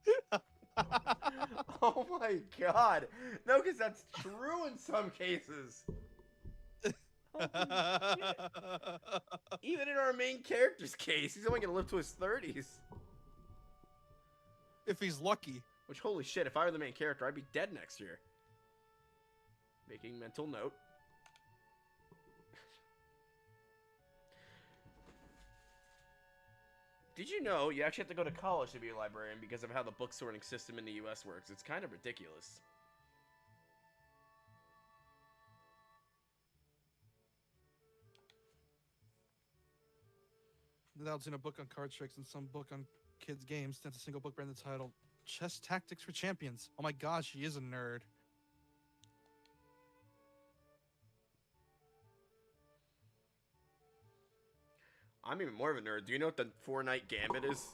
Oh my god! No, because that's true in some cases! Even in our main character's case, he's only gonna live to his 30s. If he's lucky. Which, holy shit, if I were the main character, I'd be dead next year. Making mental note. Did you know you actually have to go to college to be a librarian because of how the book sorting system in the US works? It's kind of ridiculous. That's in a book on card tricks and some book on kids' games. That's a single book branded titled Chess Tactics for Champions. Oh my god, she is a nerd. I'm even more of a nerd. Do you know what the 4-night gambit is?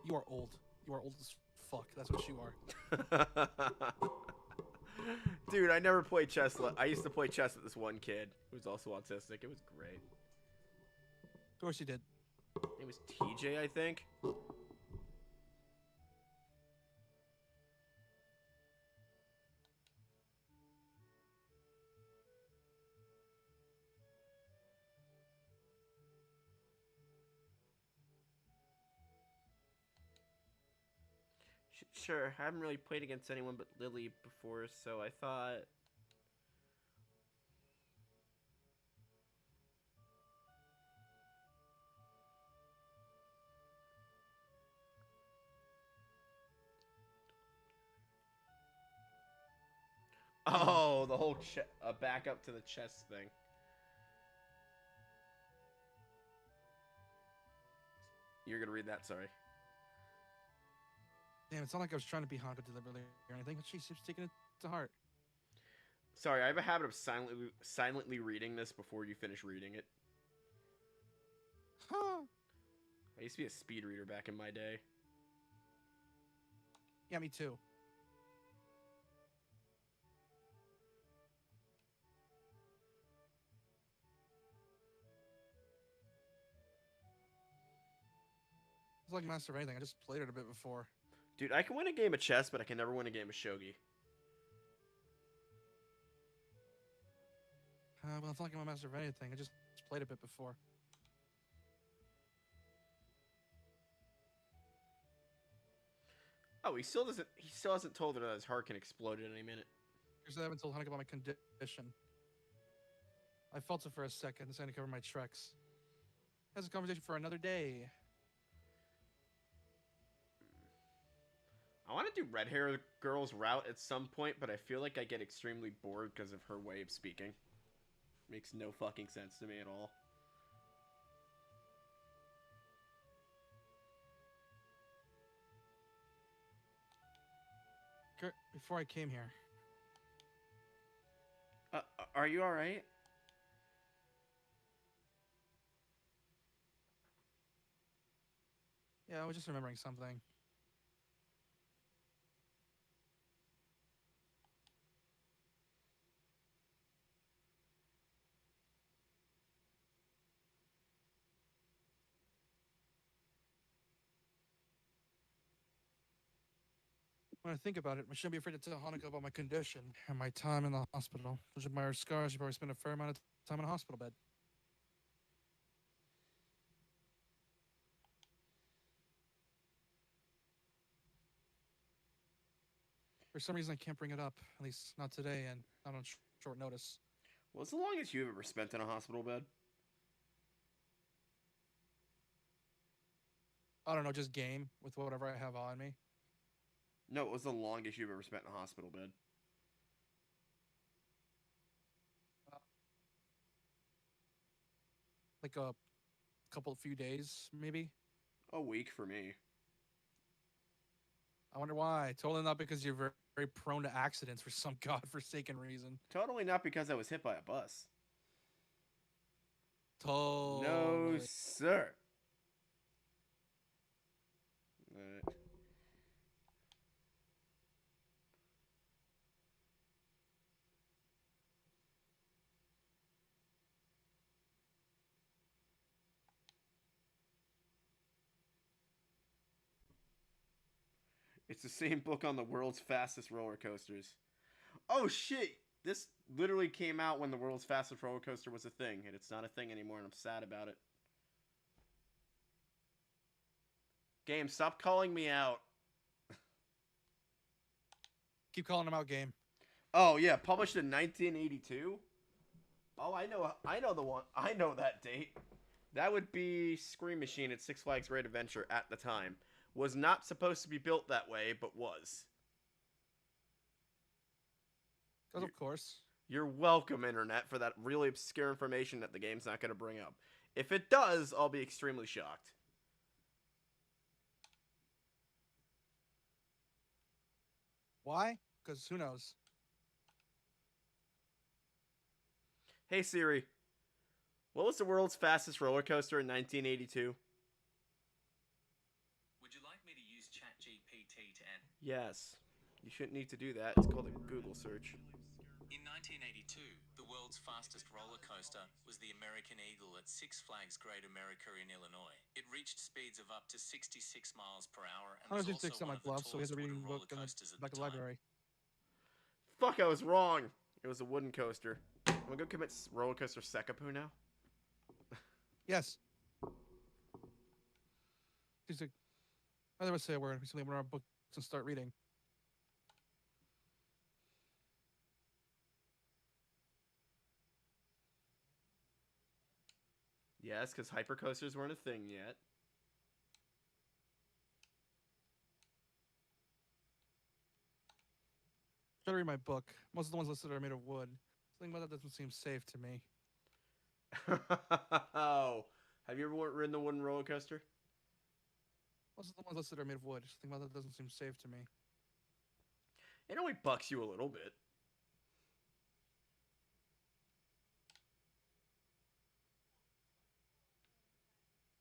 You are old. You are old as fuck. That's what you are. Dude, I never played chess. I used to play chess with this one kid who was also autistic. It was great. Of course you did. It was TJ, I think. Sure, I haven't really played against anyone but Lily before, so I thought... Oh, the whole back up to the chess thing. You're gonna read that, sorry. Damn, it's not like I was trying to be Honka deliberately or anything, but she's taking it to heart. Sorry, I have a habit of silently reading this before you finish reading it. Huh. I used to be a speed reader back in my day. Yeah, me too. It's like Master of Anything. I just played it a bit before. Dude, I can win a game of chess, but I can never win a game of shogi. Well, it's not like I'm a master of anything. I just played a bit before. Oh, he still hasn't told her that his heart can explode at any minute. Because I haven't told Hanukkah about my condition. I felt it for a second, decided to cover my tracks. That's a conversation for another day. I want to do Red Hair Girl's route at some point, but I feel like I get extremely bored because of her way of speaking. Makes no fucking sense to me at all. Kurt, before I came here. Are you alright? Yeah, I was just remembering something. When I think about it, I shouldn't be afraid to tell Hanukkah about my condition and my time in the hospital. Judging by her scars, she probably spent a fair amount of time in a hospital bed. For some reason, I can't bring it up. At least not today, and not on short notice. What's the longest you've ever spent in a hospital bed? I don't know, just game with whatever I have on me. No, it was the longest you've ever spent in a hospital bed. Like a few days, maybe. A week for me. I wonder why. Totally not because you're very, very prone to accidents for some godforsaken reason. Totally not because I was hit by a bus. Totally. No, sir. Alright. It's the same book on the world's fastest roller coasters. Oh shit! This literally came out when the world's fastest roller coaster was a thing, and it's not a thing anymore, and I'm sad about it. Game, stop calling me out. Keep calling them out, game. Oh yeah, published in 1982. Oh, I know the one. I know that date. That would be Scream Machine at Six Flags Great Adventure at the time. Was not supposed to be built that way, but was. Because of course. You're welcome, Internet, for that really obscure information that the game's not going to bring up. If it does, I'll be extremely shocked. Why? Because who knows? Hey Siri, What was the world's fastest roller coaster in 1982? Would you like me to use ChatGPT to answer? Yes. You shouldn't need to do that. It's called a Google search. In 1982, the world's fastest roller coaster was the American Eagle at Six Flags Great America in Illinois. It reached speeds of up to 66 miles per hour and I was was just also fixing one my of the gloves, so he has tallest a wooden reading roller book in the coasters at back the of the time. library. Fuck, I was wrong. It was a wooden coaster. I'm gonna go commit roller coaster Sekapoo now. Yes. He's like, I never say a word. We simply open our books and start reading. Yes, because hypercoasters weren't a thing yet. Try to read my book. Most of the ones listed are made of wood. Something about that doesn't seem safe to me. Oh, have you ever ridden the wooden roller coaster? Most of the ones listed are made of wood. Something about that doesn't seem safe to me. It only bucks you a little bit.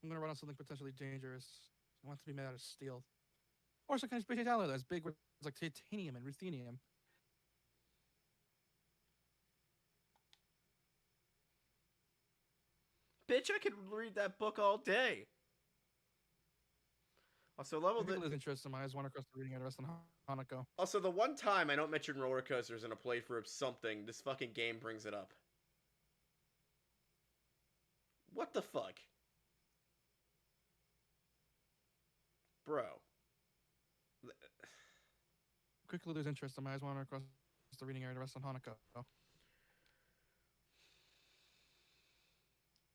I'm gonna run on something potentially dangerous. I want it to be made out of steel. Or some kind of space alloy that's big, where it's like titanium and ruthenium. Bitch, I could read that book all day. Also, level People the. lose interest in my eyes wander across the reading area rest on Hanako. Also, the one time I don't mention roller coasters in a playthrough of something, this fucking game brings it up. What the fuck? Bro. Quickly lose interest in my eyes wander across the reading area rest on Hanako.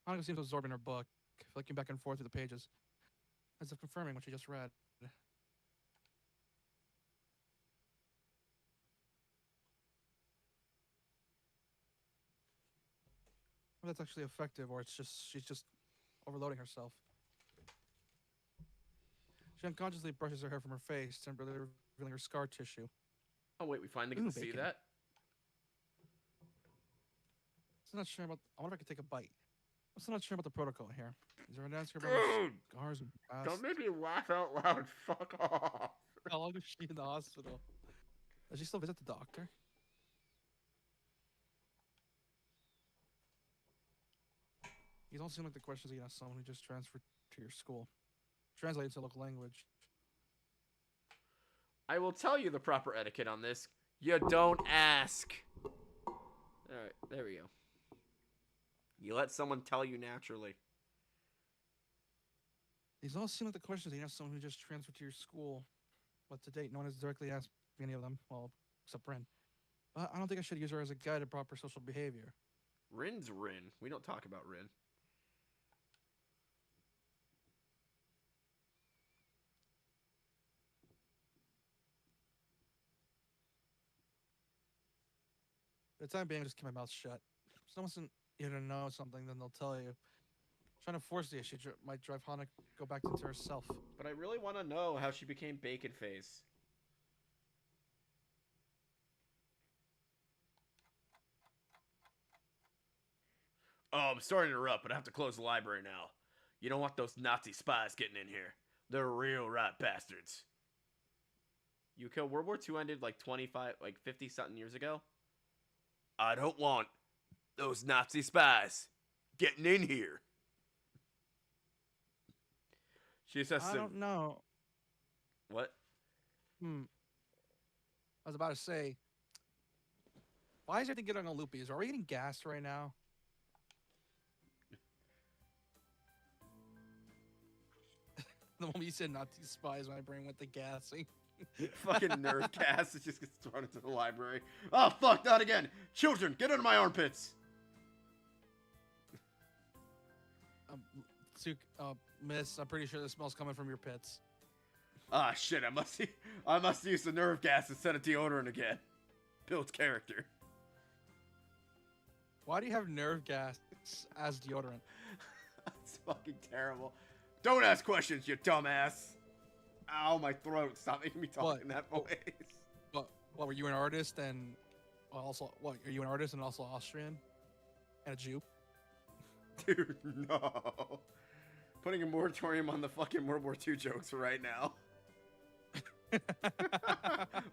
Hanako seems absorbed in her book, flicking back and forth through the pages, as if confirming what she just read. Well, that's actually effective, or she's just overloading herself. She unconsciously brushes her hair from her face, temporarily revealing her scar tissue. Oh wait, we finally get Ooh, to see bacon. that? I'm not sure about. I wonder if I could take a bite. I'm still not sure about the protocol here. Is there an answer about Dude! scars and past? Don't make me laugh out loud. Fuck off. How long is she in the hospital? Does she still visit the doctor? These don't seem like the questions you ask someone who just transferred to your school. Translate to local language. I will tell you the proper etiquette on this. You don't ask. Alright, there we go. You let someone tell you naturally. These all seem like the questions you ask someone who just transferred to your school. But to date, no one has directly asked me any of them. Well, except Ren. But I don't think I should use her as a guide to proper social behavior. Rin's Rin. We don't talk about Rin. For the time being, I'll just keep my mouth shut. If someone wants you to know something, then they'll tell you. Trying to force the issue might drive Hana to go back into herself. But I really want to know how she became Bacon Face. Oh, I'm sorry to interrupt, but I have to close the library now. You don't want those Nazi spies getting in here. They're real right bastards. UK, World War II ended like 50 something years ago. I don't want those Nazi spies getting in here. She says I don't know. What? I was about to say, why is everything getting on loopies? Are we getting gassed right now? The moment you said Nazi spies, my brain went to gassing. Fucking nerve gas. It just gets thrown into the library. Oh, fuck, not again. Children, get under my armpits. Miss, I'm pretty sure the smell's coming from your pits. Ah, shit, I must use the nerve gas instead of deodorant again. Builds character. Why do you have nerve gas as deodorant? That's fucking terrible. Don't ask questions, you dumbass. Ow, my throat. Stop making me talk in that voice. What, were you an artist and also, what, are you an artist and also Austrian? And a Jew? Dude, no. Putting a moratorium on the fucking World War II jokes right now.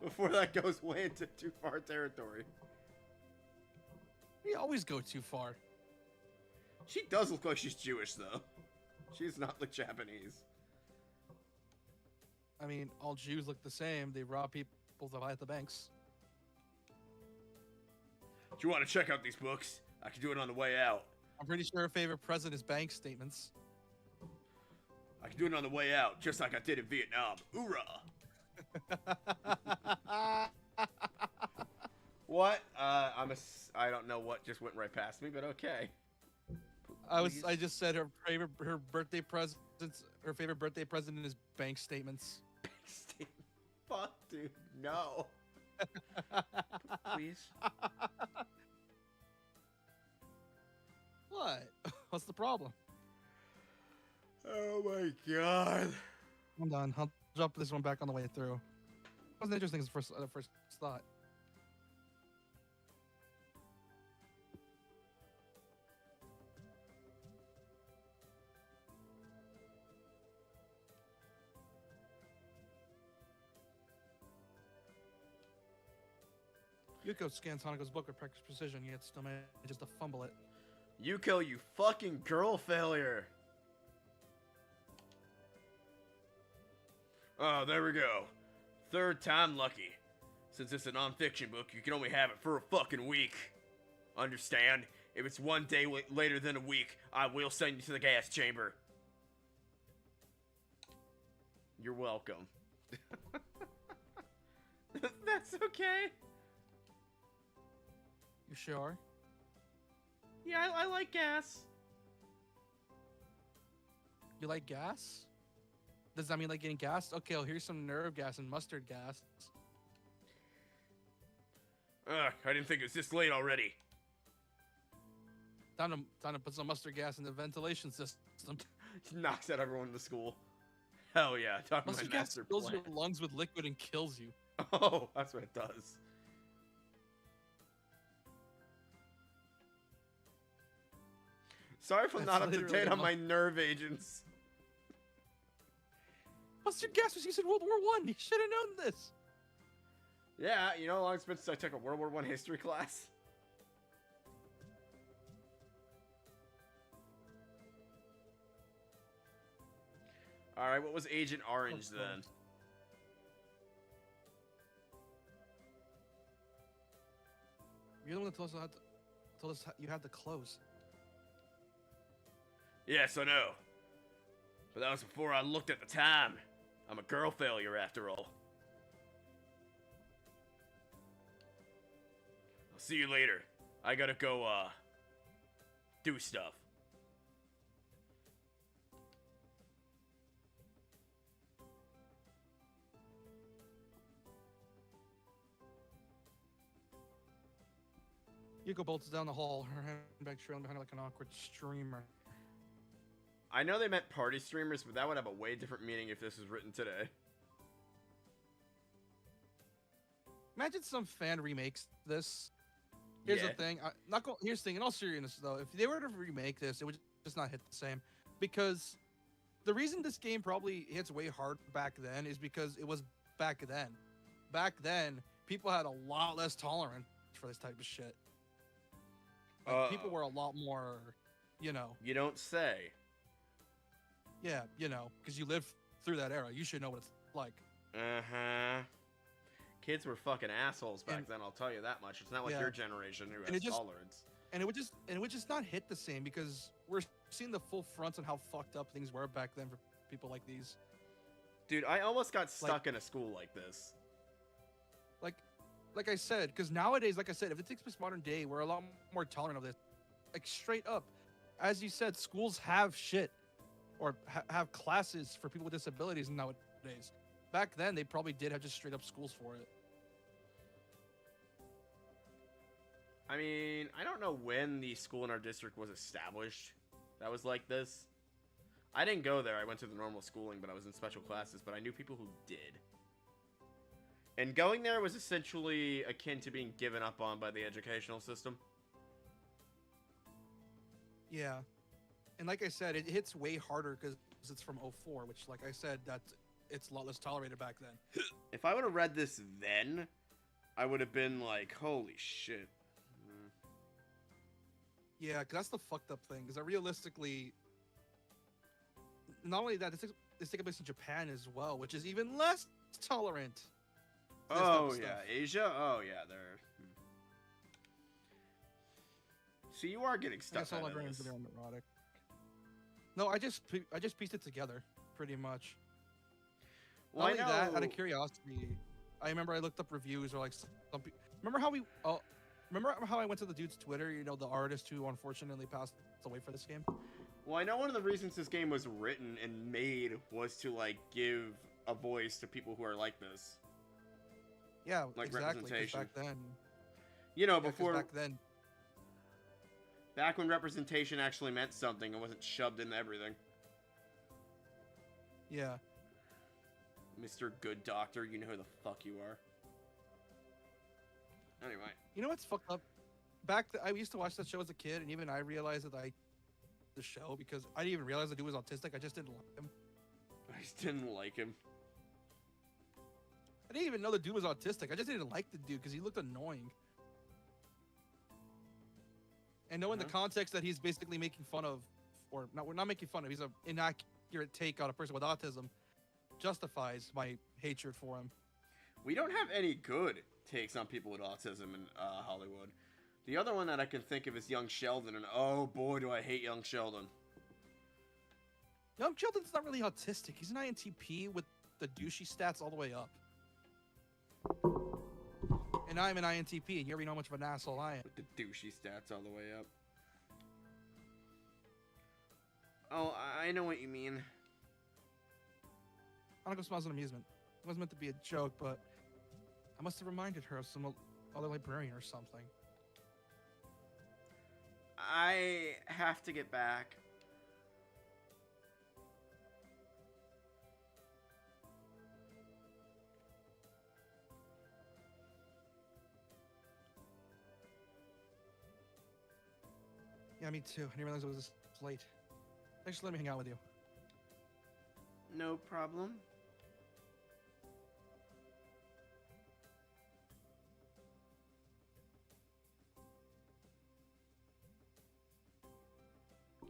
Before that goes way into too far territory. We always go too far. She does look like she's Jewish, though. She's not like Japanese. I mean, all Jews look the same. They rob people to buy at the banks. Do you want to check out these books? I can do it on the way out. I'm pretty sure her favorite present is bank statements. I can do it on the way out, just like I did in Vietnam. Hoorah! What? I don't know what just went right past me, but okay. Please. I just said her birthday presents. Her favorite birthday present is bank statements. Fuck, dude, no. Please. What? What's the problem? Oh my god. I'm done. I'll drop this one back on the way through. It wasn't interesting as first thought. Yuko scans Hanako's book with precision, yet still manages to fumble it. Yuko, you fucking girl failure. Oh, there we go. Third time lucky. Since it's a non-fiction book, you can only have it for a fucking week. Understand? If it's one day later than a week, I will send you to the gas chamber. You're welcome. That's okay. You sure? Yeah, I like gas. You like gas? Does that mean like getting gassed? Okay, well, here's some nerve gas and mustard gas. Ugh, I didn't think it was this late already. Time to put some mustard gas in the ventilation system. Knocks out everyone in the school. Hell yeah, talking Mustard my gas master fills plan. your lungs with liquid and kills you. Oh, that's what it does. Sorry if I'm That's not up to literally date on the my nerve agents. Mustard gas was used in World War I. You should have known this. Yeah, you know how long it's been since I took a World War I history class? Alright, what was Agent Orange then? You're the one that told us you had to close. Yes, I know. But that was before I looked at the time. I'm a girl failure after all. I'll see you later. I gotta go, do stuff. Yuko bolts down the hall, her handbag trailing behind her like an awkward streamer. I know they meant party streamers, but that would have a way different meaning if this was written today. Imagine some fan remakes this. Here's the thing. Here's the thing. In all seriousness, though, if they were to remake this, it would just not hit the same. Because the reason this game probably hits way hard back then is because it was back then. Back then, people had a lot less tolerance for this type of shit. Like, people were a lot more, you know. You don't say. Yeah, you know, because you lived through that era. You should know what it's like. Uh-huh. Kids were fucking assholes back then, I'll tell you that much. It's not like your generation who has tolerance. And it would just not hit the same because we're seeing the full fronts on how fucked up things were back then for people like these. Dude, I almost got stuck in a school like this. Like I said, because nowadays, like I said, if it takes place modern day, we're a lot more tolerant of this. Like straight up, as you said, schools have shit or have classes for people with disabilities nowadays. Back then, they probably did have just straight up schools for it. I mean, I don't know when the school in our district was established that was like this. I didn't go there. I went to the normal schooling, but I was in special classes, but I knew people who did. And going there was essentially akin to being given up on by the educational system. Yeah. And like I said, it hits way harder because it's from '04, which, like I said, it's a lot less tolerated back then. If I would have read this then, I would have been like, holy shit. Yeah, because that's the fucked up thing. Because realistically, not only that, it's taking place in Japan as well, which is even less tolerant. to this type Oh of yeah, stuff. Asia. Oh yeah, they're. So you are getting I stuff guess all out of librarians this. are erotic. No, I just pieced it together pretty much. Well, Not I only that, out know. of curiosity, I remember I looked up reviews or like some people. Remember how I went to the dude's Twitter? You know, the artist who unfortunately passed away for this game. Well, I know one of the reasons this game was written and made was to like give a voice to people who are like this. Yeah, Like exactly. 'Cause representation. back then, You know, yeah, 'cause before back then, back when representation actually meant something and wasn't shoved into everything. yeah. Mr. Good Doctor, you know who the fuck you are. Anyway, You know what's fucked up? I used to watch that show as a kid, and even I realized that the show because I didn't even realize the dude was autistic. I just didn't like him. I just didn't like him. I didn't even know the dude was autistic. I just didn't like the dude because he looked annoying. And knowing the context that he's basically making fun of, or not, we're not making fun of. He's an inaccurate take on a person with autism. Justifies my hatred for him. We don't have any good takes on people with autism in Hollywood. The other one that I can think of is Young Sheldon, and oh boy, do I hate Young Sheldon. Young Sheldon's not really autistic. He's an INTP with the douchey stats all the way up. And I'm an INTP, and you already know how much of an asshole I am. With the douchey stats all the way up. Oh, I know what you mean. Hanako smiles in amusement. It wasn't meant to be a joke, but I must have reminded her of some other librarian or something. I have to get back. Yeah, me too. I didn't realize it was this late. Thanks for letting me hang out with you. No problem.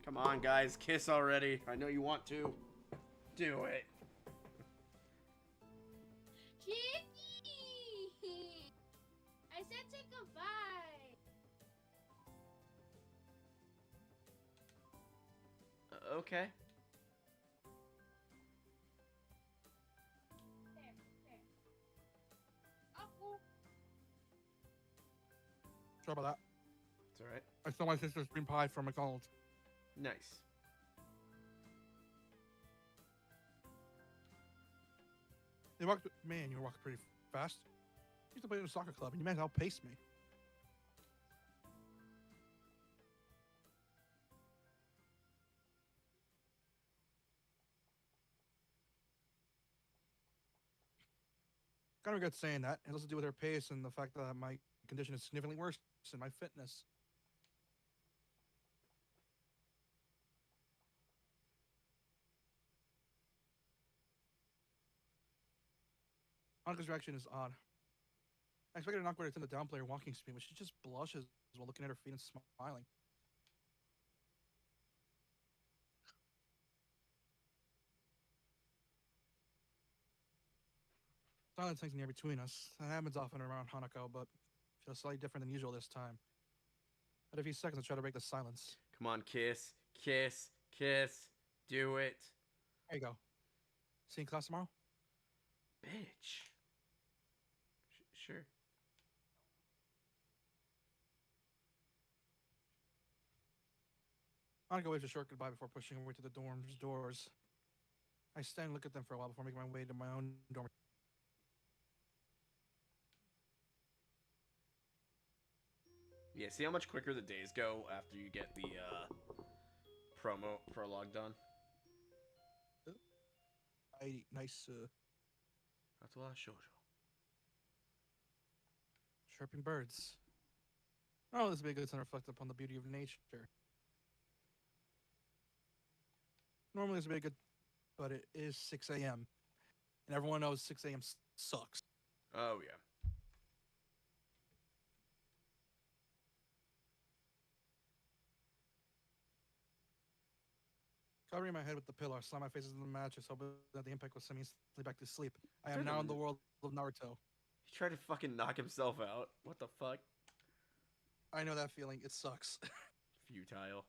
Come on, guys, kiss already. I know you want to. Do it. Chicky! I said say goodbye. Okay. There. Oh, cool. Sorry about that. It's alright. I stole my sister's green pie from McDonald's. Nice. You walked pretty fast. You used to play in a soccer club, and you managed to outpace me. Kind of regret saying that. It has to do with her pace and the fact that my condition is significantly worse than my fitness. Anika's reaction is odd. I expected Anaka to attend the downplay her walking speed, but she just blushes while looking at her feet and smiling. Silence hangs in the air between us. That happens often around Hanako, but feels slightly different than usual this time. At a few seconds, I try to break the silence. Come on, kiss. Kiss. Kiss. Do it. There you go. See you in class tomorrow? Bitch. Sure. Hanako waves a short goodbye before pushing her way to the dorm's doors. I stand and look at them for a while before making my way to my own dorm. Yeah, see how much quicker the days go after you get the prologue done? Nice, Katawa Shoujo. chirping birds. Oh, this would be a good time to reflect upon the beauty of nature. Normally it's very good, but it is 6 a.m. And everyone knows 6 a.m. sucks. Oh yeah. Covering my head with the pillow, I slam my face into the mattress, hoping that the impact will send me instantly back to sleep. I am Tried now to- in the world of Naruto. He tried to fucking knock himself out. What the fuck? I know that feeling. It sucks. Futile.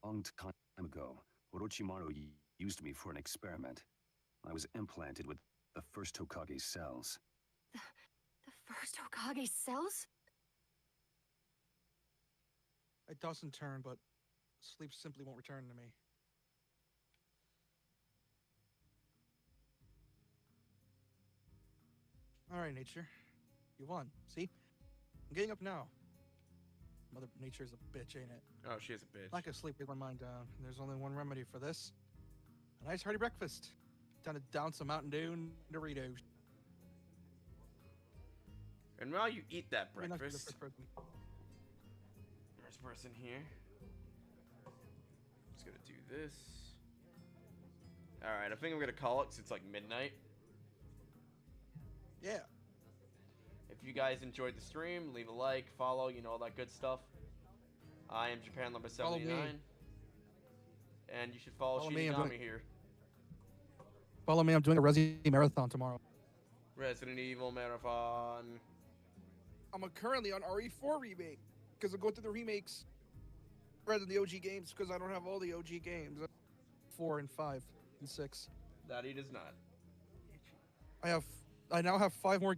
Long time ago, Orochimaru used me for an experiment. I was implanted with the first Hokage's cells. The first Hokage cells? I toss and turn, but sleep simply won't return to me. All right, nature. You won. See? I'm getting up now. Mother Nature is a bitch, ain't it? Oh, she is a bitch. Lack of sleep brings my mind down. There's only one remedy for this. A nice hearty breakfast. Time to down some Mountain Dew and Doritos. And while you eat that Very nice for the breakfast, first person. first person here. Just gonna do this. Alright, I think I'm gonna call it because it's like midnight. Yeah. If you guys enjoyed the stream, leave a like, follow, you know, all that good stuff. I am Japan number Follow me. 79. And you should follow Follow me, I'm Shinigami doing- here. Follow me. I'm doing a Resi marathon tomorrow. Resident Evil Marathon. I'm currently on RE4 remake because I'm going through the remakes rather than the OG games because I don't have all the OG games. 4 and 5 and 6. That he does not. I now have 5 more